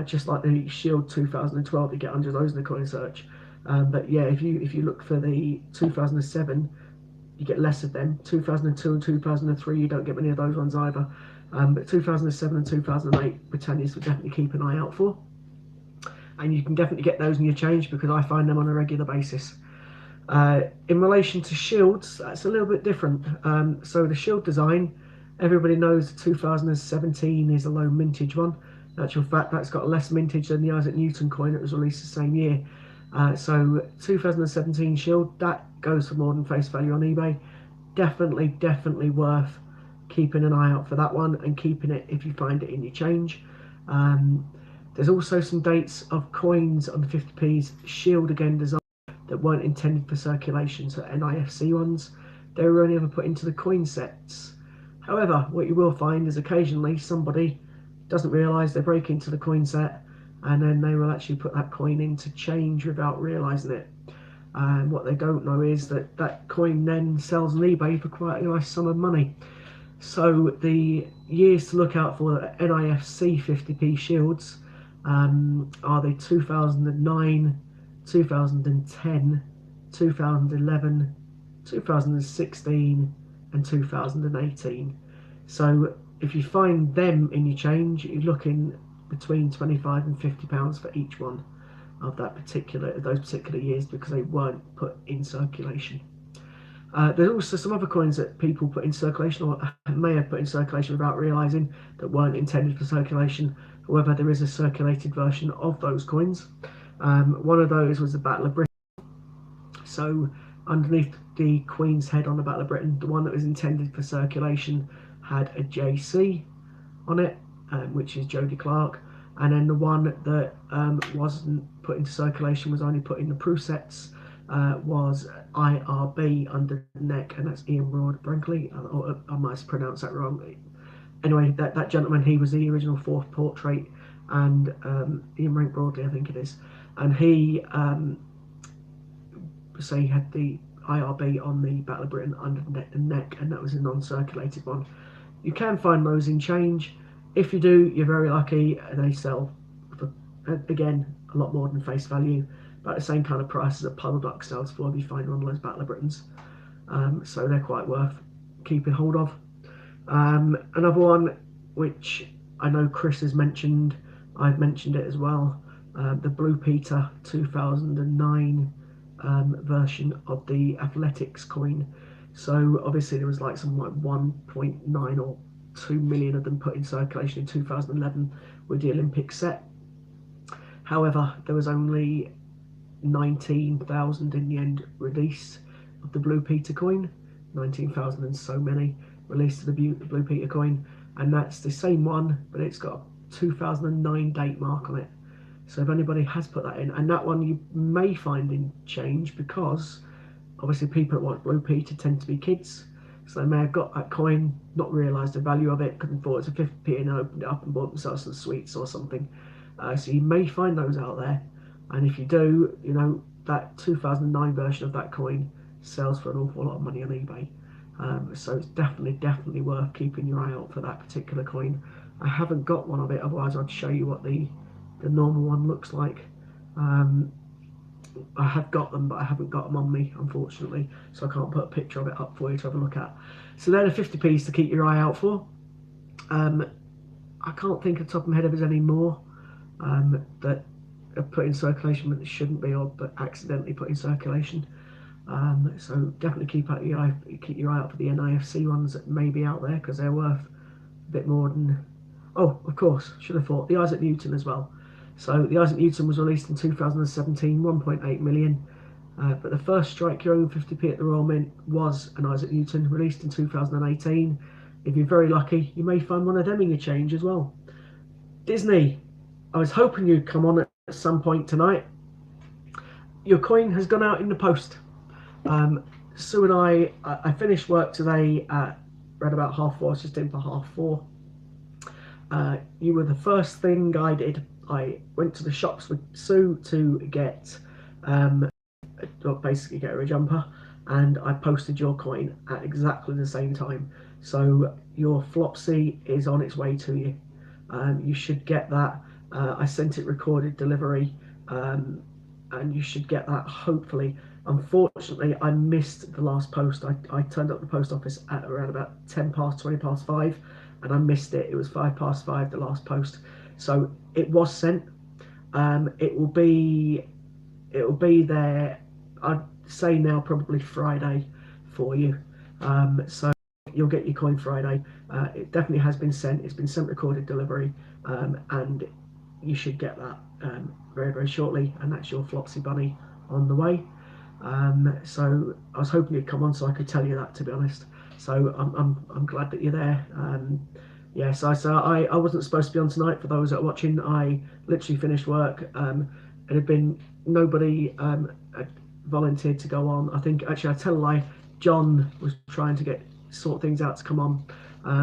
just like the Shield 2012, you get hundreds of those in the coin search. But yeah, if you look for the 2007, you get less of them. 2002 and 2003, you don't get many of those ones either. But 2007 and 2008, Britannias would definitely keep an eye out for. And you can definitely get those in your change because I find them on a regular basis. In relation to shields, that's a little bit different. So the shield design, everybody knows the 2017 is a low mintage one. In actual fact, that's got less mintage than the Isaac Newton coin that was released the same year. So 2017 shield, that goes for more than face value on eBay. Definitely worth keeping an eye out for that one and keeping it if you find it in your change. There's also some dates of coins on the 50p's shield again design that weren't intended for circulation, so NIFC ones. They were only ever put into the coin sets. However, what you will find is occasionally somebody doesn't realise they break into the coin set and then they will actually put that coin into change without realising it. And what they don't know is that that coin then sells on eBay for quite a nice sum of money. So the years to look out for NIFC 50p shields are the 2009, 2010, 2011, 2016 and 2018. So if you find them in your change, you're looking between £25 and £50 for each one of those particular years because they weren't put in circulation. There's also some other coins that people put in circulation or may have put in circulation without realising that weren't intended for circulation. However, there is a circulated version of those coins. One of those was the Battle of Britain. So underneath the Queen's head on the Battle of Britain, the one that was intended for circulation had a JC on it, which is Jodie Clark. And then the one that wasn't put into circulation, was only put in the Prue sets, was IRB under the neck, and that's Ian Broad Brinkley. I might have pronounced that wrong. Anyway, that gentleman, he was the original fourth portrait, and Ian Rank Broadley, I think it is, and he had the IRB on the Battle of Britain under the neck, and that was a non-circulated one. You can find those in change. If you do, you're very lucky. They sell for, again, a lot more than face value, about the same kind of price as a Puddle Duck sells for if you find one of those Battle of Britons. So they're quite worth keeping hold of. Another one which I know Chris has mentioned, I've mentioned it as well, the Blue Peter 2009 version of the Athletics coin. So obviously there was like something like 1.9 or 2 million of them put in circulation in 2011 with the Olympic set. However, there was only 19,000 in the end released of the Blue Peter coin. 19,000 and so many released of the Blue Peter coin, and that's the same one, but it's got a 2009 date mark on it. So if anybody has put that in, and that one you may find in change, because obviously people that want Blue Peter tend to be kids, so they may have got that coin, not realised the value of it, couldn't thought it's a 50p and opened it up and bought themselves some sweets or something. So you may find those out there, and if you do, you know, that 2009 version of that coin sells for an awful lot of money on eBay. So it's definitely worth keeping your eye out for that particular coin. I haven't got one of it, otherwise I'd show you what the normal one looks like. I have got them, but I haven't got them on me, unfortunately, so I can't put a picture of it up for you to have a look at. So they're the 50p's to keep your eye out for. I can't think of the top of my head if there's any more that are put in circulation but they shouldn't be, or but accidentally put in circulation. So definitely keep your eye out for the NIFC ones that may be out there, because they're worth a bit more than. Oh, of course, should have thought the Isaac Newton as well. So the Isaac Newton was released in 2017, 1.8 million. But the first strike your own 50p at the Royal Mint was an Isaac Newton, released in 2018. If you're very lucky, you may find one of them in your change as well. Disney, I was hoping you'd come on at some point tonight. Your coin has gone out in the post. Sue and I finished work today at around about 4:30. I was just in for 4:30. You were the first thing I did. I went to the shops with Sue to get, basically get her a jumper, and I posted your coin at exactly the same time. So your Flopsy is on its way to you. You should get that. I sent it recorded delivery, and you should get that hopefully. Unfortunately, I missed the last post. I turned up the post office at around about 10 past, 20 past 5, and I missed it. It was 5 past 5, the last post. So it was sent. It will be there, I'd say now, probably Friday for you. So you'll get your coin Friday. It definitely has been sent. It's been sent recorded delivery, and you should get that very, very shortly. And that's your Flopsy Bunny on the way. So I was hoping you'd come on so I could tell you that, to be honest. So I'm glad that you're there. Yes, so I wasn't supposed to be on tonight. For those that are watching, I literally finished work. It had been nobody had volunteered to go on. I think, actually, I tell a lie, John was trying to sort things out to come on,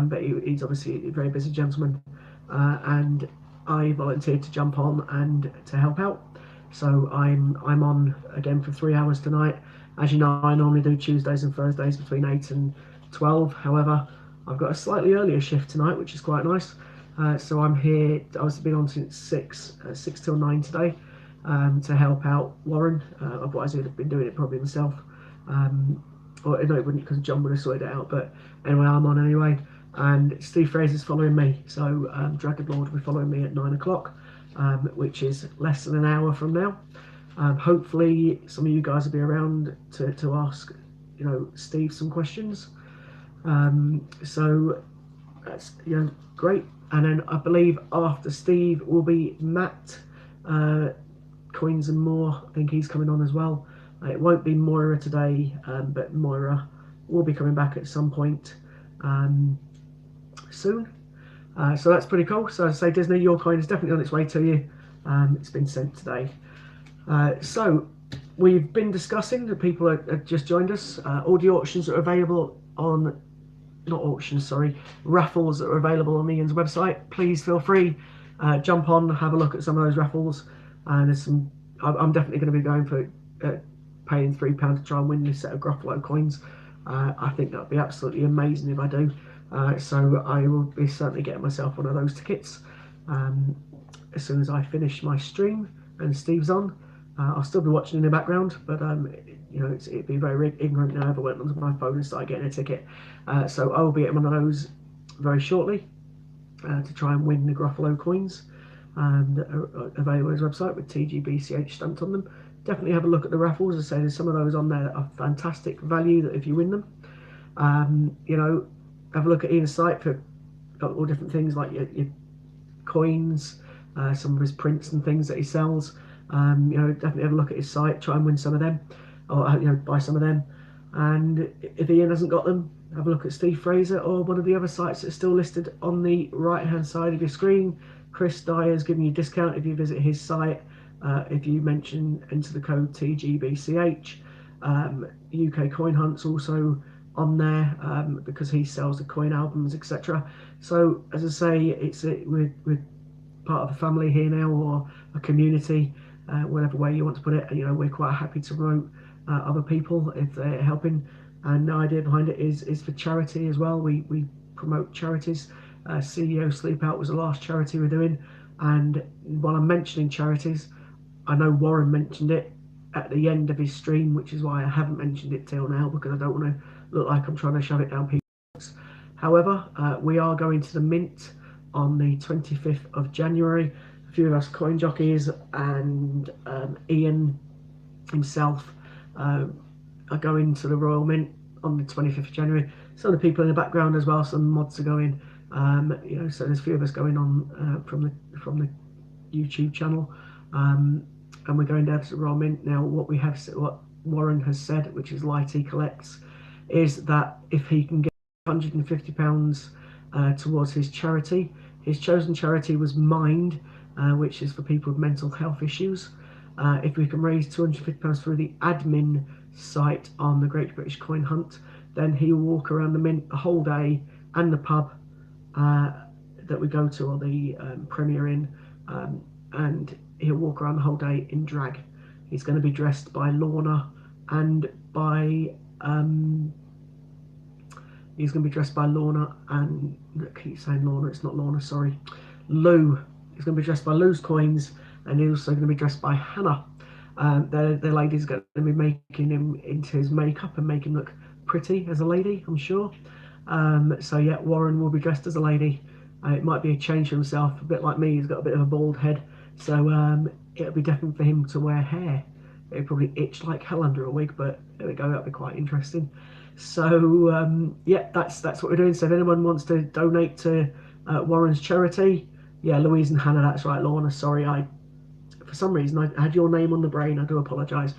but he's obviously a very busy gentleman, and I volunteered to jump on and to help out. So I'm on again for 3 hours tonight. As you know, I normally do Tuesdays and Thursdays between 8 and 12. However, I've got a slightly earlier shift tonight, which is quite nice. So I'm here. I've been on since 6 till 9 today, to help out Warren. Otherwise, I'd have been doing it probably myself. Or no, it wouldn't, because John would have sorted it out. But anyway, I'm on anyway. And Steve Fraser's following me. So Dragon Lord will be following me at 9 o'clock, which is less than an hour from now. Hopefully, some of you guys will be around to ask, Steve some questions. So that's great. And then I believe after Steve will be Matt, Coins and More. I think he's coming on as well. It won't be Moira today, but Moira will be coming back at some point soon. So that's pretty cool. So as I say, Disney, your coin is definitely on its way to you. It's been sent today. So we've been discussing, the people have just joined us, all the auctions that are available on, not auctions, sorry, raffles that are available on Ian's website. Please feel free, jump on, have a look at some of those raffles. And there's some, I'm definitely going to be going for paying £3 to try and win this set of Gruffalo coins. I think that would be absolutely amazing if I do. So I will be certainly getting myself one of those tickets as soon as I finish my stream and Steve's on. I'll still be watching in the background, but it'd be very ignorant if I ever went onto my phone and started getting a ticket. So I will be getting one of those very shortly to try and win the Gruffalo coins, and available on his website with TGBCH stamped on them. Definitely have a look at the raffles. As I say, there's some of those on there that are fantastic value that if you win them, have a look at Ian's site for all different things like your coins, some of his prints and things that he sells. Definitely have a look at his site, try and win some of them, or buy some of them. And if Ian hasn't got them, have a look at Steve Fraser or one of the other sites that's still listed on the right hand side of your screen. Chris Dyer is giving you a discount if you visit his site, if you enter the code TGBCH. UK Coin Hunt's also on there, because he sells the coin albums, etc. So as I say, we're part of a family here now, or a community, whatever way you want to put it. We're quite happy to promote other people if they're helping, and the idea behind it is for charity as well. We promote charities. CEO Sleep Out was the last charity we're doing, and while I'm mentioning charities, I know Warren mentioned it at the end of his stream, which is why I haven't mentioned it till now, because I don't want to look like I'm trying to shove it down people's throats. However, we are going to the Mint on the 25th of January. A few of us coin jockeys and Ian himself are going to the Royal Mint on the 25th of January. Some of the people in the background as well, some mods are going. So there's a few of us going on from the YouTube channel, and we're going down to the Royal Mint. Now, what Warren has said, which is Lighty collects, is that if he can get £150 towards his charity, his chosen charity was Mind, which is for people with mental health issues. If we can raise £250 through the admin site on the Great British Coin Hunt, then he will walk around the Mint the whole day, and the pub that we go to, or the Premier Inn, and he'll walk around the whole day in drag. He's going to be dressed by Lorna and by He's going to be dressed by Lorna, and I keep saying Lorna, it's not Lorna, sorry, Lou. He's going to be dressed by Lou's Coins, and he's also going to be dressed by Hannah. The lady's going to be making him into his makeup and make him look pretty as a lady, I'm sure. So yeah, Warren will be dressed as a lady. It might be a change for himself, a bit like me. He's got a bit of a bald head, so it'll be definitely for him to wear hair. It'll probably itch like hell under a wig, but there we go. That'll be quite interesting. So yeah, that's what we're doing. So if anyone wants to donate to Warren's charity, yeah, Louise and Hannah, that's right. Lorna, sorry, for some reason I had your name on the brain. I do apologise.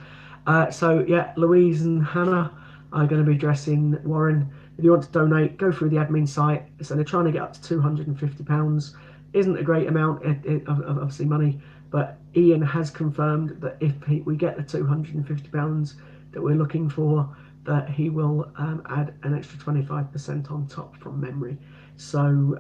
So yeah, Louise and Hannah are going to be dressing Warren. If you want to donate, go through the admin site. So they're trying to get up to £250. Isn't a great amount of obviously money, but Ian has confirmed that if we get the £250 that we're looking for, that he will add an extra 25% on top from memory. So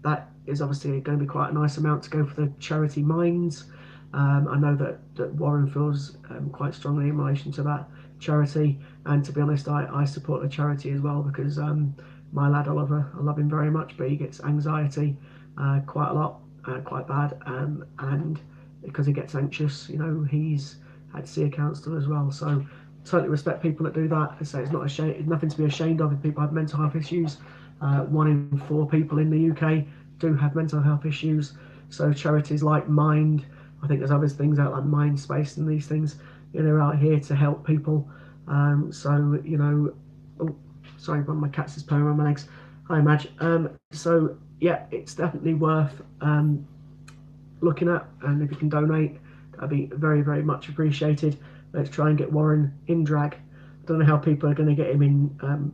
that is obviously going to be quite a nice amount to go for the charity mines. I know that Warren feels quite strongly in relation to that charity, and to be honest, I support the charity as well, because my lad Oliver, I love him very much, but he gets anxiety quite a lot, quite bad, and because he gets anxious, he's had to see a counsellor as well. So totally respect people that do that. I say it's not nothing to be ashamed of if people have mental health issues. 1 in 4 people in the UK do have mental health issues. So charities like Mind, I think there's other things out like Mindspace and these things, they're out here to help people. So oh, sorry, one of my cats is purring on my legs. Hi, Madge. So yeah, it's definitely worth looking at, and if you can donate, that'd be very, very much appreciated. Let's try and get Warren in drag. I don't know how people are going to get him in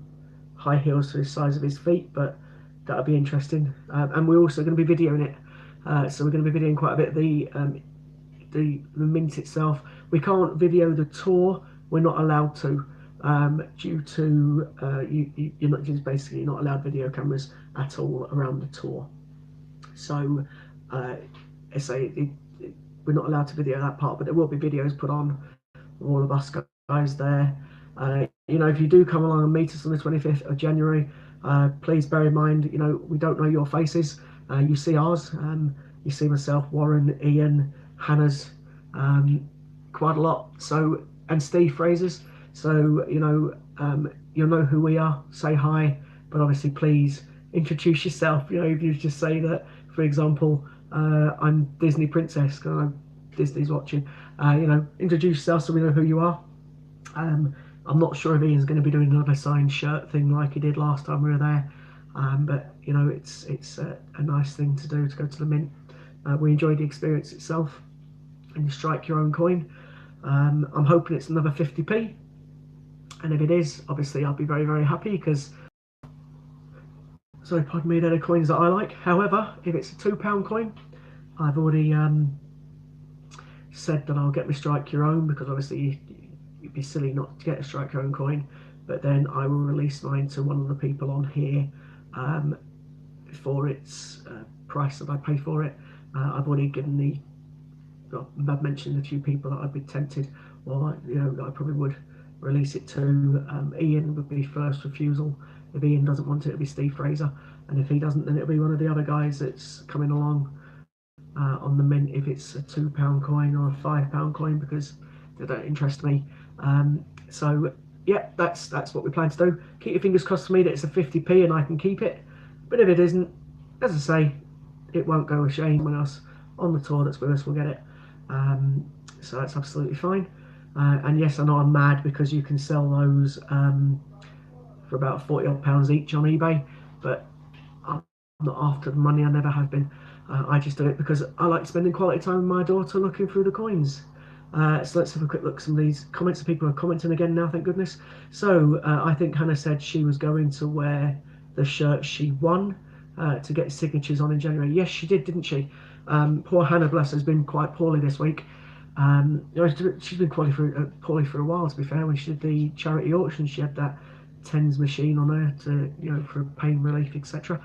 high heels to the size of his feet, but that'll be interesting. And we're also going to be videoing it, so we're going to be videoing quite a bit of the mint itself. We can't video the tour. We're not allowed to, due to you're not just basically not allowed video cameras at all around the tour. So we're not allowed to video that part, but there will be videos put on all of us guys there. If you do come along and meet us on the 25th of January, please bear in mind, we don't know your faces. You see ours. You see myself, Warren, Ian, Hannah's, quite a lot. So, and Steve Fraser's. So you'll know who we are. Say hi, but obviously please introduce yourself. If you just say that, for example, I'm Disney Princess, because I know Disney's watching. Introduce yourself so we know who you are. I'm not sure if Ian's going to be doing another signed shirt thing like he did last time we were there, but it's a nice thing to do, to go to the mint. We enjoyed the experience itself, and you strike your own coin. I'm hoping it's another 50p, and if it is, obviously I'll be very, very happy, because sorry, pardon me, they're the coins that I like. However, if it's a £2 coin, I've already said that I'll get my strike your own, because obviously you'd be silly not to get a strike your own coin, but then I will release mine to one of the people on here for its price that I pay for it. I've already given I've mentioned a few people that I'd be tempted, or that I probably would release it to. Ian would be first refusal. If Ian doesn't want it, it'll be Steve Fraser, and if he doesn't, then it'll be one of the other guys that's coming along on the mint, if it's a £2 coin or a £5 coin, because they don't interest me. So yeah, that's what we plan to do. Keep your fingers crossed for me that it's a 50p and I can keep it, but if it isn't, as I say, it won't go a shame when us on the tour that's with us will get it. So that's absolutely fine. And yes, I know I'm mad, because you can sell those for about £40 each on eBay, but I'm not after the money. I never have been. I just do it because I like spending quality time with my daughter looking through the coins. So let's have a quick look at some of these comments. People are commenting again now, thank goodness. So I think Hannah said she was going to wear the shirt she won to get signatures on in January. Yes, she did, didn't she? Poor Hannah, bless her, has been quite poorly this week. She's been poorly for a while, to be fair. When she did the charity auction, she had that TENS machine on her to for pain relief, etc.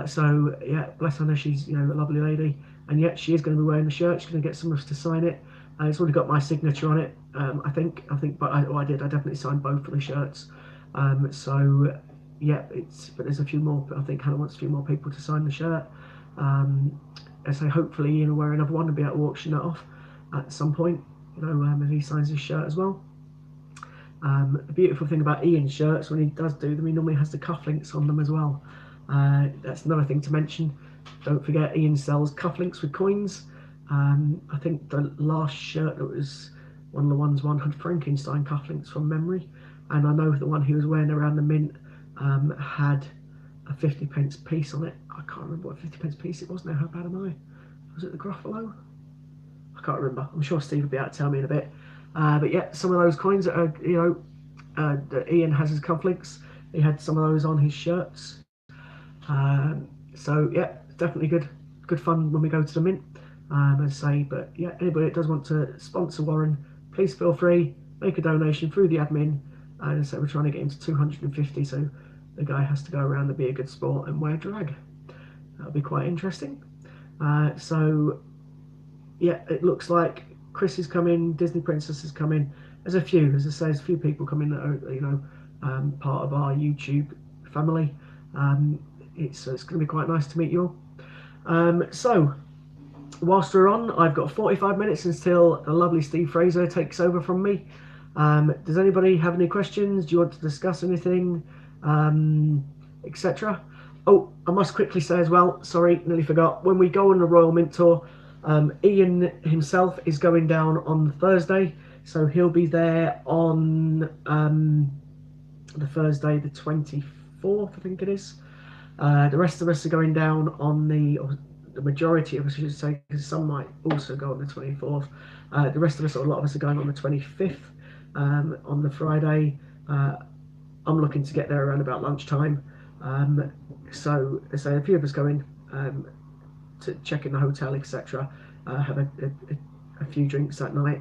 So yeah, bless Hannah, she's a lovely lady, and yet she is going to be wearing the shirt. She's going to get some of us to sign it. It's already got my signature on it. I think, but I definitely signed both of the shirts. So yeah, but there's a few more. I think Hannah wants a few more people to sign the shirt. I say hopefully Ian will wear another one and be able to auction that off at some point. If he signs his shirt as well. The beautiful thing about Ian's shirts, when he does do them, he normally has the cufflinks on them as well. That's another thing to mention. Don't forget, Ian sells cufflinks with coins. I think the last shirt that was one of the ones had Frankenstein cufflinks from memory, and I know the one he was wearing around the mint had a 50p piece on it. I can't remember what 50p piece it was now. How bad am I? Was it the Gruffalo? I can't remember. I'm sure Steve will be able to tell me in a bit. But yeah, some of those coins that are, that Ian has as cufflinks, he had some of those on his shirts. So yeah, definitely good fun when we go to the mint. As I say, but yeah, anybody that does want to sponsor Warren, please feel free, make a donation through the admin. And as I say, we're trying to get him to 250, so the guy has to go around and be a good sport and wear drag. That'll be quite interesting. So yeah, it looks like Chris is coming, Disney Princess is coming. There's a few, as I say, there's a few people coming that are, part of our YouTube family. It's going to be quite nice to meet you all. So, whilst we're on, I've got 45 minutes until the lovely Steve Fraser takes over from me. Does anybody have any questions? Do you want to discuss anything, etc.? Oh, I must quickly say as well, sorry, nearly forgot, when we go on the Royal Mint Tour, Ian himself is going down on Thursday, so he'll be there on the Thursday the 24th, I think it is. The rest of us are going down on the majority of us, I should say, because some might also go on the 24th. The rest of us, or a lot of us, are going on the 25th on the Friday. I'm looking to get there around about lunchtime. So, as I say, a few of us going to check in the hotel, etc. Have a few drinks that night.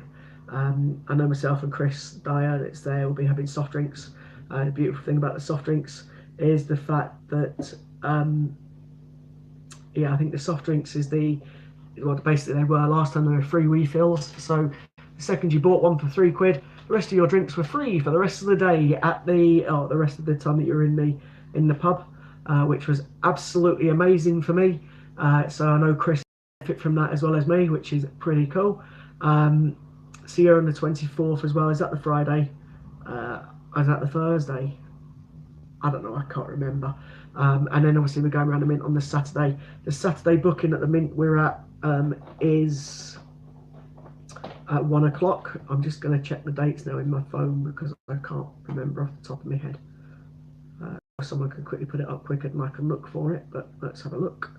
I know myself and Chris Dyer that's there will be having soft drinks. The beautiful thing about the soft drinks is the fact that I think the soft drinks is basically they were last time, they were free refills. So the second you bought one for £3, the rest of your drinks were free for the rest of the day at the rest of the time that you're in the pub, which was absolutely amazing for me. So I know Chris benefit from that as well as me, which is pretty cool. See you on the 24th as well. Is that the Friday? Is that the Thursday? I don't know, I can't remember. And then obviously we're going around the mint on the Saturday. The Saturday booking at the mint we're at is at 1 o'clock. I'm just going to check the dates now in my phone because I can't remember off the top of my head. Someone can quickly put it up quicker than I can look for it, but let's have a look.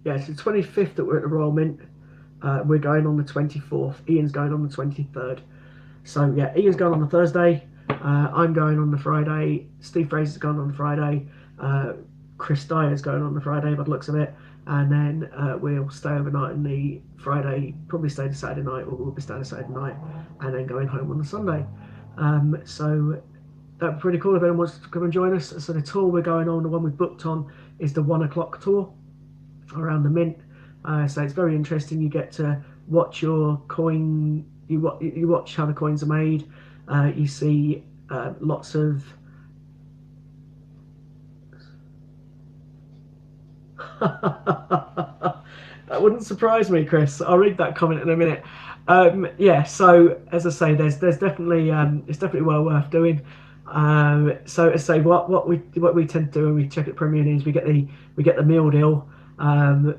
Yeah, it's the 25th that we're at the Royal Mint. We're going on the 24th. Ian's going on the 23rd. So yeah, Ian's going on the Thursday. I'm going on the Friday. Steve Fraser's going on the Friday. Chris Dyer's going on the Friday by the looks of it. And then we'll stay overnight on the Friday, probably stay the Saturday night, or we'll be staying the Saturday night, and then going home on the Sunday. So that'd be pretty cool if anyone wants to come and join us. So the tour we're going on, the one we've booked on, is the 1 o'clock tour around the mint. So it's very interesting. You get to watch your coin, you watch how the coins are made. You see lots of that wouldn't surprise me, Chris. I'll read that comment in a minute. Yeah, so as I say, there's definitely it's definitely well worth doing. So as I say, what we tend to do when we check at Premier is we get the meal deal,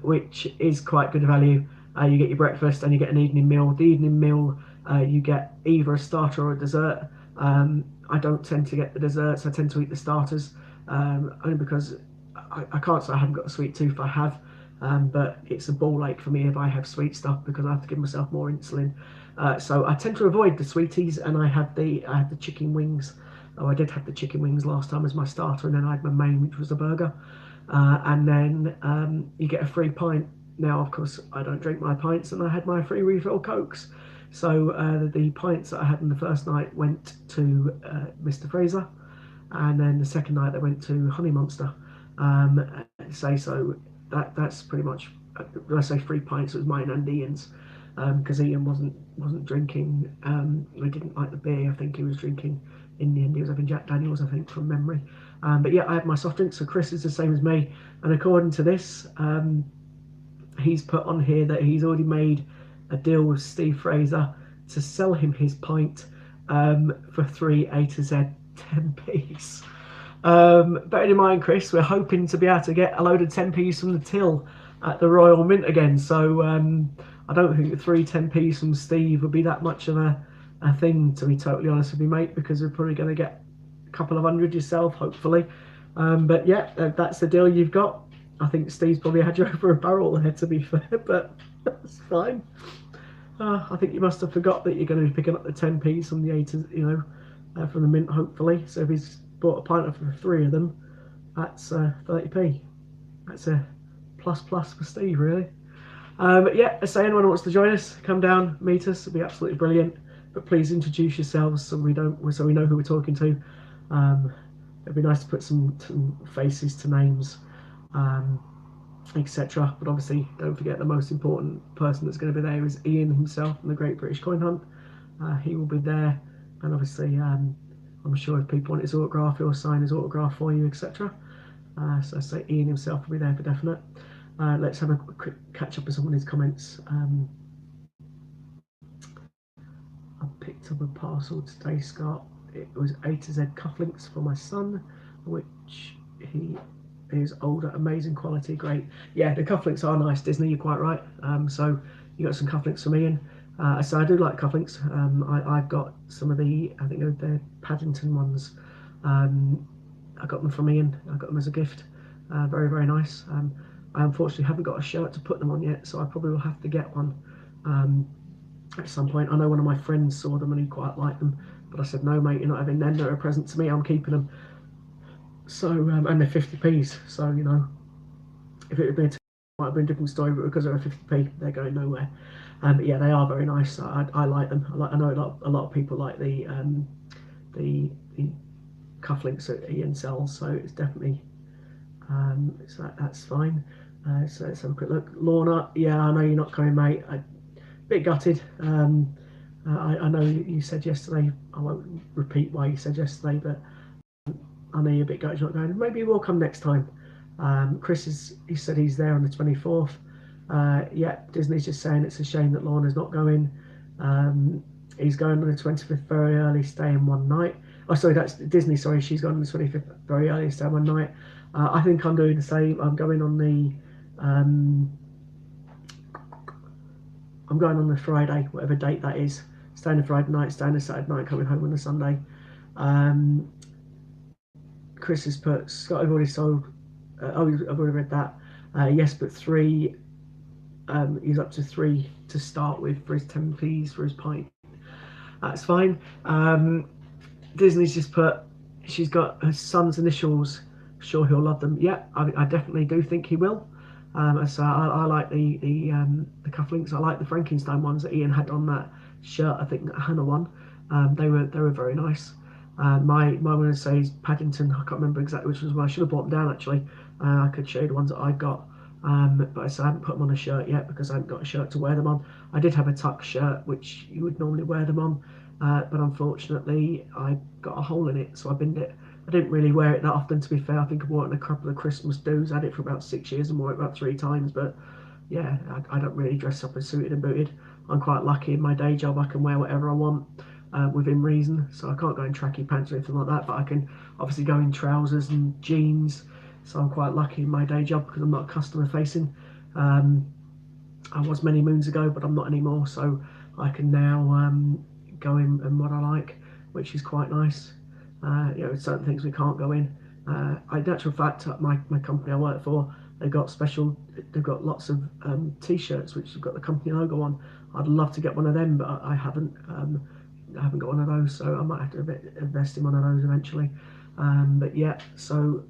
which is quite good value. You get your breakfast and you get an evening meal. The evening meal, you get either a starter or a dessert. I don't tend to get the desserts. I tend to eat the starters, only because I can't say I haven't got a sweet tooth. I have, but it's a ball ache for me if I have sweet stuff because I have to give myself more insulin. So I tend to avoid the sweeties, and I had the chicken wings. Oh, I did have the chicken wings last time as my starter, and then I had my main, which was a burger. And then you get a free pint. Now, of course, I don't drink my pints, and I had my free refill Cokes. So the pints that I had on the first night went to Mr. Fraser, and then the second night they went to Honey Monster. So that's pretty much, when I say free pints, it was mine and Ian's, because Ian wasn't drinking. He didn't like the beer. I think he was drinking in the end. He was having Jack Daniels, I think, from memory. But yeah, I had my soft drink. So Chris is the same as me, and according to this, he's put on here that he's already made a deal with Steve Fraser to sell him his pint for 3 A to Z 10p's. Bearing in mind, Chris, we're hoping to be able to get a load of 10p's from the till at the Royal Mint again. So I don't think the 10p's from Steve would be that much of a thing, to be totally honest with you, mate, because we're probably going to get a couple of hundred yourself, hopefully. But yeah, that's the deal you've got. I think Steve's probably had you over a barrel there, to be fair, but that's fine. I think you must have forgot that you're going to be picking up the 10p's from the from the Mint, hopefully. So if he's bought a pint for 3 of them, that's 30p. That's a plus for Steve, really. But yeah, as I say, anyone who wants to join us, come down, meet us. It'll be absolutely brilliant. But please introduce yourselves so we know who we're talking to. It'd be nice to put some faces to names, etc. But obviously, don't forget the most important person that's going to be there is Ian himself from the Great British Coin Hunt. He will be there, and obviously, I'm sure if people want his autograph, he'll sign his autograph for you, etc. So I say Ian himself will be there for definite. Let's have a quick catch up with some of his comments. I picked up a parcel today, Scott. It was A to Z cufflinks for my son, which he is older, amazing quality, great. Yeah, the cufflinks are nice, Disney, you're quite right. So you got some cufflinks from Ian. So I do like cufflinks. I've got some of the, I think they're Paddington ones. I got them from Ian. I got them as a gift. Very, very nice. I unfortunately haven't got a shirt to put them on yet, so I probably will have to get one at some point. I know one of my friends saw them and he quite liked them, but I said, no, mate, you're not having them. They're a present to me. I'm keeping them. So, and they're 50p's. So, you know, if it had been it might have been a different story, but because they're a 50p, they're going nowhere. But yeah, they are very nice. I like them. I know a lot of people like the cufflinks that Ian sells, so it's definitely so that's fine. So let's have a quick look. Lorna, yeah, I know you're not coming, mate. A bit gutted. I know you said yesterday. I won't repeat why you said yesterday, but I know you're a bit gutted you're not going. Maybe we'll come next time. Chris he said he's there on the 24th. Yeah, Disney's just saying it's a shame that Lorna's not going. He's going on the 25th very early, staying one night. Oh, sorry, that's Disney. Sorry, she's going on the 25th very early, staying one night. I think I'm doing the same. I'm going on the Friday, whatever date that is. Staying the Friday night, staying the Saturday night, coming home on the Sunday. Chris has put Scott. I've already sold. I've already read that. Yes, but 3. He's up to 3 to start with for his 10p's for his pint. That's fine. Disney's just put. She's got her son's initials. Sure, he'll love them. Yeah, I definitely do think he will. So I like the cufflinks. I like the Frankenstein ones that Ian had on that shirt. I think that Hannah won. They were very nice. My one says Paddington. I can't remember exactly which ones. I should have brought them down actually. I could show you the ones that I got. But I haven't put them on a shirt yet because I haven't got a shirt to wear them on. I did have a tuck shirt which you would normally wear them on, but unfortunately I got a hole in it, so I binned it. I didn't really wear it that often, to be fair. I think I wore it in a couple of Christmas do's. I had it for about 6 years and wore it about 3 times. But yeah, I don't really dress up as suited and booted. I'm quite lucky in my day job. I can wear whatever I want within reason. So I can't go in tracky pants or anything like that, but I can obviously go in trousers and jeans. So I'm quite lucky in my day job because I'm not customer facing. I was many moons ago, but I'm not anymore. So I can now go in what I like, which is quite nice. Certain things we can't go in. In actual fact, my company I work for, they've got lots of t-shirts which have got the company logo on. I'd love to get one of them, but I haven't got one of those, so I might have to invest in one of those eventually. But yeah, so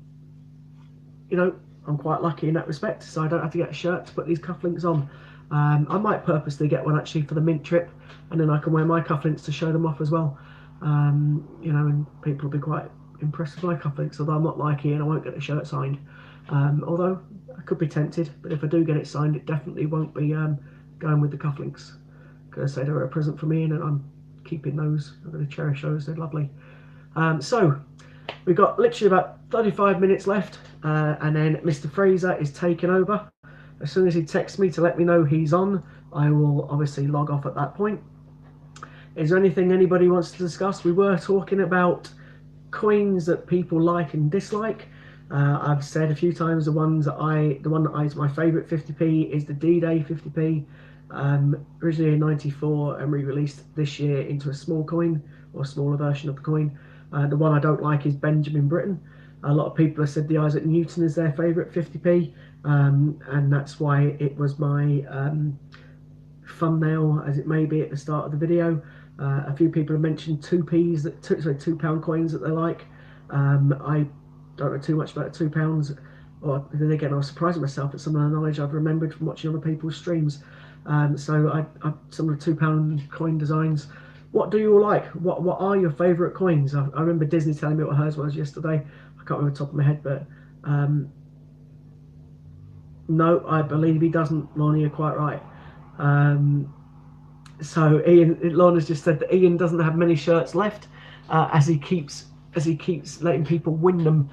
I'm quite lucky in that respect, so I don't have to get a shirt to put these cufflinks on. I might purposely get one actually for the Mint trip, and then I can wear my cufflinks to show them off as well. And people will be quite impressed with my cufflinks, although I'm not like Ian, I won't get the shirt signed. Although I could be tempted, but if I do get it signed, it definitely won't be going with the cufflinks, because I say they're a present from Ian and I'm keeping those. I'm going to cherish those, they're lovely. So we've got literally about 35 minutes left, and then Mr. Fraser is taking over. As soon as he texts me to let me know he's on, I will obviously log off at that point. Is there anything anybody wants to discuss? We were talking about coins that people like and dislike. I've said a few times the one that is my favourite 50p is the D-Day 50p, originally in '94 and re-released this year into a small coin or a smaller version of the coin. The one I don't like is Benjamin Britten. A lot of people have said the Isaac Newton is their favourite 50p, and that's why it was my thumbnail, as it may be, at the start of the video. A few people have mentioned £2 coins that they like. I don't know too much about £2, or then again, I was surprising myself at some of the knowledge I've remembered from watching other people's streams. So I some of the £2 coin designs. What do you all like? What are your favourite coins? I remember Disney telling me what hers was yesterday. I can't remember the top of my head, but no, I believe he doesn't. Lonnie, you're quite right. So Ian, Lorna's just said that Ian doesn't have many shirts left, as he keeps letting people win them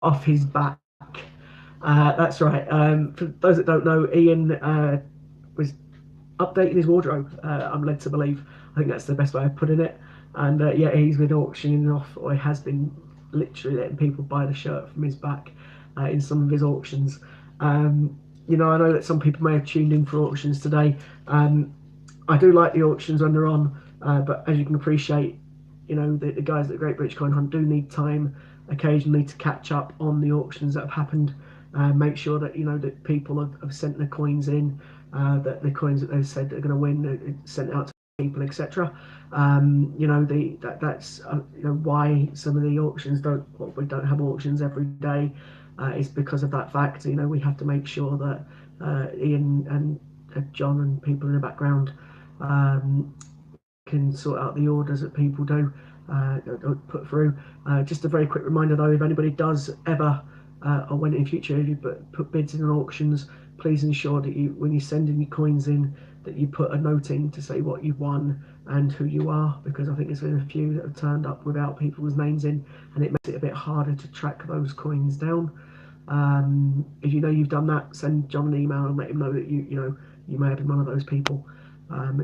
off his back. That's right. For those that don't know, Ian was updating his wardrobe. I'm led to believe. I think that's the best way of putting it. And yeah, he's been auctioning off, or he has been literally letting people buy the shirt from his back in some of his auctions. You know, I know that some people may have tuned in for auctions today. I do like the auctions when they're on, but as you can appreciate, you know, the guys at Great British Coin Hunt do need time occasionally to catch up on the auctions that have happened. Make sure that, you know, that people have sent their coins in, that the coins that they've said they're going to win are sent out to people, etc. You know, that's you know, why some of the auctions we don't have auctions every day, is because of that fact. You know, we have to make sure that Ian and John and people in the background can sort out the orders that people do put through. Just a very quick reminder though, if anybody does ever or when in future, if you put bids in on auctions, please ensure that you, when you send in your coins in, that you put a note in to say what you've won and who you are, because I think there's been a few that have turned up without people's names in, and it makes it a bit harder to track those coins down. If you know you've done that, send John an email and let him know that you may have been one of those people.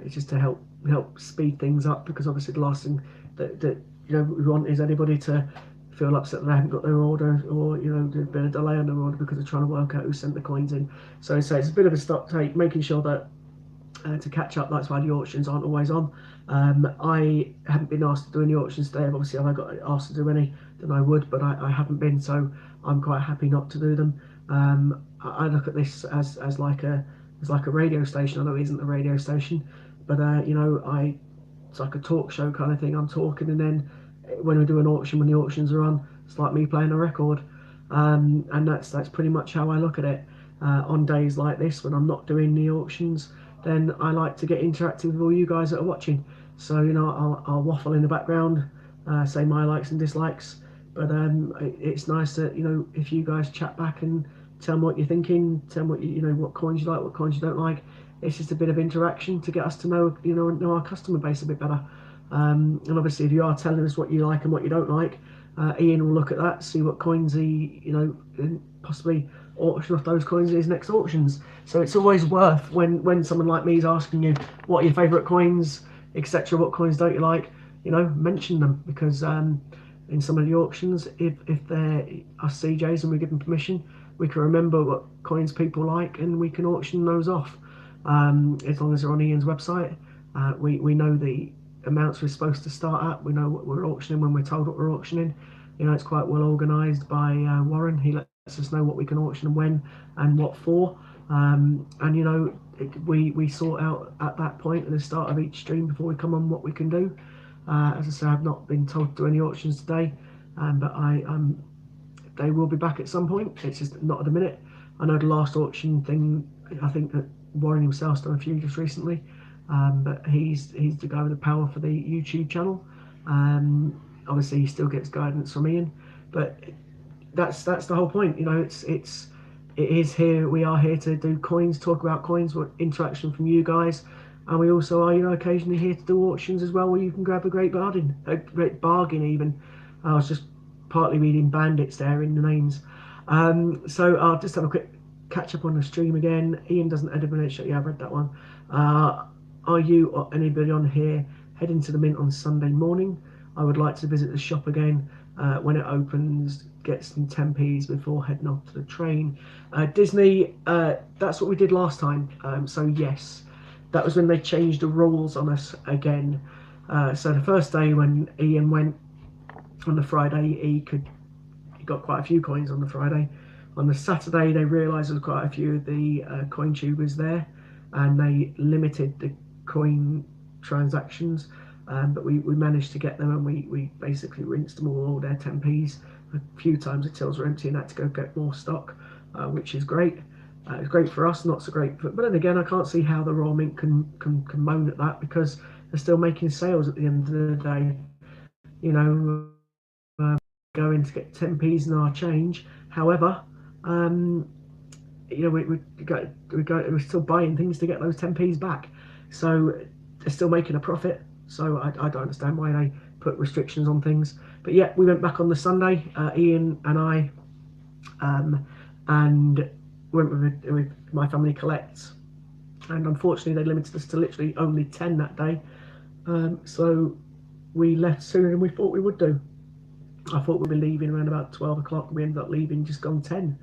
It's just to help speed things up, because obviously the last thing that you know we want is anybody to feel upset that they haven't got their order, or you know there's been a delay on their order because they're trying to work out who sent the coins in. So it's a bit of a stock take, making sure that to catch up. That's why the auctions aren't always on. I haven't been asked to do any auctions today. Obviously, if I got asked to do any, then I would, but I haven't been, so I'm quite happy not to do them. I look at this as like a radio station. I know it isn't a radio station, but you know, it's like a talk show kind of thing. I'm talking, and then when we do an auction, when the auctions are on, it's like me playing a record, and that's pretty much how I look at it. On days like this, when I'm not doing the auctions, then I like to get interactive with all you guys that are watching. So you know, I'll waffle in the background, say my likes and dislikes, but it's nice that, you know, if you guys chat back and tell me what you're thinking, tell me what you know, what coins you like, what coins you don't like. It's just a bit of interaction to get us to know, you know our customer base a bit better. And obviously, if you are telling us what you like and what you don't like, Ian will look at that, see what coins he, you know, and possibly auction off those coins in his next auctions. So it's always worth, when someone like me is asking you what are your favourite coins, etc., what coins don't you like, you know, mention them, because in some of the auctions, if they're us CJs and we give them permission, we can remember what coins people like and we can auction those off. As long as they're on Ian's website, we know the amounts we're supposed to start at, we know what we're auctioning when we're told what we're auctioning. You know, it's quite well organised by Warren. He lets us know what we can auction and when and what for, and you know, we sort out at that point at the start of each stream before we come on what we can do. As I say, I've not been told to do any auctions today, but they will be back at some point. It's just not at the minute. I know the last auction thing, I think that Warren himself's done a few just recently, but he's the guy with the power for the YouTube channel. Obviously, he still gets guidance from Ian, but that's the whole point. You know, it is here. We are here to do coins, talk about coins, what interaction from you guys, and we also are, you know, occasionally here to do auctions as well, where you can grab a great bargain even. I was just partly reading bandits there in the names. So I'll just have a quick catch up on the stream again. Ian doesn't edit minute show. Yeah, I've read that one. Are you or anybody on here heading to the Mint on Sunday morning? I would like to visit the shop again when it opens, get some 10p's before heading off to the train. Disney, that's what we did last time. So yes, that was when they changed the rules on us again. So the first day when Ian went on the Friday, he got quite a few coins on the Friday. On the Saturday, they realised there was quite a few of the coin tubers there, and they limited the coin transactions. But we managed to get them, and we basically rinsed them all their 10p's. A few times the tills were empty and had to go get more stock, which is great. It's great for us, not so great. But then again, I can't see how the Royal Mint can moan at that, because they're still making sales at the end of the day. You know, going to get 10p's in our change. However, you know, we're still buying things to get those 10p's back. So they're still making a profit. So I don't understand why they put restrictions on things. But yeah, we went back on the Sunday, Ian and I, and went with My Family Collects. And unfortunately, they limited us to literally only 10 that day. So we left sooner than we thought we would do. I thought we'd be leaving around about 12 o'clock. We ended up leaving just gone 10,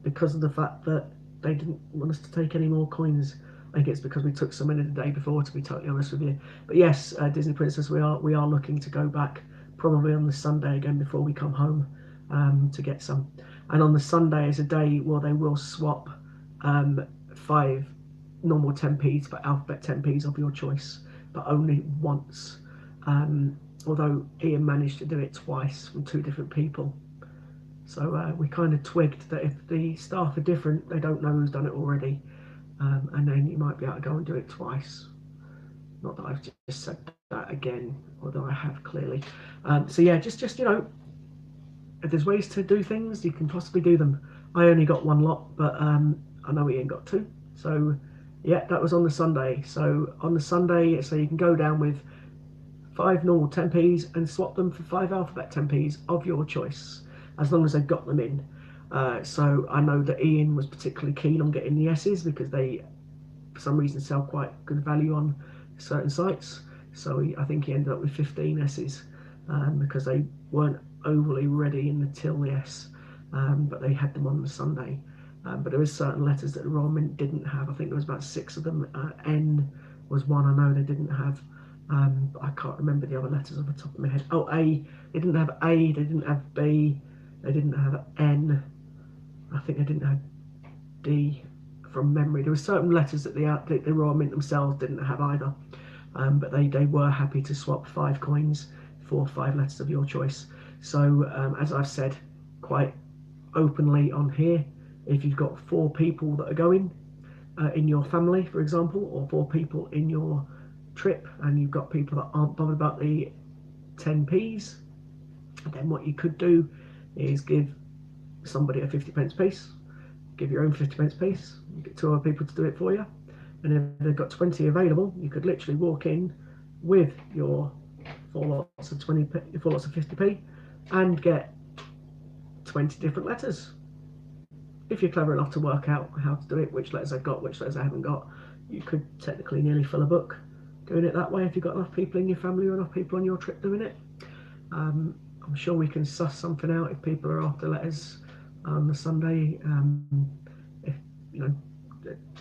because of the fact that they didn't want us to take any more coins. I think it's because we took so many the day before, to be totally honest with you. But yes, Disney Princess, we are looking to go back probably on the Sunday again before we come home, to get some. And on the Sunday is a day where they will swap 5 normal 10p's for alphabet 10p's of your choice, but only once. Although Ian managed to do it twice from 2 different people. So we kind of twigged that if the staff are different, they don't know who's done it already. And then you might be able to go and do it twice. Not that I've just said that again, although I have clearly. So yeah, just you know, if there's ways to do things, you can possibly do them. I only got 1 lot, but I know Ian got 2. So yeah, that was on the Sunday. So on the Sunday, so you can go down with 5 normal 10p's and swap them for 5 alphabet 10p's of your choice, as long as they've got them in. So I know that Ian was particularly keen on getting the S's, because they, for some reason, sell quite good value on certain sites. So I think he ended up with 15 S's, because they weren't overly ready in the till the S, but they had them on the Sunday. But there was certain letters that the Royal Mint didn't have. I think there was about 6 of them. N was one I know they didn't have. But I can't remember the other letters off the top of my head. Oh, A, they didn't have A, they didn't have B, they didn't have N, I think they didn't have D from memory. There were certain letters that the Royal Mint themselves didn't have either. But they were happy to swap 5 coins for 5 letters of your choice. So as I've said quite openly on here, if you've got 4 people that are going in your family, for example, or 4 people in your trip, and you've got people that aren't bothered about the 10p's, then what you could do is give somebody a 50p piece, give your own 50p piece, you get 2 other people to do it for you, and if they've got 20 available, you could literally walk in with your 4 lots of 20p, 4 lots of 50p, and get 20 different letters. If you're clever enough to work out how to do it, which letters I've got, which letters I haven't got, you could technically nearly fill a book doing it that way, if you've got enough people in your family or enough people on your trip doing it. I'm sure we can suss something out if people are after letters on the Sunday. If you know,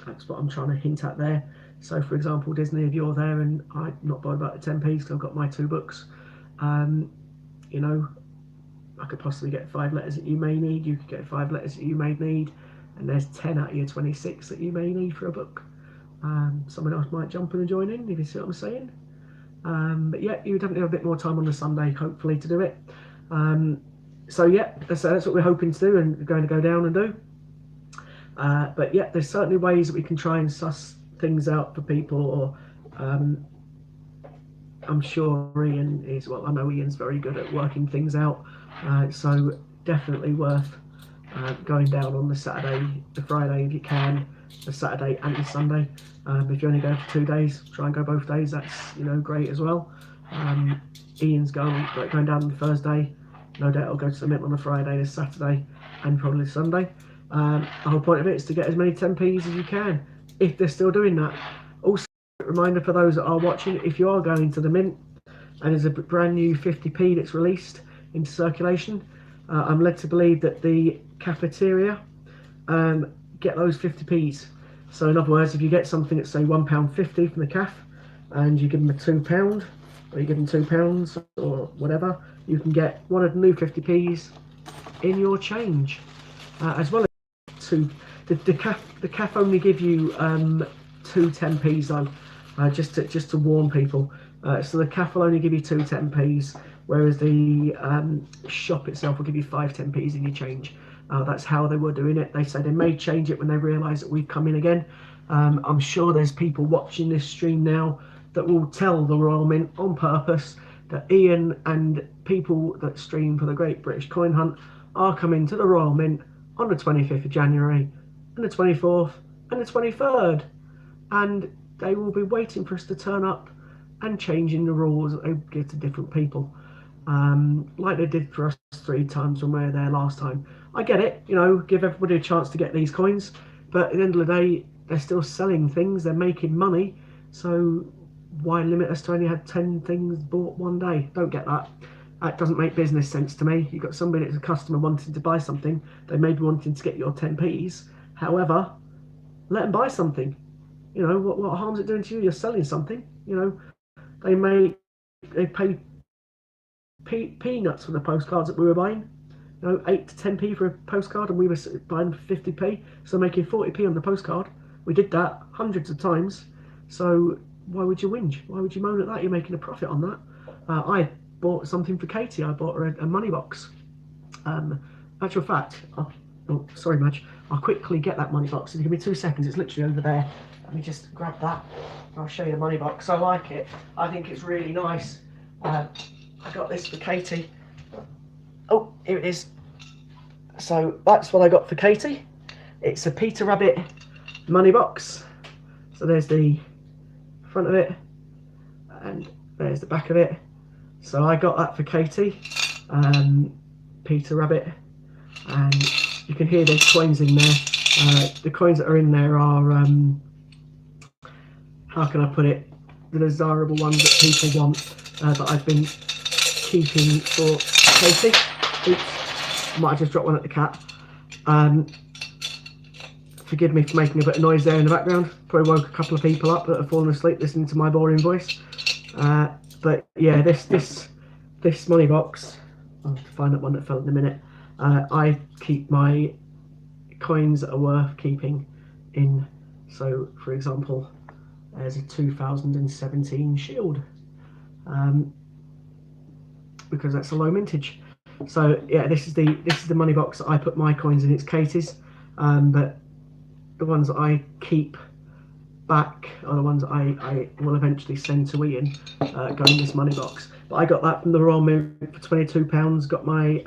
that's what I'm trying to hint at there. So for example, Disney, if you're there and I'm not bothered about the 10p's because I've got my 2 books, you know, I could possibly get 5 letters that you may need, you could get 5 letters that you may need, and there's 10 out of your 26 that you may need for a book. Someone else might jump in and join in, if you see what I'm saying. But yeah, you would definitely have a bit more time on the Sunday, hopefully, to do it. So yeah, that's what we're hoping to do and going to go down and do. But yeah, there's certainly ways that we can try and suss things out for people, or I'm sure Ian is, well, I know Ian's very good at working things out, so definitely worth going down on the Saturday, the Friday if you can, the Saturday and the Sunday. If you only go for 2 days, try and go both days. That's, you know, great as well. Ian's going down on the Thursday. No doubt I'll go to the Mint on the Friday, the Saturday, and probably the Sunday. The whole point of it is to get as many 10p's as you can, if they're still doing that. Also, a reminder for those that are watching, if you are going to the Mint and there's a brand new 50p that's released into circulation, I'm led to believe that the cafeteria get those 50p's. So in other words, if you get something at say £1.50 from the caf and you give them a £2, or you give them £2 or whatever, you can get one of the new 50p's in your change, as well as two. The caf only give you two 10p's though, just to warn people. So the caf will only give you two 10p's, whereas the shop itself will give you 5 10p's in your change. That's how they were doing it. They say they may change it when they realise that we've come in again. I'm sure there's people watching this stream now that will tell the Royal Mint on purpose that Ian and people that stream for the Great British Coin Hunt are coming to the Royal Mint on the 25th of January and the 24th and the 23rd, and they will be waiting for us to turn up and changing the rules that they give to different people, like they did for us 3 times when we were there last time. I get it, you know, give everybody a chance to get these coins, but at the end of the day, they're still selling things, they're making money, so why limit us to only have 10 things bought one day? Don't get that. That doesn't make business sense to me. You've got somebody that's a customer wanting to buy something, they may be wanting to get your 10p's, however, let them buy something. You know, what harm is it doing to you? You're selling something, you know. They pay peanuts for the postcards that we were buying. You know, 8 to 10p for a postcard, and we were buying 50p, so making 40p on the postcard. We did that hundreds of times. So why would you whinge? Why would you moan at that? You're making a profit on that. I bought something for Katie. I bought her a money box. Actual fact, oh sorry, Madge. I'll quickly get that money box. Give me 2 seconds. It's literally over there. Let me just grab that. I'll show you the money box. I like it. I think it's really nice. I got this for Katie. Oh, here it is. So that's what I got for Katie. It's a Peter Rabbit money box. So there's the front of it, and there's the back of it. So I got that for Katie, Peter Rabbit, and you can hear there's coins in there. The coins that are in there are, how can I put it, the desirable ones that people want, that I've been keeping for Katie. Oops, might have just dropped one at the cat. Forgive me for making a bit of noise there in the background. Probably woke a couple of people up that have fallen asleep listening to my boring voice. But yeah, this money box, I'll have to find that one that fell in a minute. I keep my coins that are worth keeping in. So, for example, there's a 2017 Shield, because that's a low mintage. So yeah, this is the money box that I put my coins in. It's Katie's, but the ones that I keep back are the ones that I will eventually send to Ian, go in this money box. But I got that from the Royal Mint for £22. Got my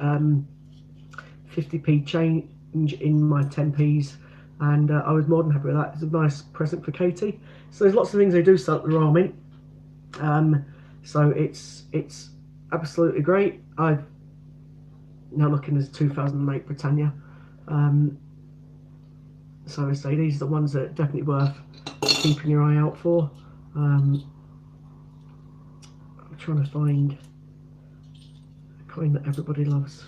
50p change in my 10p's, and I was more than happy with that. It's a nice present for Katie. So there's lots of things they do sell at the Royal Mint. So it's absolutely great. I've now looking at 2008 Britannia. So I say these are the ones that are definitely worth keeping your eye out for. I'm trying to find a coin that everybody loves.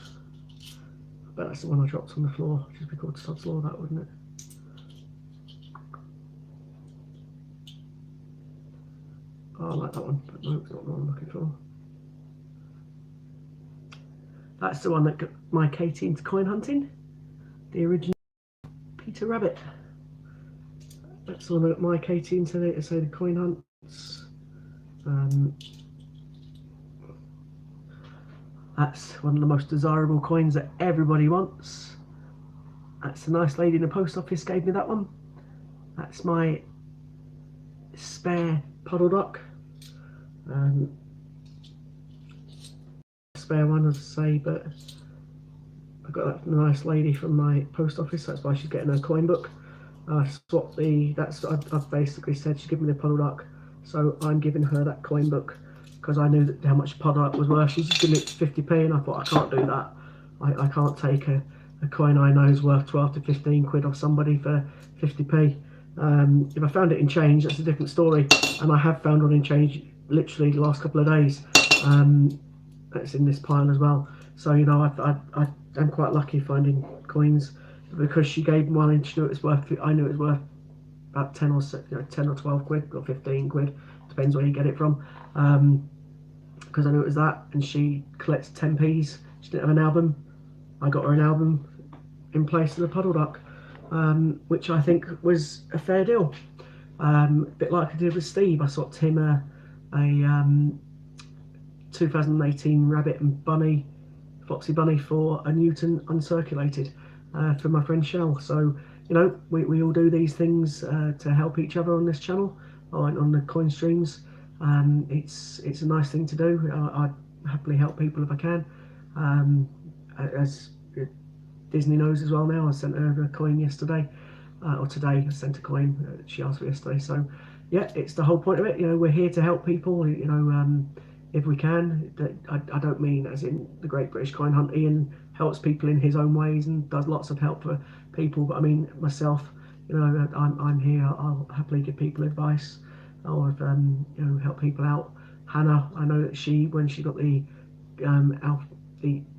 I bet that's the one I dropped on the floor. Just be called Sod's Law, that, wouldn't it? Oh, I like that one, but no, it's not the one I'm looking for. That's the one that got my Katie into coin hunting. The original Peter Rabbit. That's the one that got my Katie into the coin hunts. That's one of the most desirable coins that everybody wants. That's a nice lady in the post office gave me that one. That's my spare puddle duck. Spare one, as I say, but I got that from a nice lady from my post office. That's why she's getting her coin book. swap the. I've basically said she's given me the puddle duck, so I'm giving her that coin book because I knew that how much puddle duck was worth. She's just giving it 50p, and I thought I can't do that. I can't take a coin I know is worth 12 to 15 quid off somebody for 50p. If I found it in change, that's a different story, and I have found one in change literally the last couple of days. That's in this pile as well. So you know, I'm quite lucky finding coins because she gave me one and she knew it was worth. I knew it was worth about 10 or 12 quid or 15 quid, depends where you get it from. Because I knew it was that, and she collects 10p's. She didn't have an album. I got her an album in place of the puddle duck, which I think was a fair deal. A bit like I did with Steve, I swapped him a 2018 Rabbit and Bunny, Flopsy Bunny, for a Newton uncirculated for my friend Shell. So, you know, we all do these things to help each other on this channel, on the coin streams. It's a nice thing to do. I happily help people if I can. As Disney knows as well now, I sent her a coin yesterday, or today I sent a coin she asked for yesterday. So yeah, it's the whole point of it. You know, we're here to help people, you know, if we can. I don't mean as in the Great British Coin Hunt. Ian helps people in his own ways and does lots of help for people, but I mean myself, you know, I'm here. I'll happily give people advice or you know, help people out. Hannah, I know that when she got the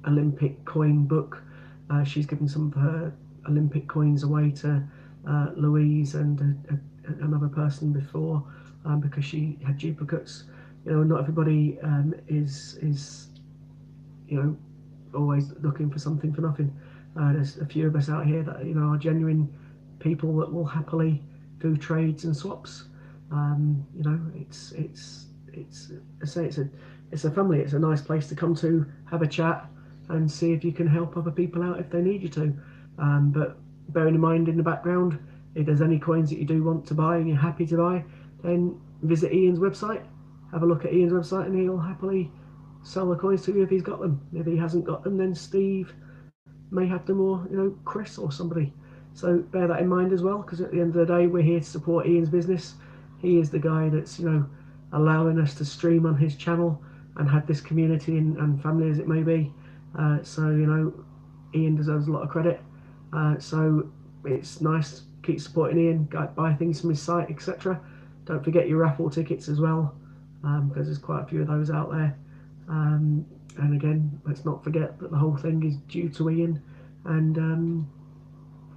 Olympic coin book, she's given some of her Olympic coins away to Louise and another person before, because she had duplicates. You know, not everybody is you know, always looking for something for nothing. There's a few of us out here that, you know, are genuine people that will happily do trades and swaps. You know, it's I say it's a family. It's a nice place to come to, have a chat, and see if you can help other people out if they need you to. But bearing in mind in the background, if there's any coins that you do want to buy and you're happy to buy, then visit Ian's website, have a look at Ian's website, and he'll happily sell the coins to you if he's got them. If he hasn't got them, then Steve may have them, or, you know, Chris or somebody. So bear that in mind as well, because at the end of the day, we're here to support Ian's business. He is the guy that's, you know, allowing us to stream on his channel and have this community and family as it may be. So, you know, Ian deserves a lot of credit. So it's nice to keep supporting Ian, buy things from his site, etc. Don't forget your raffle tickets as well, because there's quite a few of those out there. And again, let's not forget that the whole thing is due to Ian, and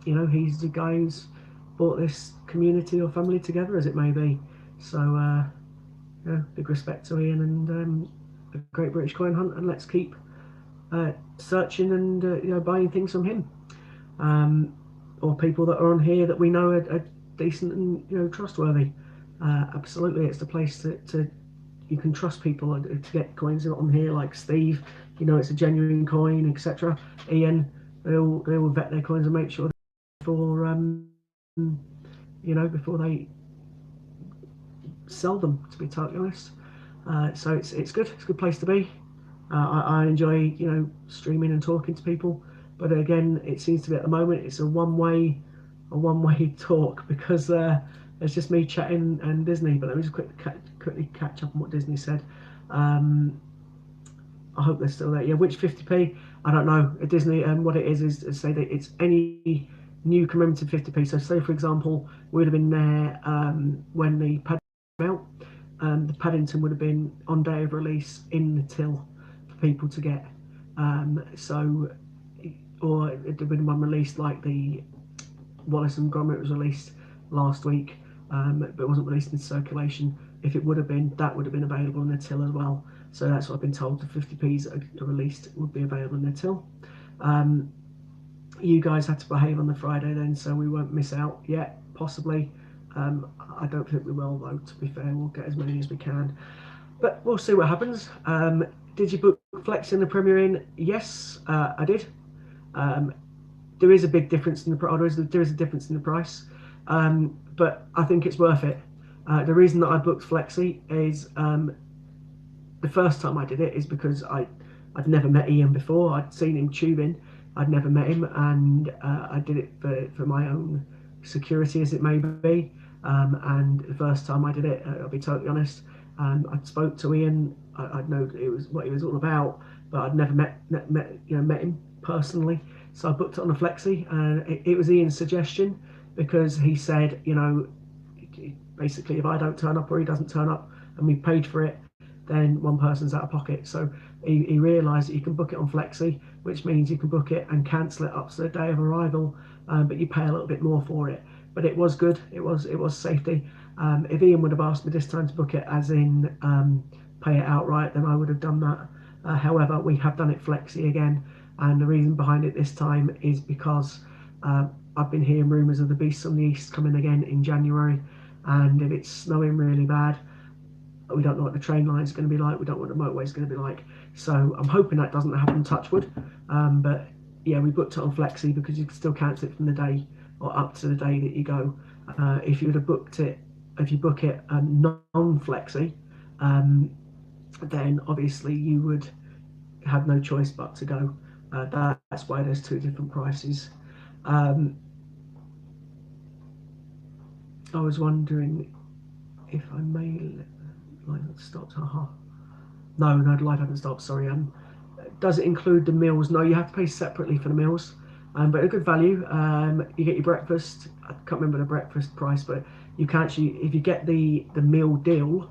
you know, he's the guy who's brought this community or family together, as it may be. So you know, big respect to Ian and the Great British Coin Hunt, and let's keep searching and you know, buying things from him, or people that are on here that we know are decent and, you know, trustworthy. Absolutely, it's the place to you can trust people to get coins on here, like Steve. You know, it's a genuine coin, etc. Ian, they all vet their coins and make sure before you know, before they sell them, to be totally honest. So it's good. It's a good place to be. I enjoy, you know, streaming and talking to people, but again, it seems to be at the moment it's a one-way talk, because it's just me chatting and Disney. But let me just quickly catch up on what Disney said. I hope they're still there. Yeah, which 50p? I don't know. At Disney, what it is say that it's any new commemorative 50p. So say, for example, we would have been there when the Paddington came out. The Paddington would have been on day of release in the till for people to get. So, or it would have been one released like the Wallace and Gromit was released last week, but it wasn't released in circulation. If it would have been, that would have been available in the till as well. So that's what I've been told. The 50p's that are released would be available in the till. You guys had to behave on the Friday then, so we won't miss out yet, possibly. I don't think we will, though, to be fair. We'll get as many as we can, but we'll see what happens. Did you book Flex in the Premier Inn? Yes, I did. There is a big difference in the price. There is a difference in the price, but I think it's worth it. The reason that I booked Flexi is the first time I did it is because I'd never met Ian before. I'd seen him tubing. I'd never met him, and I did it for my own security as it may be. And the first time I did it, I'll be totally honest, I spoke to Ian. I'd know it was what he was all about, but I'd never met him personally. So I booked it on a flexi, and it was Ian's suggestion, because he said, basically, if I don't turn up or he doesn't turn up and we paid for it, then one person's out of pocket. So he realised that you can book it on flexi, which means you can book it and cancel it up to the day of arrival, but you pay a little bit more for it. But it was good. It was safety. If Ian would have asked me this time to book it as in pay it outright, then I would have done that. However, we have done it flexi again, and the reason behind it this time is because I've been hearing rumours of the Beasts on the East coming again in January, and if it's snowing really bad, we don't know what the train line is going to be like. We don't know what the motorway is going to be like. So I'm hoping that doesn't happen, touch wood. But yeah, we booked it on flexi because you can still cancel it from the day or up to the day that you go. If you would have booked it, if you book it non-flexi, then obviously you would have no choice but to go. That's why there's two different prices. I was wondering if I may. Live hasn't stopped. Haha. No, the live hasn't stopped. Sorry. Does it include the meals? No, you have to pay separately for the meals. But a good value. You get your breakfast. I can't remember the breakfast price, but you can actually, if you get the meal deal,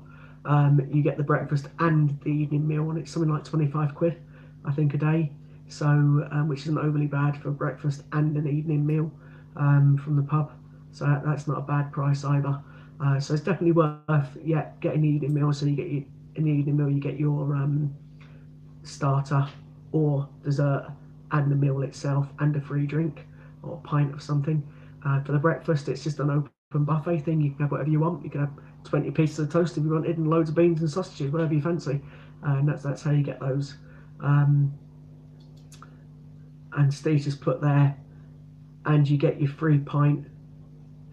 you get the breakfast and the evening meal, and it's something like 25 quid, I think, a day. So, which isn't overly bad for breakfast and an evening meal from the pub. So that's not a bad price either. So it's definitely worth getting the evening meal. So you get in the evening meal, you get your starter or dessert and the meal itself and a free drink or a pint of something. For the breakfast, it's just an open buffet thing. You can have whatever you want. You can have 20 pieces of toast if you wanted, and loads of beans and sausages, whatever you fancy. And that's how you get those. And Steve's just put there, and you get your free pint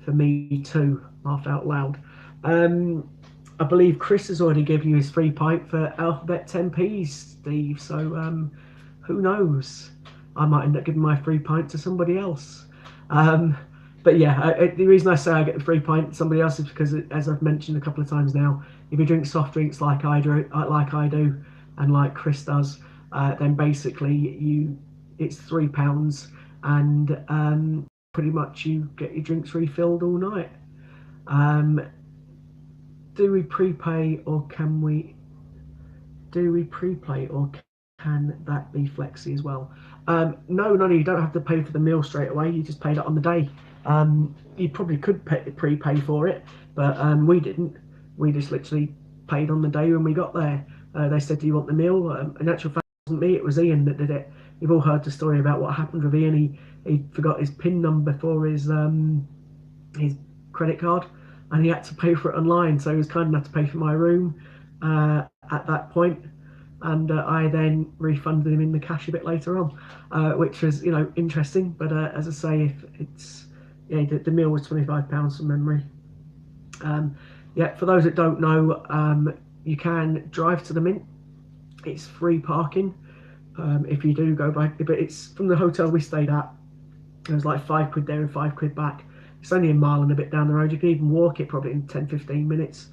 for me too. Laugh out loud. I believe Chris has already given you his free pint for Alphabet 10p's, Steve. So who knows? I might end up giving my free pint to somebody else. But yeah, the reason I say I get the free pint to somebody else is because, as I've mentioned a couple of times now, if you drink soft drinks like I do, and like Chris does, then basically it's £3, and pretty much you get your drinks refilled all night. Do we prepay or can we? Do we prepay or can that be flexi as well? No, you don't have to pay for the meal straight away. You just paid it on the day. You probably could prepay for it, but we didn't. We just literally paid on the day when we got there. They said, "Do you want the meal?" In actual fact, it wasn't me. It was Ian that did it. You've all heard the story about what happened with Ian. He forgot his PIN number for his credit card, and he had to pay for it online. So he was kind enough to pay for my room at that point, and I then refunded him in the cash a bit later on, which was interesting. But as I say, if it's the meal was £25 from memory. For those that don't know, you can drive to the Mint. It's free parking if you do go back, but it's from the hotel we stayed at. It was like £5 there and £5 back. It's only a mile and a bit down the road. You can even walk it probably in 10-15 minutes.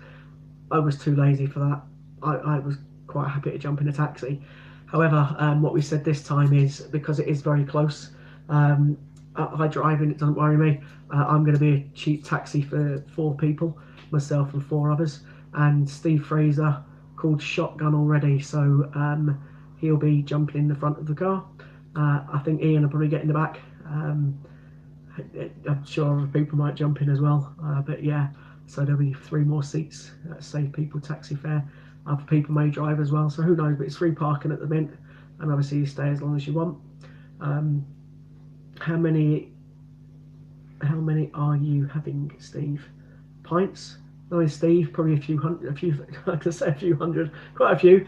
I was too lazy for that. I was quite happy to jump in a taxi. However, what we said this time is, because it is very close, I drive and it doesn't worry me. I'm going to be a cheap taxi for 4 people, myself and 4 others. And Steve Fraser called shotgun already, so he'll be jumping in the front of the car. I think Ian will probably get in the back. I'm sure other people might jump in as well, but yeah, so there'll be 3 more seats. Save people taxi fare. Other people may drive as well, so who knows, but it's free parking at the Mint, and obviously you stay as long as you want. How many are you having, Steve? Pints? No, Steve, probably a few hundred, I could say a few hundred, quite a few.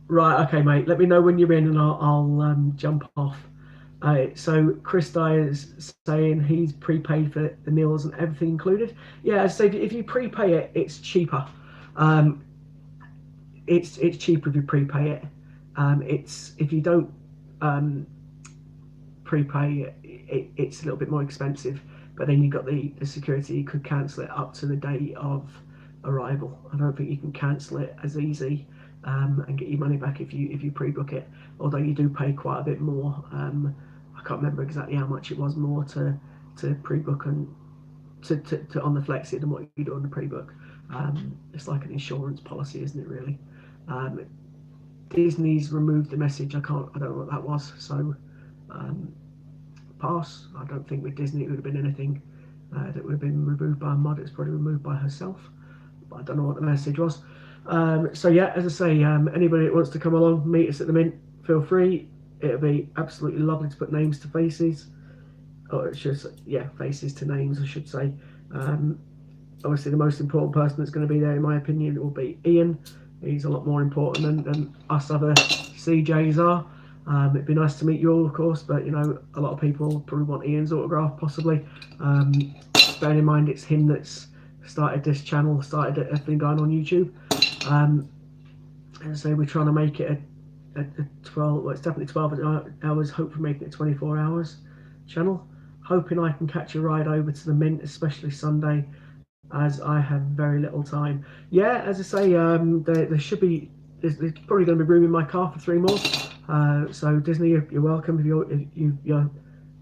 Right, okay, mate. Let me know when you're in, and I'll jump off. So Chris Dyer is saying he's prepaid for the meals and everything included. Yeah, so if you prepay it, it's cheaper. It's cheaper if you prepay it. It's if you don't prepay, it's a little bit more expensive. But then you've got the security, you could cancel it up to the day of arrival. I don't think you can cancel it as easy and get your money back if you pre-book it, although you do pay quite a bit more. I can't remember exactly how much it was more to pre-book and to on the flexi than what you do on the pre-book. It's like an insurance policy, isn't it, really? Disney's removed the message. I don't know what that was, so pass. I don't think with Disney it would have been anything that would have been removed by a mod. It's probably removed by herself, but I don't know what the message was. So yeah, as I say, anybody that wants to come along, meet us at the Mint, feel free. It'll be absolutely lovely to put names to faces, or it's just, yeah, faces to names, I should say. Obviously, the most important person that's going to be there, in my opinion, will be Ian. He's a lot more important than us other CJs are. It'd be nice to meet you all, of course, but you know, a lot of people probably want Ian's autograph, possibly. Bearing in mind it's him that's started this channel, started everything going on YouTube. And so we're trying to make it a 12, well, it's definitely 12 hours, hopefully making it 24 hours channel. Hoping I can catch a ride over to the Mint, especially Sunday, as I have very little time. Yeah, as I say, there should be, there's probably going to be room in my car for 3 more. So Disney, you're welcome if you're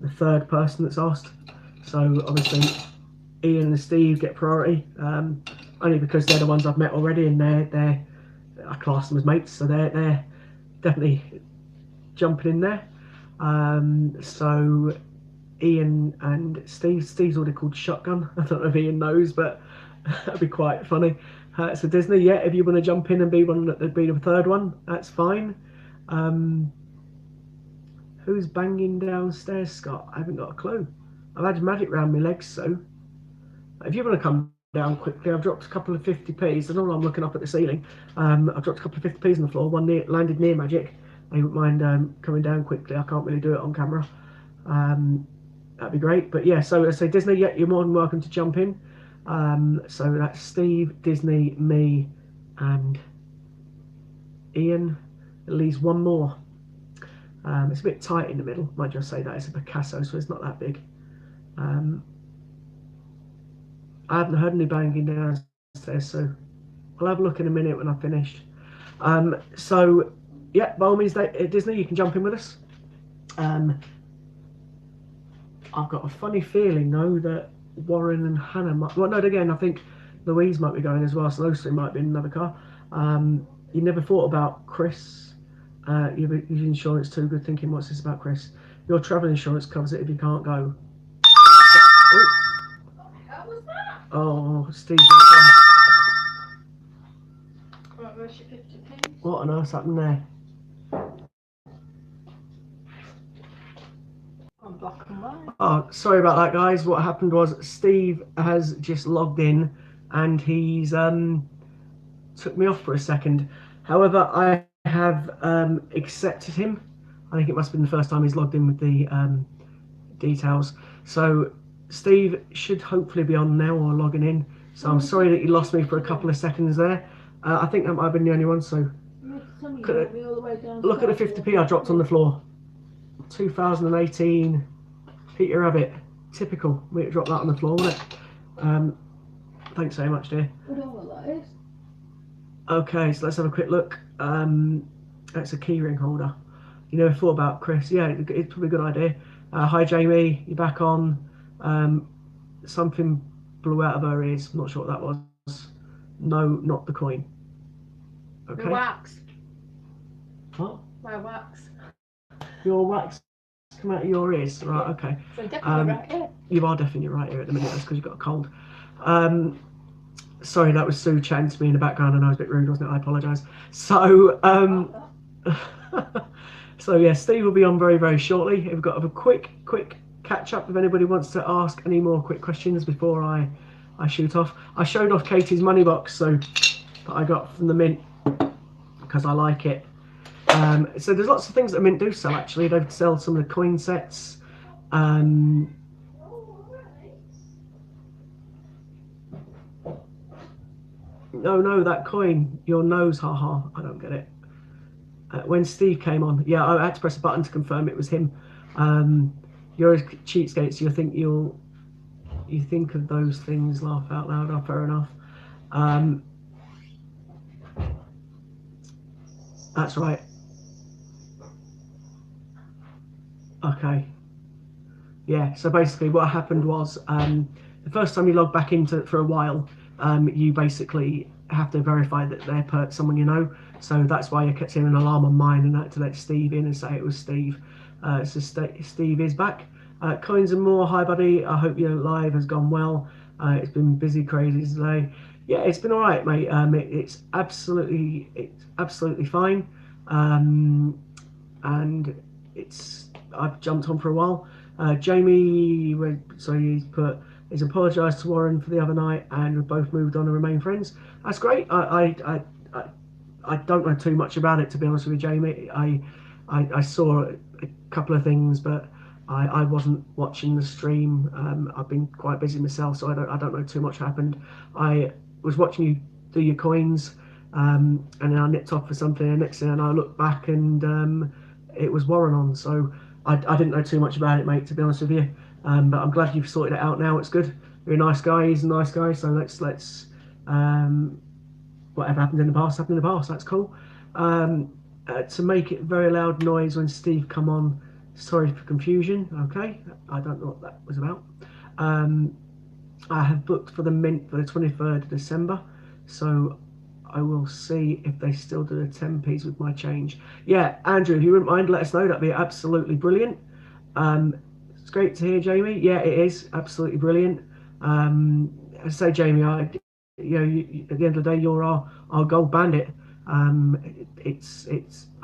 the third person that's asked. So obviously Ian and Steve get priority, only because they're the ones I've met already, and I class them as mates, so they're definitely jumping in there. So Ian and Steve's already called Shotgun. I don't know if Ian knows, but that'd be quite funny. So Disney, yeah, if you want to jump in and be the third one, that's fine. Who's banging downstairs, Scott? I haven't got a clue. I've had magic round my legs, so if you want to come down quickly, I've dropped a couple of 50p's. I don't know, I'm looking up at the ceiling. I've dropped a couple of 50p's on the floor. One landed near magic. I wouldn't mind coming down quickly. I can't really do it on camera. That'd be great. But yeah, so I say Disney, yeah, you're more than welcome to jump in. So that's Steve, Disney, me, and Ian. At least one more. It's a bit tight in the middle. Might just say that it's a Picasso, so it's not that big. I haven't heard any banging downstairs, so I'll have a look in a minute when I've finished. So yeah, by all means, Disney, you can jump in with us. I've got a funny feeling though that Warren and Hannah might. Well, no, again, I think Louise might be going as well, so those 3 might be in another car. You never thought about Chris. Your insurance too good. Thinking, what's this about, Chris? Your travel insurance covers it if you can't go. What was that? Oh, Steve. Right, where's your 50p? What on earth's happened there? On black and white. Oh, sorry about that, guys. What happened was Steve has just logged in and he's took me off for a second. However, I have accepted him. I think it must have been the first time he's logged in with the details. So Steve should hopefully be on now or logging in. So I'm sorry that you lost me for a couple of seconds there. I think that might have been the only one. So look at the 50p I dropped on the floor. 2018 Peter Rabbit. Typical. We dropped that on the floor, wasn't it? Thanks very much, dear. I don't know what that is. Okay, so let's have a quick look. That's a keyring holder. You never thought about Chris? Yeah, it's probably a good idea. Hi Jamie, you're back on. Something blew out of her ears. I'm not sure what that was. No, not the coin. Okay. The wax. What? My wax. Your wax come out of your ears, right? Okay. So definitely right here. You are definitely right here at the minute. That's because you've got a cold. Sorry, that was Sue chatting to me in the background. I know it was a bit rude, wasn't it? I apologise. So, so yeah, Steve will be on very, very shortly. We've got a quick catch up if anybody wants to ask any more quick questions before I shoot off. I showed off Katie's money box, so that I got from the Mint because I like it. So there's lots of things that Mint do sell actually. They sell some of the coin sets. No, that coin, your nose, haha. I don't get it. When Steve came on, yeah, I had to press a button to confirm it was him. You're a cheapskate, so you think of those things, laugh out loud. Oh, fair enough. That's right. Okay. Yeah. So basically, what happened was the first time you log back into it for a while, you basically have to verify that they're someone you know. So that's why I kept seeing an alarm on mine and I had to let Steve in and say it was Steve. So Steve is back. Coins and more. Hi, buddy. I hope your live has gone well. It's been busy, crazy today. Yeah, it's been all right, mate. It's absolutely fine. And I've jumped on for a while. Jamie, sorry, he's apologised to Warren for the other night, and we've both moved on and remain friends. That's great. I don't know too much about it, to be honest with you, Jamie. I saw a couple of things, but I wasn't watching the stream. I've been quite busy myself, so I don't know too much happened. I was watching you do your coins, and then I nipped off for something, and next thing I looked back and it was Warren on. So I didn't know too much about it, mate, to be honest with you. But I'm glad you've sorted it out now. It's good. You're a nice guy. He's a nice guy. So let's whatever happened in the past happened in the past. That's cool. To make it very loud noise when Steve come on. Sorry for confusion. Okay, I don't know what that was about. I have booked for the Mint for the 23rd of December, so I will see if they still do the 10p's with my change. Yeah, Andrew, if you wouldn't mind, let us know. That'd be absolutely brilliant. It's great to hear, Jamie. Yeah, it is absolutely brilliant. As I say, Jamie, at the end of the day, you're our gold bandit. I'm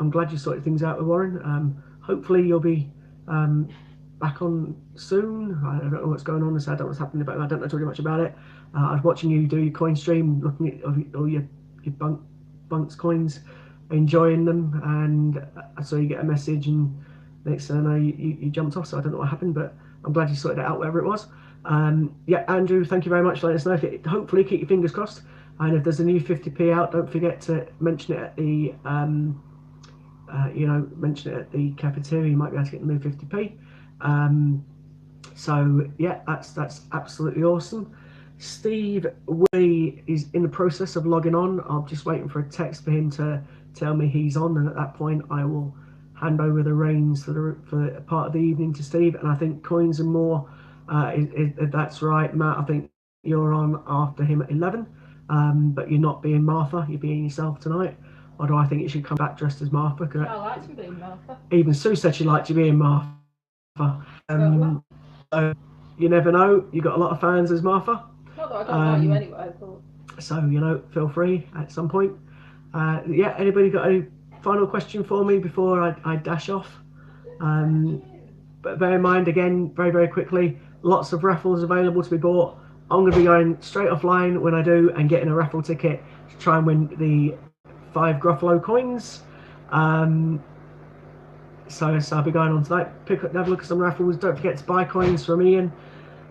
glad you sorted things out with Warren. Hopefully, you'll be back on soon. I don't know what's going on. I don't know what's happening about it. I don't know too much about it. I was watching you do your coin stream, looking at all your bunks coins, enjoying them, and I saw you get a message, and next thing I know, you jumped off. So I don't know what happened, but I'm glad you sorted it out, wherever it was. Yeah, Andrew, thank you very much for letting us know. Hopefully, keep your fingers crossed. And if there's a new 50p out, don't forget to mention it at the mention it at the cafeteria. You might be able to get the new 50p. So yeah, that's absolutely awesome. Steve Willie is in the process of logging on. I'm just waiting for a text for him to tell me he's on, and at that point I will hand over the reins for a part of the evening to Steve. And I think Coins and More, that's right, Matt. I think you're on after him at 11, but you're not being Martha. You're being yourself tonight. Or do I think you should come back dressed as Martha? I like to be Martha. Even Sue said she liked you being Martha. So you never know. You got a lot of fans as Martha. Not that I don't like you anyway, but so feel free at some point. Yeah. Anybody got a final question for me before I dash off? But bear in mind, again, very quickly, lots of raffles available to be bought. I'm going to be going straight offline when I do and getting a raffle ticket to try and win the 5 Gruffalo coins. So I'll be going on to that. Have a look at some raffles. Don't forget to buy coins from Ian.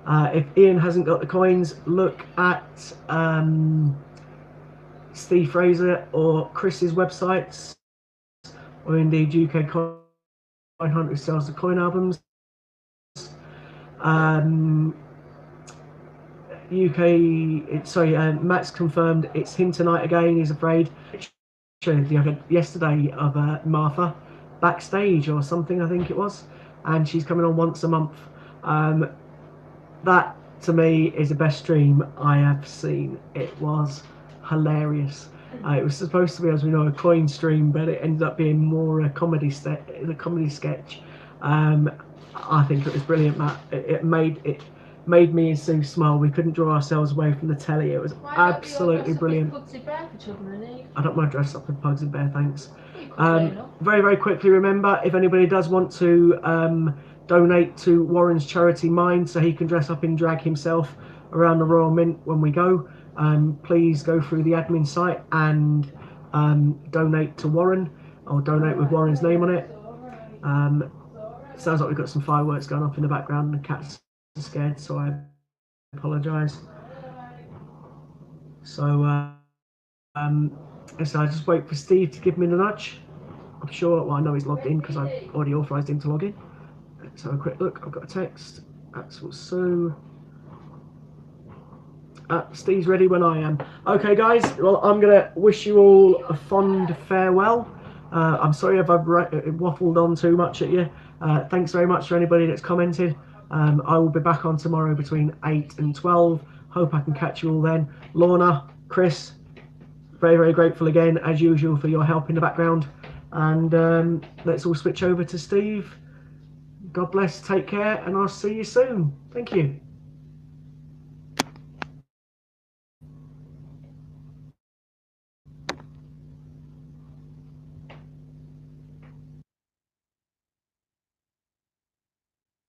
If Ian hasn't got the coins, look at Steve Fraser or Chris's websites, or indeed UK Coin Hunter, who sells the coin albums. Matt's confirmed it's him tonight again. He's afraid. Yesterday of Martha backstage or something, I think it was, and she's coming on once a month. That to me is the best stream I have seen. It was hilarious. It was supposed to be, as we know, a coin stream, but it ended up being more a comedy sketch. I think it was brilliant, Matt. It made me and Sue smile. We couldn't draw ourselves away from the telly. It was absolutely brilliant. I don't want to dress up with Pugs and Bear, thanks. Very quickly, remember, if anybody does want to donate to Warren's charity Mind so he can dress up in drag himself around the Royal Mint when we go, please go through the admin site and donate to Warren, or donate with Warren's name on it. Sounds like we've got some fireworks going off in the background and the cats are scared, so I apologise. So I just wait for Steve to give me the nudge. I'm sure, well, I know he's logged in because I've already authorised him to log in. let's have a quick look. I've got a text. Axel Sue. Steve's ready when I am. Okay, guys. Well, I'm gonna wish you all a fond farewell. I'm sorry if I've waffled on too much at you. Thanks very much for anybody that's commented. I will be back on tomorrow between 8 and 12. Hope I can catch you all then. Lorna, Chris, very, very grateful again, as usual, for your help in the background. And let's all switch over to Steve. God bless, take care, and I'll see you soon. Thank you.